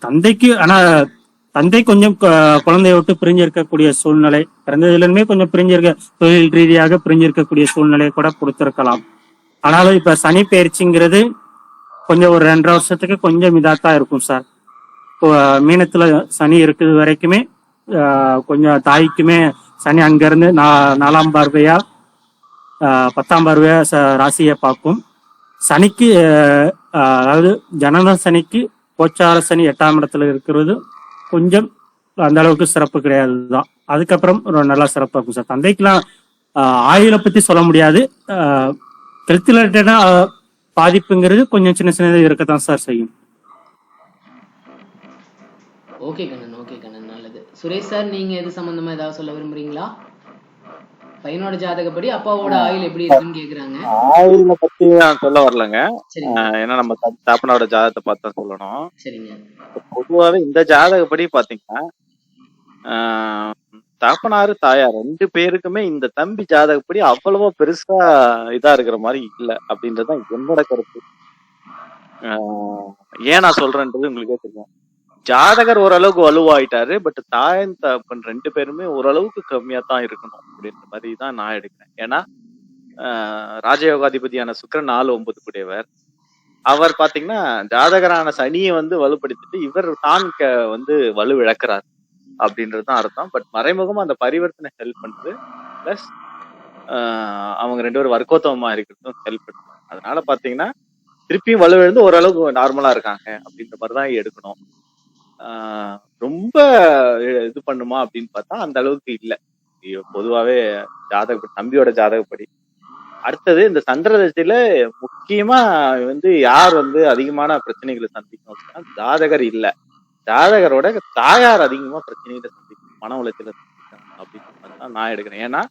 தந்தைக்கு ஆனா தந்தை கொஞ்சம் குழந்தைய விட்டு பிரிஞ்சிருக்கக்கூடிய சூழ்நிலை, பிறந்ததுலயுமே கொஞ்சம் பிரிஞ்சிருக்க, தொழில் ரீதியாக பிரிஞ்சிருக்கக்கூடிய சூழ்நிலையை கூட கொடுத்திருக்கலாம். ஆனாலும் இப்ப சனி பயிற்சிங்கிறது கொஞ்சம் ஒரு 2.5 வருஷத்துக்கு கொஞ்சம் இதாத்தான் இருக்கும் சார். இப்போ மீனத்துல சனி இருக்குது வரைக்குமே கொஞ்சம் தாய்க்குமே சனி அங்கிருந்து 4ஆம் பார்வையா 10ஆம் பார்வையா ராசியை பார்க்கும். சனிக்கு அதாவது ஜனன சனிக்கு கோச்சார சனி 8ஆம் இடத்துல இருக்கிறது கொஞ்சம் அந்த அளவுக்கு சிறப்பு கிடையாது தான். அதுக்கப்புறம் ஒரு நல்லா சிறப்பாக இருக்கும் சார். தந்தைக்கெல்லாம் ஆயுளை பத்தி சொல்ல முடியாது. ஹெல்த் ரிலேட்டடா பாதிப்புங்கிறது கொஞ்சம் சின்ன சின்னதாக இருக்கத்தான் சார் செய்யும். ஓகே கண்ணன், ஓகே கண்ணன், நல்லது. சுரேஷ் சார், நீங்க எது சம்பந்தமா ஏதாவது சொல்ல விரும்புறீங்களா? பையனோட ஜாதகப்படி அப்பாவோட ஆயுள் எப்படி இருக்குன்னு கேக்குறாங்க. ஆயுளை பத்தி நான் சொல்ல வரலங்க. சரிங்க ஏன்னா நம்ம தாப்பனோட ஜாதகத்தை பார்த்தா சொல்லணும். சரிங்க பொதுவாவே இந்த ஜாதகப்படி பாத்தீங்கன்னா தாப்பனாரு தாயார் 2 பேருக்குமே இந்த தம்பி ஜாதகப்படி அவ்வளவா பெருசா இதா இருக்கிற மாதிரி இல்ல அப்படின்றதுதான் என்னோட கருத்து. ஏன் நான் சொல்றேன்றது உங்களுக்கே தெரியும். ஜாதகர் ஓரளவுக்கு வலுவாயிட்டாரு, பட் தாயன் தகப்பன் 2 பேருமே ஓரளவுக்கு கம்மியா தான் இருக்கணும் அப்படின்ற மாதிரி தான் நான் எடுக்கிறேன். ஏன்னா ராஜயோகாதிபதியான சுக்கிரன் 4-9 கூடியவர். அவர் பாத்தீங்கன்னா ஜாதகரான சனியை வந்து வலுப்படுத்திட்டு இவர் தான் வந்து வலு இழக்கிறார் அப்படின்றதுதான் அர்த்தம். பட் மறைமுகமா அந்த பரிவர்த்தனை ஹெல்ப் பண்ணுது. பிளஸ் அவங்க 2 பேரும் வர்க்கோத்தமமா இருக்கிறதும் ஹெல்ப் பண்ணுது. அதனால பாத்தீங்கன்னா திருப்பியும் வலுவிழந்து ஓரளவுக்கு நார்மலா இருக்காங்க அப்படின்ற மாதிரிதான் எடுக்கணும். ரொம்ப இது பண்ணுமா அப்படின்னு பார்த்தா அந்த அளவுக்கு இல்லை. பொதுவாவே தம்பியோட ஜாதகப்படி. அடுத்தது இந்த சந்திரதசையில முக்கியமா வந்து யார் வந்து அதிகமான பிரச்சனைகளை சந்திக்கும் அப்படின்னா ஜாதகர் இல்ல, ஜாதகரோட தாயார் அதிகமா பிரச்சனைகளை சந்திக்கும், மன உளைச்சல சந்திக்கும் அப்படின்னு தான் நான் எடுக்கிறேன். ஏன்னா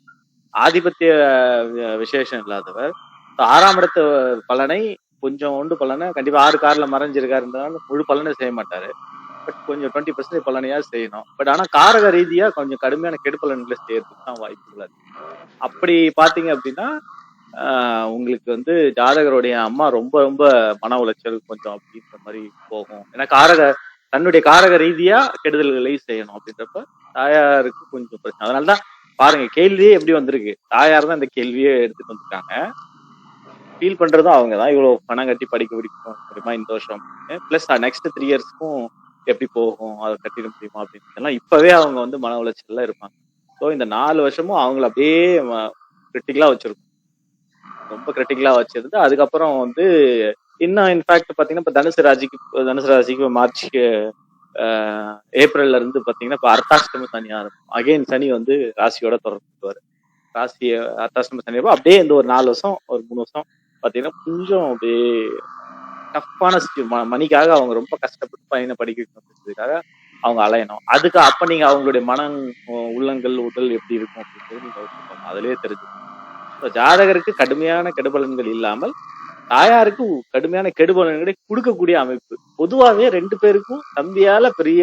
ஆதிபத்திய விசேஷம் இல்லாதவர் 6ஆம் இடத்து பலனை கொஞ்சம் ஒன்று பலனை கண்டிப்பா 6 கார்ல மறைஞ்சிருக்காருன்றதால முழு பலனை செய்ய மாட்டாரு. பட் கொஞ்சம் 20% பலனையா செய்யணும். பட் ஆனா காரக ரீதியா கொஞ்சம் கடுமையான கெடுபலன்களை செய்யறதுக்கு தான் வாய்ப்புகள் இருக்கு. அப்படி பாத்தீங்க அப்படின்னா உங்களுக்கு வந்து ஜாதகருடைய அம்மா ரொம்ப ரொம்ப மன உளைச்சல் கொஞ்சம் அப்படின்ற மாதிரி போகும். ஏன்னா தன்னுடைய காரக ரீதியா கெடுதல்களையும் செய்யணும் அப்படின்றப்ப தாயாருக்கு கொஞ்சம் பிரச்சனை. அதனாலதான் பாருங்க கேள்வியே எப்படி வந்திருக்கு, தாயார் தான் இந்த கேள்வியே எடுத்துட்டு வந்திருக்காங்க. ஃபீல் பண்றதும் அவங்கதான், இவ்வளவு பணம் கட்டி படிக்க முடியுமா இந்த வருஷம், பிளஸ் நெக்ஸ்ட் 3 இயர்ஸ்க்கும் எப்படி போகும், அதை கட்டிட முடியுமா அப்படின்னு இப்பவே அவங்க வந்து மன உளைச்சல்ல இருப்பாங்க. ஸோ இந்த 4 வருஷமும் அவங்கள அப்படியே கிரிட்டிக்கலா வச்சிருக்கும், ரொம்ப கிரிட்டிக்கலா வச்சிருந்து அதுக்கப்புறம் வந்து இன்னும் இன்ஃபேக்ட் பாத்தீங்கன்னா இப்ப தனுசு ராசிக்கு மார்ச் ஏப்ரல்ல இருந்து பாத்தீங்கன்னா இப்ப அர்த்தாஷ்டம சனி ஆரம்பிக்கும். அகைன் சனி வந்து ராசியோட தொடர்புவாரு. ராசி அர்த்தாஷ்டம சனி அப்படியே இந்த ஒரு 4 வருஷம் ஒரு 3 வருஷம் பாத்தீங்கன்னா கொஞ்சம் அப்படியே டஃப்பான மணிக்காக அவங்க ரொம்ப கஷ்டப்பட்டு பையனை படிக்க வைக்கிறதுக்காக அவங்க அலையணும். அப்ப நீங்க அவங்களுடைய உள்ளங்கள் உடல் எப்படி இருக்கும் அப்படின்றது நீங்க யோசிப்பாங்க, அதுலயே தெரிஞ்சுக்கணும். ஜாதகருக்கு கடுமையான கெடுபலன்கள் இல்லாமல் தாயாருக்கு கடுமையான கெடுபலன்களை கொடுக்கக்கூடிய அமைப்பு. பொதுவாவே 2 பேருக்கும் தம்பியால பெரிய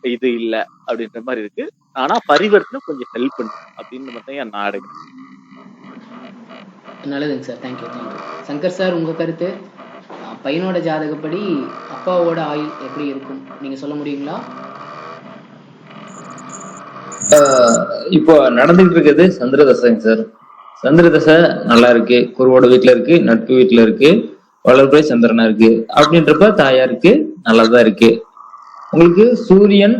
இது இல்ல அப்படின்ற மாதிரி இருக்கு. ஆனா பரிவர்த்தனை கொஞ்சம் ஹெல்ப் பண்ணும் அப்படின்னு மட்டும் நான் எடுக்கிறேன். நல்லதுங்க sir, thank you thank you. Shankar sir, உங்க கருத்து? பையனோட ஜாதகப்படி அப்பாவோட ஆயுள் எப்படி இருக்கும் நீங்க சொல்ல முடியுங்களா? இப்போ நடந்துட்டு இருக்கிறது சந்திரதசைங்க சார். சந்திரதசை நல்லா இருக்கு, குருவோட வீட்டுல இருக்கு, நட்பு வீட்டுல இருக்கு, வளர்பிறை சந்திரனா இருக்கு. அப்படின்றப்ப தாயாருக்கு நல்லாதான் இருக்கு. உங்களுக்கு சூரியன்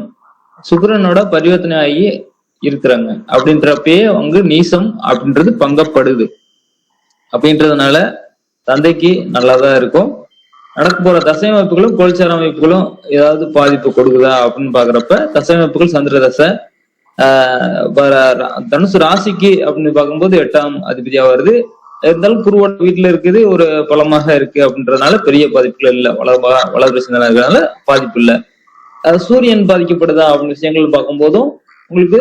சுக்கிரனோட பரிவர்த்தனை ஆகி இருக்கிறாங்க. அப்படின்றப்பயே அவங்க நீசம் அப்படின்றது பங்கப்படுது. அப்படின்றதுனால தந்தைக்கு நல்லாதான் இருக்கும். நடக்க போற தசை அமைப்புகளும் கோல்சார அமைப்புகளும் ஏதாவது பாதிப்பு கொடுக்குதா அப்படின்னு பாக்குறப்ப தசை அமைப்புகள் சந்திர தசை தனுசு ராசிக்கு அப்படின்னு பார்க்கும்போது 8ஆம் அதிபதியா வருது. இருந்தாலும் குருவோட வீட்டுல இருக்குது, ஒரு பலமாக இருக்கு அப்படின்றதுனால பெரிய பாதிப்புகள் இல்லை. வளர்பிறை சிந்தனை இருக்கிறதுனால பாதிப்பு இல்லை. சூரியன் பாதிக்கப்படுதா அப்படின்னு விஷயங்கள் பார்க்கும்போதும் உங்களுக்கு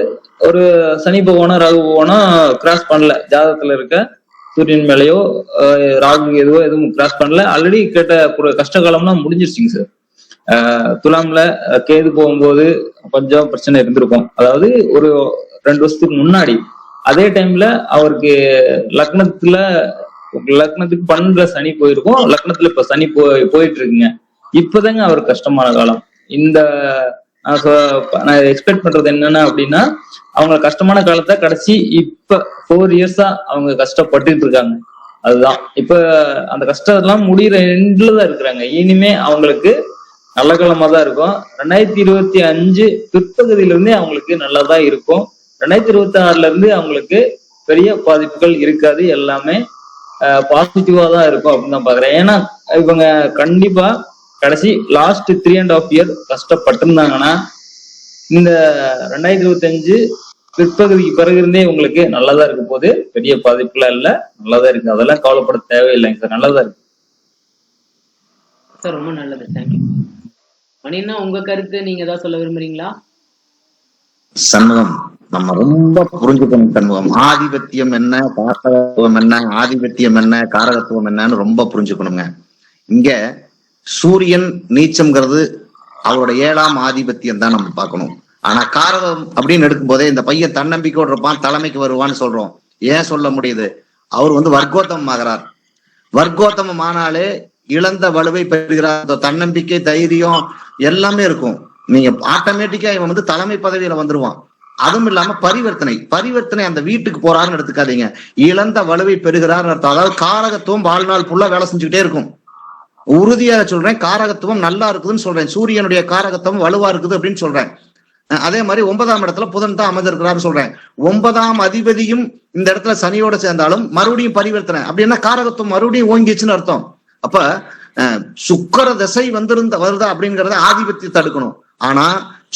ஒரு சனி பகவானோ ராகு பகவானோ கிராஸ் பண்ணல. ஜாதகத்துல இருக்க சூரியன் மேலேயோ ராகு எதுவும் கிராஸ் பண்ணல. ஆல்ரெடி கேட்ட கஷ்ட காலம்லாம் முடிஞ்சிருச்சுங்க சார். துலாம்ல கேது போகும்போது கொஞ்சம் பிரச்சனை இருந்திருக்கும். அதாவது ஒரு 2 வருஷத்துக்கு முன்னாடி அதே டைம்ல அவருக்கு லக்னத்துக்கு 12 சனி போயிருக்கும். லக்னத்துல இப்ப சனி போயிட்டு இருக்குங்க. இப்பதாங்க அவருக்கு கஷ்டமான காலம். இந்த நான் எக்ஸ்பெக்ட் பண்றது என்னன்னா அப்படின்னா அவங்க கஷ்டமான காலத்தை கடைசி இப்ப 4 இயர்ஸா அவங்க கஷ்டப்பட்டு இருக்காங்க. அதுதான் இப்ப அந்த கஷ்டம் எல்லாம் முடிகிற எண்ட்லதான் இருக்கிறாங்க. இனிமே அவங்களுக்கு நல்ல காலமா தான் இருக்கும். 2025 பிற்பகுதியில இருந்தே அவங்களுக்கு நல்லதா இருக்கும். 2026 இருந்து அவங்களுக்கு பெரிய பாதிப்புகள் இருக்காது. எல்லாமே பாசிட்டிவா தான் இருக்கும் அப்படின்னு நான் பாக்குறேன். ஏன்னா இவங்க கண்டிப்பா கடைசி லாஸ்ட் 3.5 இயர் கஷ்டப்பட்டிருந்தாங்கன்னா இந்த 2025 பிற்பகுதிக்கு பிறகு இருந்தே உங்களுக்கு நல்லதா இருக்க போது. பெரிய பாதிப்புலாம் இல்ல, நல்லதா இருக்கு. அதெல்லாம் கவலைப்பட தேவையில்லைங்க சார், நல்லதா இருக்கு சார். ரொம்ப நல்லது, தேங்க்யூ. மணின்னா உங்க கருத்து நீங்க ஏதாவது சொல்ல விரும்புறீங்களா? சண்முகம், நம்ம ரொம்ப புரிஞ்சுக்கணும் சண்முகம். ஆதிபத்தியம் என்ன, காரகத்துவம் என்ன, ஆதிபத்தியம் என்ன, காரகத்துவம் என்னன்னு ரொம்ப புரிஞ்சுக்கணுங்க. இங்க சூரியன் நீச்சம்ங்கிறது அவரோட 7ஆம் ஆதிபத்தியம் தான் நம்ம பார்க்கணும். ஆனா காரகம் அப்படின்னு எடுக்கும் போதே இந்த பையன் தன்னம்பிக்கையோடு இருப்பான், தலைமைக்கு வருவான்னு சொல்றோம். ஏன் சொல்ல முடியுது? அவர் வந்து வர்க்கோத்தமம் ஆகிறார். வர்க்கோத்தமம் ஆனாலே இழந்த வலுவை பெறுகிறார். தன்னம்பிக்கை, தைரியம் எல்லாமே இருக்கும். நீங்க ஆட்டோமேட்டிக்கா இவன் வந்து தலைமை பதவியில வந்துருவான். அதுவும் இல்லாம பரிவர்த்தனை அந்த வீட்டுக்கு போறாருன்னு எடுத்துக்காதீங்க. இழந்த வலுவை பெறுகிறார் அர்த்தம். அதாவது காரகத்துவம் வாழ்நாள் ஃபுல்லா வேலை செஞ்சுக்கிட்டே இருக்கும். உறுதியாக சொல்றேன், காரகத்துவம் நல்லா இருக்குதுன்னு சொல்றேன். சூரியனுடைய காரகத்துவம் வலுவா இருக்குது அப்படின்னு சொல்றேன். அதே மாதிரி 9ஆம் இடத்துல புதன் தான் அமர்ந்திருக்கிறாரு சொல்றேன். 9ஆம் அதிபதியும் இந்த இடத்துல சனியோட சேர்ந்தாலும் மறுபடியும் பரிவர்த்தனை அப்படின்னா காரகத்துவம் மறுபடியும் ஓங்கிச்சுன்னு அர்த்தம். அப்ப சுக்கர திசை வருதா அப்படிங்கறத ஆதிபத்தியத்தை தடுக்கணும். ஆனா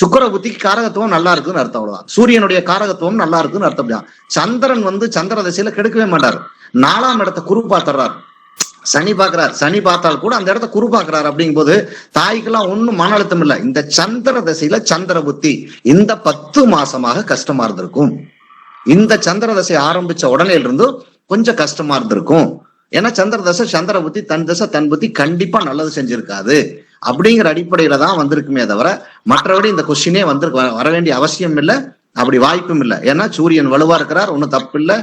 சுக்கர புத்திக்கு காரகத்துவம் நல்லா இருக்குன்னு அர்த்தம். அவ்வளவுதான். சூரியனுடைய காரகத்துவம் நல்லா இருக்குன்னு அர்த்தம். சந்திரன் வந்து சந்திர திசையில கெடுக்கவே மாட்டார். 4ஆம் இடத்தை குரு பார்த்துறாரு, சனி பாக்குறாரு. சனி பார்த்தால் கூட அந்த இடத்த குரு பாக்குறாரு. அப்படிங்கும் போது தாய்க்கெல்லாம் ஒண்ணும் மன அழுத்தம் இல்லை. இந்த சந்திர திசையில சந்திர புத்தி இந்த 10 மாசமாக கஷ்டமா இருந்திருக்கும். இந்த சந்திர தசை ஆரம்பிச்ச உடனே இருந்து கொஞ்சம் கஷ்டமா இருந்திருக்கும். ஏன்னா சந்திர தசை சந்திர புத்தி தன் தசை தன் புத்தி கண்டிப்பா நல்லது செஞ்சிருக்காது அப்படிங்கிற அடிப்படையில தான் வந்திருக்குமே தவிர மற்றபடி இந்த கொஸ்டினே வர வேண்டிய அவசியம் இல்லை, அப்படி வாய்ப்பும் இல்லை. ஏன்னா சூரியன் வலுவா இருக்கிறார், ஒன்னும் தப்பு இல்லை.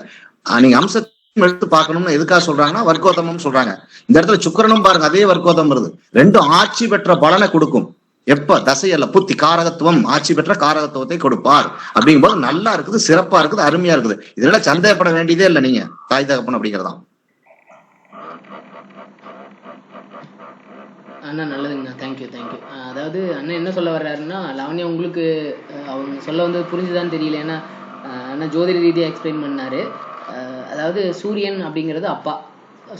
நீங்க அம்ச எடுத்து பார்க்கணும்னு எதுக்காக சொல்றாங்கன்னா வர்க்கோத்தமம் சொல்றாங்க. இந்த இடத்துல சுக்கிரனும் பாருங்க அதே வர்க்கோத்தம் வருது. ரெண்டும் ஆட்சி பெற்ற பலனை கொடுக்கும். எப்ப தசையல்ல புத்தி காரகத்துவம் ஆட்சி பெற்ற காரகத்துவத்தை கொடுப்பார். அப்படிங்கும் போது நல்லா இருக்குது, சிறப்பா இருக்குது, அருமையா இருக்குது. இதெல்லாம் சந்தேகப்பட வேண்டியதே இல்லை நீங்க தாய் தகப்பன் அப்படிங்கிறதான். அண்ணா நல்லதுங்கண்ணா, தேங்க்யூ. அதாவது அண்ணன் என்ன சொல்ல வர்றாருன்னா, லாவண்யா உங்களுக்கு அவங்க சொல்ல வந்து புரிஞ்சுதான்னு தெரியல. ஏன்னா அண்ணா ஜோதிட ரீதியாக எக்ஸ்பிளைன் பண்ணாரு. அதாவது சூரியன் அப்படிங்கிறது அப்பா.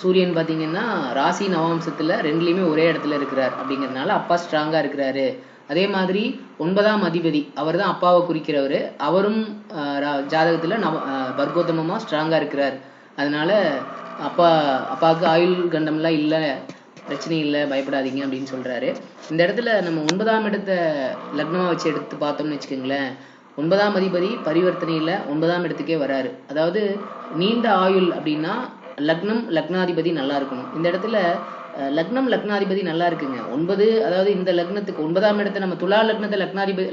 சூரியன் பார்த்தீங்கன்னா ராசி நவாம்சத்தில் 2லையுமே ஒரே இடத்துல இருக்கிறார். அப்படிங்கிறதுனால அப்பா ஸ்ட்ராங்காக இருக்கிறாரு. அதே மாதிரி 9ஆம் அதிபதி அவர் தான் அப்பாவை குறிக்கிறவர். அவரும் ஜாதகத்தில் வர்க்கோத்தமமாக ஸ்ட்ராங்காக இருக்கிறார். அதனால அப்பாவுக்கு ஆயுள் கண்டம்லாம் இல்லை, பிரச்சனை இல்லை, பயப்படாதீங்க அப்படின்னு சொல்றாரு. இந்த இடத்துல நம்ம 9ஆம் இடத்தை லக்னமாக வச்சு எடுத்து பார்த்தோம்னு வச்சுக்கோங்களேன். 9ஆம் அதிபதி பரிவர்த்தனையில் 9ஆம் இடத்துக்கே வராரு. அதாவது நீண்ட ஆயுள் அப்படின்னா லக்னம் லக்னாதிபதி நல்லா இருக்கணும். இந்த இடத்துல லக்னம் லக்னாதிபதி நல்லா இருக்குங்க. 9 அதாவது இந்த லக்னத்துக்கு 9ஆம் இடத்தை நம்ம துலா லக்னத்தை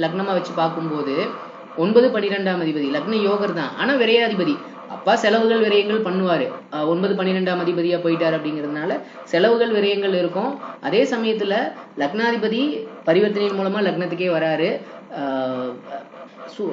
லக்னமா வச்சு பார்க்கும்போது 9 12ஆம் அதிபதி லக்ன யோகர் தான், ஆனா விரையாதிபதி. அப்பா செலவுகள் விரயங்கள் பண்ணுவாரு. 9 12ஆம் அதிபதியா போயிட்டாரு. அப்படிங்கிறதுனால செலவுகள் விரயங்கள் இருக்கும். அதே சமயத்துல லக்னாதிபதி பரிவர்த்தனையின் மூலமா லக்னத்துக்கே வராரு.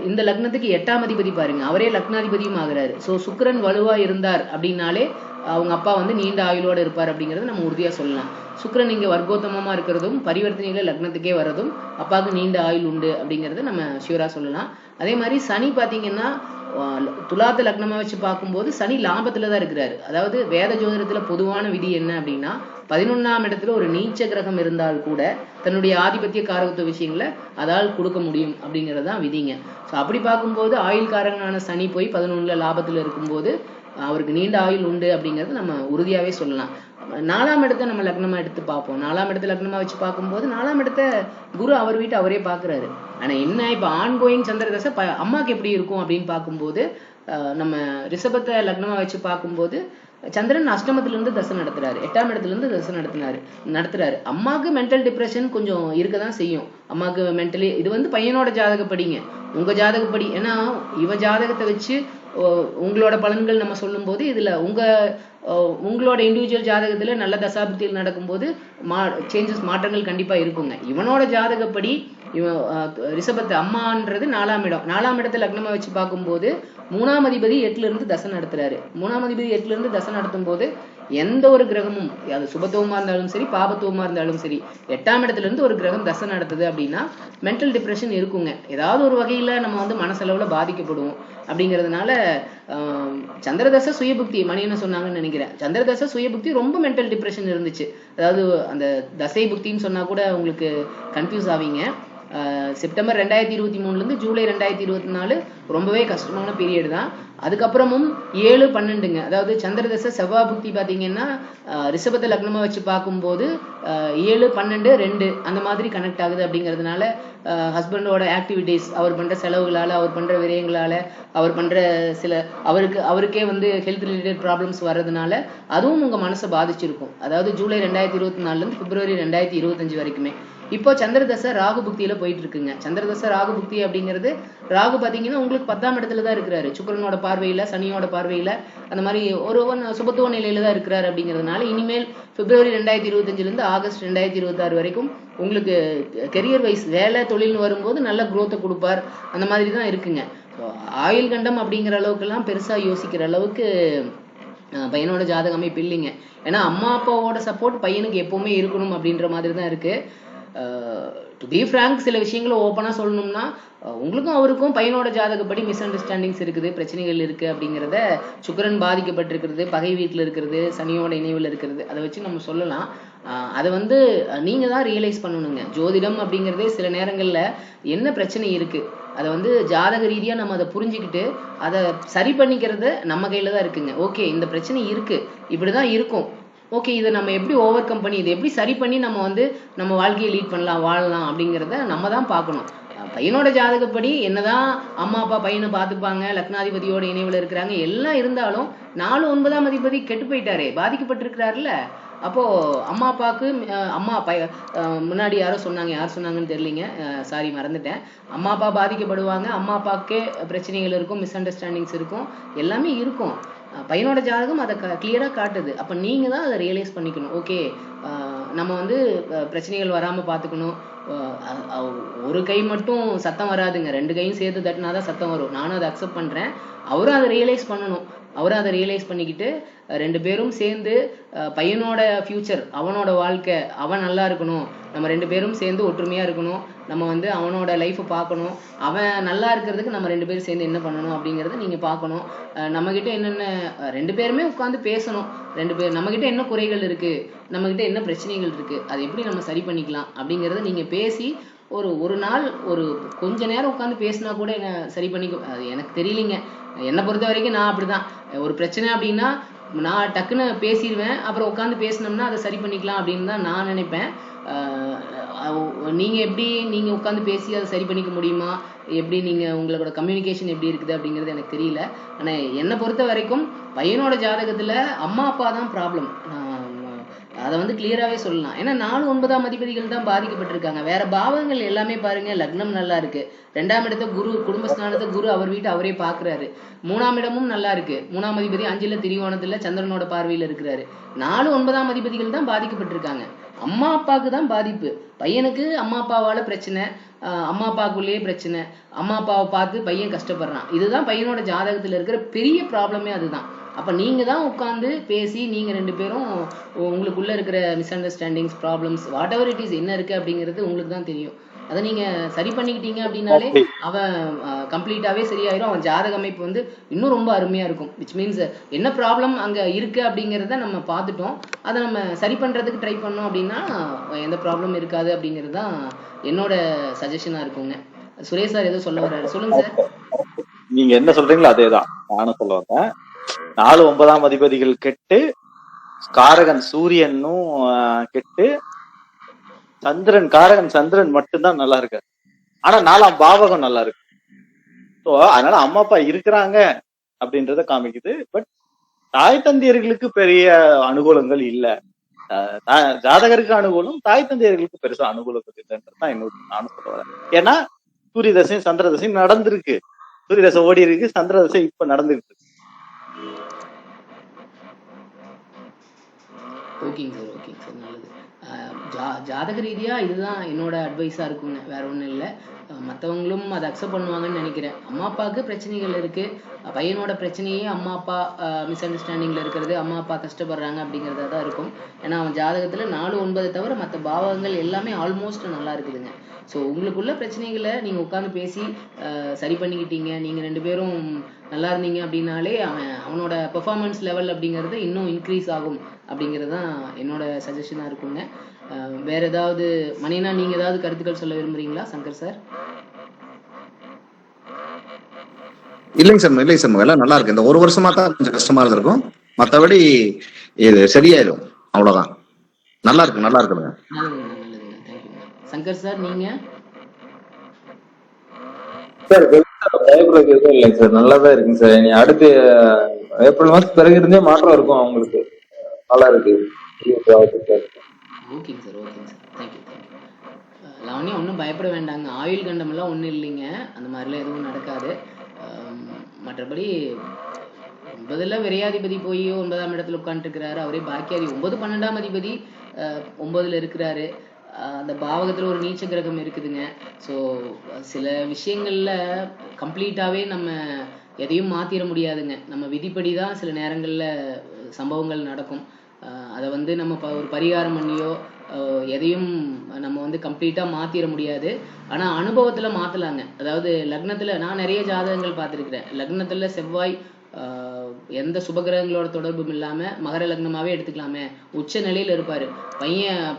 இந்த லக்னத்துக்கு 8ஆம் அதிபதி பாருங்க, அவரே லக்னாதிபதியும் ஆகிறாரு. ஸோ சுக்கிரன் வலுவா இருந்தார் அப்படின்னாலே அவங்க அப்பா வந்து நீண்ட ஆயுளோட இருப்பார் அப்படிங்கறத நம்ம உறுதியா சொல்லலாம். சுக்கிரன் இங்க வர்க்கோத்தமமா இருக்கிறதும் பரிவர்த்தனையில லக்னத்துக்கே வர்றதும் அப்பாவுக்கு நீண்ட ஆயுள் உண்டு அப்படிங்கறத நம்ம ஷியூரா சொல்லலாம். அதே மாதிரி சனி பாத்தீங்கன்னா துலாத்து லக்னமா வச்சு பார்க்கும்போது சனி லாபத்துல தான் இருக்கிறாரு. அதாவது வேத ஜோதிடத்துல பொதுவான விதி என்ன அப்படின்னா 11ஆம் இடத்துல ஒரு நீச்ச கிரகம் இருந்தால் கூட தன்னுடைய ஆதிபத்திய காரகத்துவ விஷயங்களை அதால் கொடுக்க முடியும் அப்படிங்கிறது தான் விதிங்க. ஸோ அப்படி பார்க்கும்போது ஆயுள்காரங்களான சனி போய் 11ல லாபத்துல இருக்கும்போது அவருக்கு நீண்ட ஆயுள் உண்டு அப்படிங்கிறது நம்ம உறுதியாவே சொல்லலாம். 4ஆம் இடத்தை நம்ம லக்னமா எடுத்து பார்ப்போம். 4ஆம் இடத்தை லக்னமா வச்சு பார்க்கும்போது 4ஆம் இடத்தை குரு அவர் வீட்டு அவரே பாக்குறாரு. ஆனா என்ன இப்ப ஆன்கோயிங் சந்திர தசை அம்மாக்கு எப்படி இருக்கும் அப்படின்னு பார்க்கும்போது நம்ம ரிஷபத்தை லக்னமா வச்சு பார்க்கும்போது சந்திரன் அஷ்டமத்துல இருந்து தசை நடத்துறாரு, 8ஆம் இடத்துல இருந்து தசை நடத்துறாரு. அம்மாவுக்கு மென்டல் டிப்ரெஷன் கொஞ்சம் இருக்கதான் செய்யும். அம்மாவுக்கு மென்டலி இது வந்து பையனோட ஜாதகப்படிங்க, உங்க ஜாதகப்படி. ஏன்னா இவ ஜாதகத்தை வச்சு உங்களோட பலன்கள் நம்ம சொல்லும்போது இதுல உங்களோட இண்டிவிஜுவல் ஜாதகத்துல நல்ல தசாபுத்தியில் நடக்கும்போது சேஞ்சஸ் மாற்றங்கள் கண்டிப்பா இருக்குங்க. இவனோட ஜாதகப்படி இவன் ரிஷபத்தை அம்மான்றது 4ஆம் இடம், 4ஆம் இடத்தை லக்னமா வச்சு பார்க்கும்போது 3ஆம் அதிபதி 8ல இருந்து தசை நடத்துறாரு. 3ஆம் அதிபதி 8ல இருந்து தசை நடத்தும் போது எந்த ஒரு கிரகமும் அது சுபத்துவமா இருந்தாலும் சரி பாபத்துவமா இருந்தாலும் சரி 8ஆம் இடத்துல இருந்து ஒரு கிரகம் தசை நடத்துது அப்படின்னா மென்டல் டிப்ரெஷன் இருக்குங்க. ஏதாவது ஒரு வகையில நம்ம வந்து மனசளவுல பாதிக்கப்படுவோம். அப்படிங்கிறதுனால சந்திரதசை சுயபுக்தி மணி என்ன சொன்னாங்கன்னு நினைக்கிறேன். சந்திரதசை சுயபுக்தி ரொம்ப மென்டல் டிப்ரெஷன் இருந்துச்சு. அதாவது அந்த தசை புக்தின்னு சொன்னா கூட உங்களுக்கு கன்ஃபியூஸ் ஆவீங்க. செப்டம்பர் 2023 இருந்து ஜூலை 2024 ரொம்பவே கஷ்டமான பீரியட் தான். அதுக்கப்புறமும் 7-12ங்க, அதாவது சந்திரதசை செவ்வாய் புக்தி பார்த்தீங்கன்னா ரிஷபத்தை லக்னமா வச்சு பார்க்கும்போது 7-12-2 அந்த மாதிரி கனெக்ட் ஆகுது. அப்படிங்கிறதுனால ஹஸ்பண்டோட ஆக்டிவிட்டிஸ், அவர் பண்ற செலவுகளால, அவர் பண்ற விரயங்களால, அவர் பண்ற சில அவருக்கே வந்து ஹெல்த் ரிலேட்டட் ப்ராப்ளம்ஸ் வர்றதுனால அதுவும் உங்க மனசை பாதிச்சிருக்கும். அதாவது ஜூலை 2024 இருந்து பிப்ரவரி 2025 வரைக்குமே. இப்போ சந்திரதசை ராகு புக்தியில போயிட்டு இருக்குங்க. சந்திரதசை ராகு புக்தி அப்படிங்கிறது, ராகு பாத்தீங்கன்னா உங்களுக்கு 10ஆம் இடத்துல தான் இருக்கிறாரு. சுக்கிரனோட பார்வையில, சனியோட பார்வையில, அந்த மாதிரி ஒரு சுபத்துவ நிலையில தான் இருக்கிறாரு. அப்படிங்கிறதுனால இனிமேல் பிப்ரவரி 2025 இருந்து ஆகஸ்ட் 2026 வரைக்கும் உங்களுக்கு கெரியர் வைஸ் வேலை தொழில்னு வரும்போது நல்ல குரோத்தை கொடுப்பார். அந்த மாதிரி தான் இருக்குங்க. ஆயுள் கண்டம் அப்படிங்கிற அளவுக்கு எல்லாம் பெருசா யோசிக்கிற அளவுக்கு பையனோட ஜாதக அமைப்பு இல்லைங்க. ஏன்னா அம்மா அப்பாவோட சப்போர்ட் பையனுக்கு எப்பவுமே இருக்கணும் அப்படின்ற மாதிரி தான் இருக்கு. டு பி ஃப்ராங்க், சில விஷயங்களை ஓப்பனா சொல்லணும்னா உங்களுக்கும் அவருக்கும் பையனோட ஜாதகப்படி மிஸ் அண்டர்ஸ்டாண்டிங்ஸ் இருக்குது, பிரச்சனைகள் இருக்கு. அப்படிங்கிறத சுக்கிரன் பாதிக்கப்பட்டிருக்கிறது, பகை வீட்டில் இருக்கிறது, சனியோட இணைவில் இருக்கிறது, அதை வச்சு நம்ம சொல்லலாம். அதை வந்து நீங்க தான் ரியலைஸ் பண்ணணுங்க. ஜோதிடம் அப்படிங்கிறதே சில நேரங்கள்ல என்ன பிரச்சனை இருக்கு அதை வந்து ஜாதக ரீதியா நம்ம அதை புரிஞ்சுக்கிட்டு அதை சரி பண்ணிக்கிறது நம்ம கையில தான் இருக்குங்க. ஓகே, இந்த பிரச்சனை இருக்கு, இப்படிதான் இருக்கும், ஓகே இதை நம்ம எப்படி ஓவர் கம் பண்ணி இதை எப்படி சரி பண்ணி நம்ம வந்து நம்ம வாழ்க்கையை லீட் பண்ணலாம், வாழலாம் அப்படிங்கிறத நம்ம தான் பார்க்கணும். பையனோட ஜாதகப்படி என்னதான் அம்மா அப்பா பையனை பார்த்துப்பாங்க, லக்னாதிபதியோட இணைவில் இருக்கிறாங்க, எல்லாம் இருந்தாலும் 4-9ஆம் அதிபதி கெட்டு போயிட்டாரே, பாதிக்கப்பட்டிருக்கிறாருல்ல. அப்போ அம்மா அப்பாவுக்கு முன்னாடி யாரோ சொன்னாங்க, யார் சொன்னாங்கன்னு தெரியலீங்க, சாரி மறந்துட்டேன். அம்மா அப்பா பாதிக்கப்படுவாங்க, அம்மா அப்பாவுக்கே பிரச்சனைகள் இருக்கும், மிஸ் அண்டர்ஸ்டாண்டிங்ஸ் இருக்கும், எல்லாமே இருக்கும். பையனோட ஜாதகம் அதை கிளியரா காட்டுது. அப்ப நீங்க தான் அதை ரியலைஸ் பண்ணிக்கணும். ஓகே, நம்ம வந்து பிரச்சனைகள் வராம பாத்துக்கணும். ஒரு கை மட்டும் சத்தம் வராதுங்க, 2 கையும் சேர்த்து தட்டினாதான் சத்தம் வரும். நானும் அதை அக்செப்ட் பண்றேன். அவரும் அதை ரியலைஸ் பண்ணணும். அவரும் அதை ரியலைஸ் பண்ணிக்கிட்டு 2 பேரும் சேர்ந்து பையனோட ஃபியூச்சர், அவனோட வாழ்க்கை, அவன் நல்லா இருக்கணும், நம்ம 2 பேரும் சேர்ந்து ஒற்றுமையா இருக்கணும், நம்ம வந்து அவனோட லைஃப்பை பார்க்கணும், அவன் நல்லா இருக்கிறதுக்கு நம்ம 2 பேரும் சேர்ந்து என்ன பண்ணணும் அப்படிங்கிறத நீங்க பார்க்கணும். நம்ம கிட்ட என்னென்ன 2 பேருமே உட்காந்து பேசணும். 2 பேர் நம்ம கிட்ட என்ன குறைகள் இருக்கு, நம்ம கிட்ட என்ன பிரச்சனைகள் இருக்கு, அதை எப்படி நம்ம சரி பண்ணிக்கலாம் அப்படிங்கிறத நீங்க பேசி ஒரு நாள் ஒரு கொஞ்ச நேரம் உட்காந்து பேசினா கூட என்ன சரி பண்ணிக்க. அது எனக்கு தெரியலிங்க, என்னை பொறுத்த வரைக்கும் நான் அப்படிதான். ஒரு பிரச்சனை அப்படின்னா நான் டக்குன்னு பேசிடுவேன், அப்புறம் உட்காந்து பேசினோம்னா அதை சரி பண்ணிக்கலாம் அப்படின்னு தான் நான் நினைப்பேன். நீங்க எப்படி நீங்க உட்காந்து பேசி அதை சரி பண்ணிக்க முடியுமா, எப்படி நீங்க உங்களோட கம்யூனிகேஷன் எப்படி இருக்குது அப்படிங்கிறது எனக்கு தெரியல. ஆனா என்னை பொறுத்த வரைக்கும் பையனோட ஜாதகத்துல அம்மா அப்பா தான் ப்ராப்ளம். அதை வந்து கிளியராகவே சொல்லலாம். ஏன்னா 4-9ஆம் அதிபதிகள் தான் பாதிக்கப்பட்டிருக்காங்க. வேற பாவங்கள் எல்லாமே பாருங்க, லக்னம் நல்லா இருக்கு, 2ஆம் இடத்தை குரு, குடும்பஸ்தானத்தை குரு அவர் வீட்டு அவரே பாக்குறாரு, 3ஆம் இடமும் நல்லா இருக்கு, 3ஆம் அதிபதி 5ல திரிகோணத்துல சந்திரனோட பார்வையில இருக்கிறாரு. 4-9ஆம் அதிபதிகள் தான் பாதிக்கப்பட்டிருக்காங்க. அம்மா அப்பாவுக்கு தான் பாதிப்பு. பையனுக்கு அம்மா அப்பாவால பிரச்சனை, அம்மா அப்பாவுக்குள்ளேயே பிரச்சனை, அம்மா அப்பாவை பார்த்து பையன் கஷ்டப்படுறான். இதுதான் பையனோட ஜாதகத்துல இருக்கிற பெரிய ப்ராப்ளமே அதுதான். அப்ப நீங்க தான் உட்கார்ந்து பேசி நீங்க 2 பேரும் உங்களுக்குள்ள இருக்கிற miss understandings, problems, what ever it is என்ன இருக்கு அப்படிங்கிறது உங்களுக்கு தான் தெரியும். அதை நீங்க சரி பண்ணிக்கிட்டீங்க அப்படின்னாலே அவன் கம்ப்ளீட்டாவே சரியாயிரும். அவன் ஜாதக அமைப்பு வந்து இன்னும் ரொம்ப அருமையா இருக்கும். விச் மீன்ஸ் என்ன ப்ராப்ளம் அங்க இருக்கு அப்படிங்கிறத நம்ம பார்த்துட்டோம், அதை நம்ம சரி பண்றதுக்கு ட்ரை பண்ணோம் அப்படின்னா எந்த ப்ராப்ளம் இருக்காது அப்படிங்கிறது தான் என்னோட சஜஷனா இருக்குங்க. சுரேஷ் சார் ஏதோ சொல்ல வர்றாரு, சொல்லுங்க சார். நீங்க என்ன சொல்றீங்களோ அதேதான் நானும் சொல்ல வந்தேன். 4-9ஆம் அதிபதிகள் கெட்டு, காரகன் சூரியனும் கெட்டு, காரகன் சந்திரன் மட்டும்தான் நல்லா இருக்கு. ஆனா 4ஆம் பாவகம் நல்லா இருக்கு. ஸோ அதனால அம்மா அப்பா இருக்கிறாங்க அப்படின்றத காமிக்குது. பட் தாய் தந்தையர்களுக்கு பெரிய அனுகூலங்கள் இல்ல. ஜாதகருக்கு அனுகூலம், தாய் தந்தையர்களுக்கு பெருசா அனுகூலங்கள் இல்லைன்றதுதான் என்னோட நானும் சொல்ல வரேன். ஏன்னா சூரிய தசையும் சந்திர தசையும் நடந்திருக்கு. சூரிய தசை ஓடி இருக்கு, சந்திர தசை இப்ப நடந்துகிட்டு இருக்கு. ஓகேங்க சார், ஓகேங்க சார், நல்லது. ஜாதக ரீதியா இதுதான் என்னோட அட்வைஸா இருக்குங்க, வேற ஒன்றும் இல்லை. மற்றவங்களும் அதை அக்செப்ட் பண்ணுவாங்கன்னு நினைக்கிறேன். அம்மா அப்பாவுக்கு பிரச்சனைகள் இருக்கு, பையனோட பிரச்சனையே அம்மா அப்பா மிஸ் அண்டர்ஸ்டாண்டிங்ல இருக்கிறது, அம்மா அப்பா கஷ்டப்படுறாங்க அப்படிங்கிறதா தான் இருக்கும். ஏன்னா அவன் ஜாதகத்துல 4-9 தவிர மற்ற பாவங்கள் எல்லாமே ஆல்மோஸ்ட் நல்லா இருக்குதுங்க. ஸோ உங்களுக்குள்ள பிரச்சனைகளை நீங்க உட்காந்து பேசி சரி பண்ணிக்கிட்டீங்க, நீங்க 2 பேரும் நல்லா இருந்தீங்க அப்படின்னாலே அவனோட பெர்ஃபார்மன்ஸ் லெவல் அப்படிங்கிறது இன்னும் இன்க்ரீஸ் ஆகும் அப்படிங்கிறது தான் என்னோட சஜஷனாக இருக்குங்க. வேற ஏதாவது மணினா நீங்க ஏதாவது கருத்துக்கள் சொல்ல விரும்புறீங்களா சங்கர் சார்? இல்லைங்க சார் எல்லாம் நல்லா இருக்கு. இந்த ஒரு வருஷமா தான் கொஞ்சம் கஷ்டமா இருந்திருக்கும், மற்றபடி இது சரியாயிடும், அவ்வளவுதான். நல்லா இருக்குங்க. நல்லதுங்க, நல்லதுங்க, தேங்க்யூங்க. சங்கர் சார் நீங்க? சார் பயப்படுறதுக்கு எதுவும் இல்லைங்க சார், நல்லாதான் இருக்குங்க சார். இனி அடுத்து ஏப்ரல் மாசம் பிறகு இருந்தே மாற்றம் இருக்கும் அவங்களுக்கு, நல்லா இருக்கு. ஓகேங்க சார், ஓகேங்க சார், தேங்க்யூ, தேங்க்யூ. லாவண்யா ஒன்றும் பயப்பட வேண்டாங்க, ஆயுள் கண்டமெல்லாம் ஒன்றும் இல்லைங்க, அந்த மாதிரிலாம் எதுவும் நடக்காது. மற்றபடி 9ல் விரையாதிபதி போய் 9ஆம் இடத்துல உட்காந்துருக்கிறாரு, அவரே பாக்கியாதி 9, 12ஆம் அதிபதி 9ல் இருக்கிறாரு. அந்த பாவகத்துல ஒரு நீச்ச கிரகம் இருக்குதுங்க. ஸோ சில விஷயங்கள்ல கம்ப்ளீட்டாவே நம்ம எதையும் மாத்திர முடியாதுங்க, நம்ம விதிப்படி தான் சில நேரங்கள்ல சம்பவங்கள் நடக்கும். அதை வந்து நம்ம ஒரு பரிகாரம் பண்ணியோ எதையும் நம்ம கம்ப்ளீட்டா மாத்திர முடியாது. ஆனா அனுபவத்துல மாத்தலாங்க. அதாவது லக்னத்துல நான் நிறைய ஜாதகங்கள் பார்த்துருக்கிறேன், லக்னத்துல செவ்வாய் எந்த சுபகிரகங்களோட தொடர்பும் இல்லாம மகர லக்னமாவே எடுத்துக்கலாமே, உச்ச நிலையில இருப்பாரு.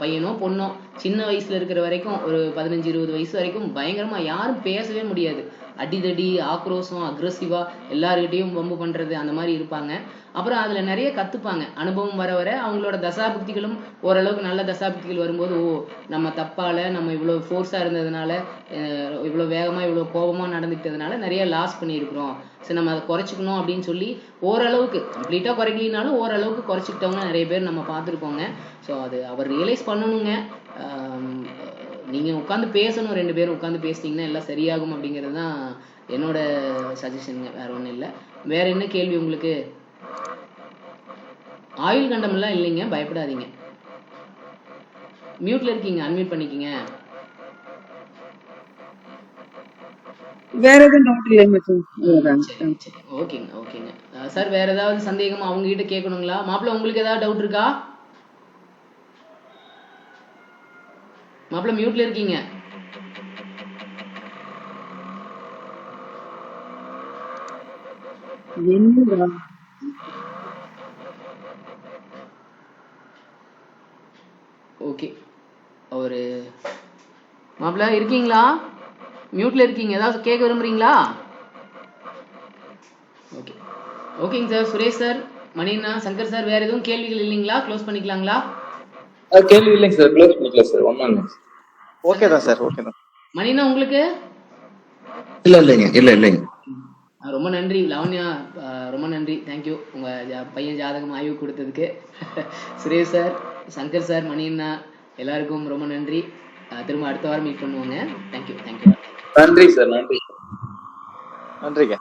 பையனோ பொண்ணோ சின்ன வயசுல இருக்கிற வரைக்கும் ஒரு 15-20 வயசு வரைக்கும் பயங்கரமா யாரும் பேசவே முடியாது, அடிதடி, ஆக்ரோஷம், அக்ரெசிவா, எல்லாருக்கிட்டையும் வம்பு பண்றது, அந்த மாதிரி இருப்பாங்க. அப்புறம் அதுல நிறைய கத்துப்பாங்க. அனுபவம் வர வர அவங்களோட தசாபுக்திகளும் ஓரளவுக்கு நல்ல தசாபுக்திகள் வரும்போது, ஓ நம்ம தப்பால நம்ம இவ்வளவு ஃபோர்ஸா இருந்ததுனால, இவ்வளவு வேகமா இவ்வளவு கோபமா நடந்துக்கிட்டதுனால நிறைய லாஸ் பண்ணியிருக்கிறோம், சரி நம்ம அதை குறைச்சிக்கணும் அப்படின்னு சொல்லி ஓரளவுக்கு, கம்ப்ளீட்டா குறைக்கலினாலும் ஓரளவுக்கு குறைச்சிக்கிட்டவங்க நிறைய பேர் நம்ம பார்த்துருக்கோங்க. ஸோ அது அவர் ரியலைஸ் பண்ணணுங்க. நீங்க உட்காந்து பேசணும், 2 பேரும் உட்காந்து பேசிட்டீங்கன்னா எல்லாம் சரியாகும் அப்படிங்கிறது தான் என்னோட சஜஷனுங்க, வேற ஒன்றும் இல்லை. வேற என்ன கேள்வி உங்களுக்கு? ஆயுள் கண்டம் எல்லாம் இல்லைங்க, பயப்படாதீங்க. மியூட்ல இருக்கீங்க, அன்மியூட் பண்ணிக்கீங்க. வேற எதுவும் டவுட் இல்லைங்க சார். சரி சரி, ஓகேங்க, ஓகேங்க. சார் வேற ஏதாவது சந்தேகம் அவங்க கிட்ட கேட்கணுங்களா? மாப்பிள்ள உங்களுக்கு ஏதாவது டவுட் இருக்கா? மாப்பிள்ள மியூட்ல இருக்கீங்க. என்னடா ஓகே, ஒரு மாப்பிள்ள இருக்கீங்களா? மியூட்ல இருக்கீங்க, ஏதாவது கேட்க விரும்புறீங்களா? ஓகே, ஓகேங்க சார். சுரேஷ் சார், மணினா, சங்கர் சார், வேற எதுவும் கேள்விகள் இல்லைங்களா? க்ளோஸ் பண்ணிக்கலாங்களா? கேள்வி இல்லைங்க சார், க்ளோஸ் பண்ணிக்கலாம் சார், ஒன்றும் இல்லை. ஓகே தான் சார், ஓகே தான். மணினா உங்களுக்கு? இல்லைங்க. ரொம்ப நன்றி லாவண்யா, ரொம்ப நன்றி, தேங்க்யூ உங்க பையன் ஜாதகம் ஆய்வு கொடுத்ததுக்கு. சுரேஷ் சார், சங்கர் சார், மணியண்ணா எல்லாருக்கும் ரொம்ப நன்றி. திரும்ப அடுத்த வாரம் மீட் பண்ணுவோங்க. தேங்க்யூ. நன்றி சார், நன்றி. நன்றிங்க.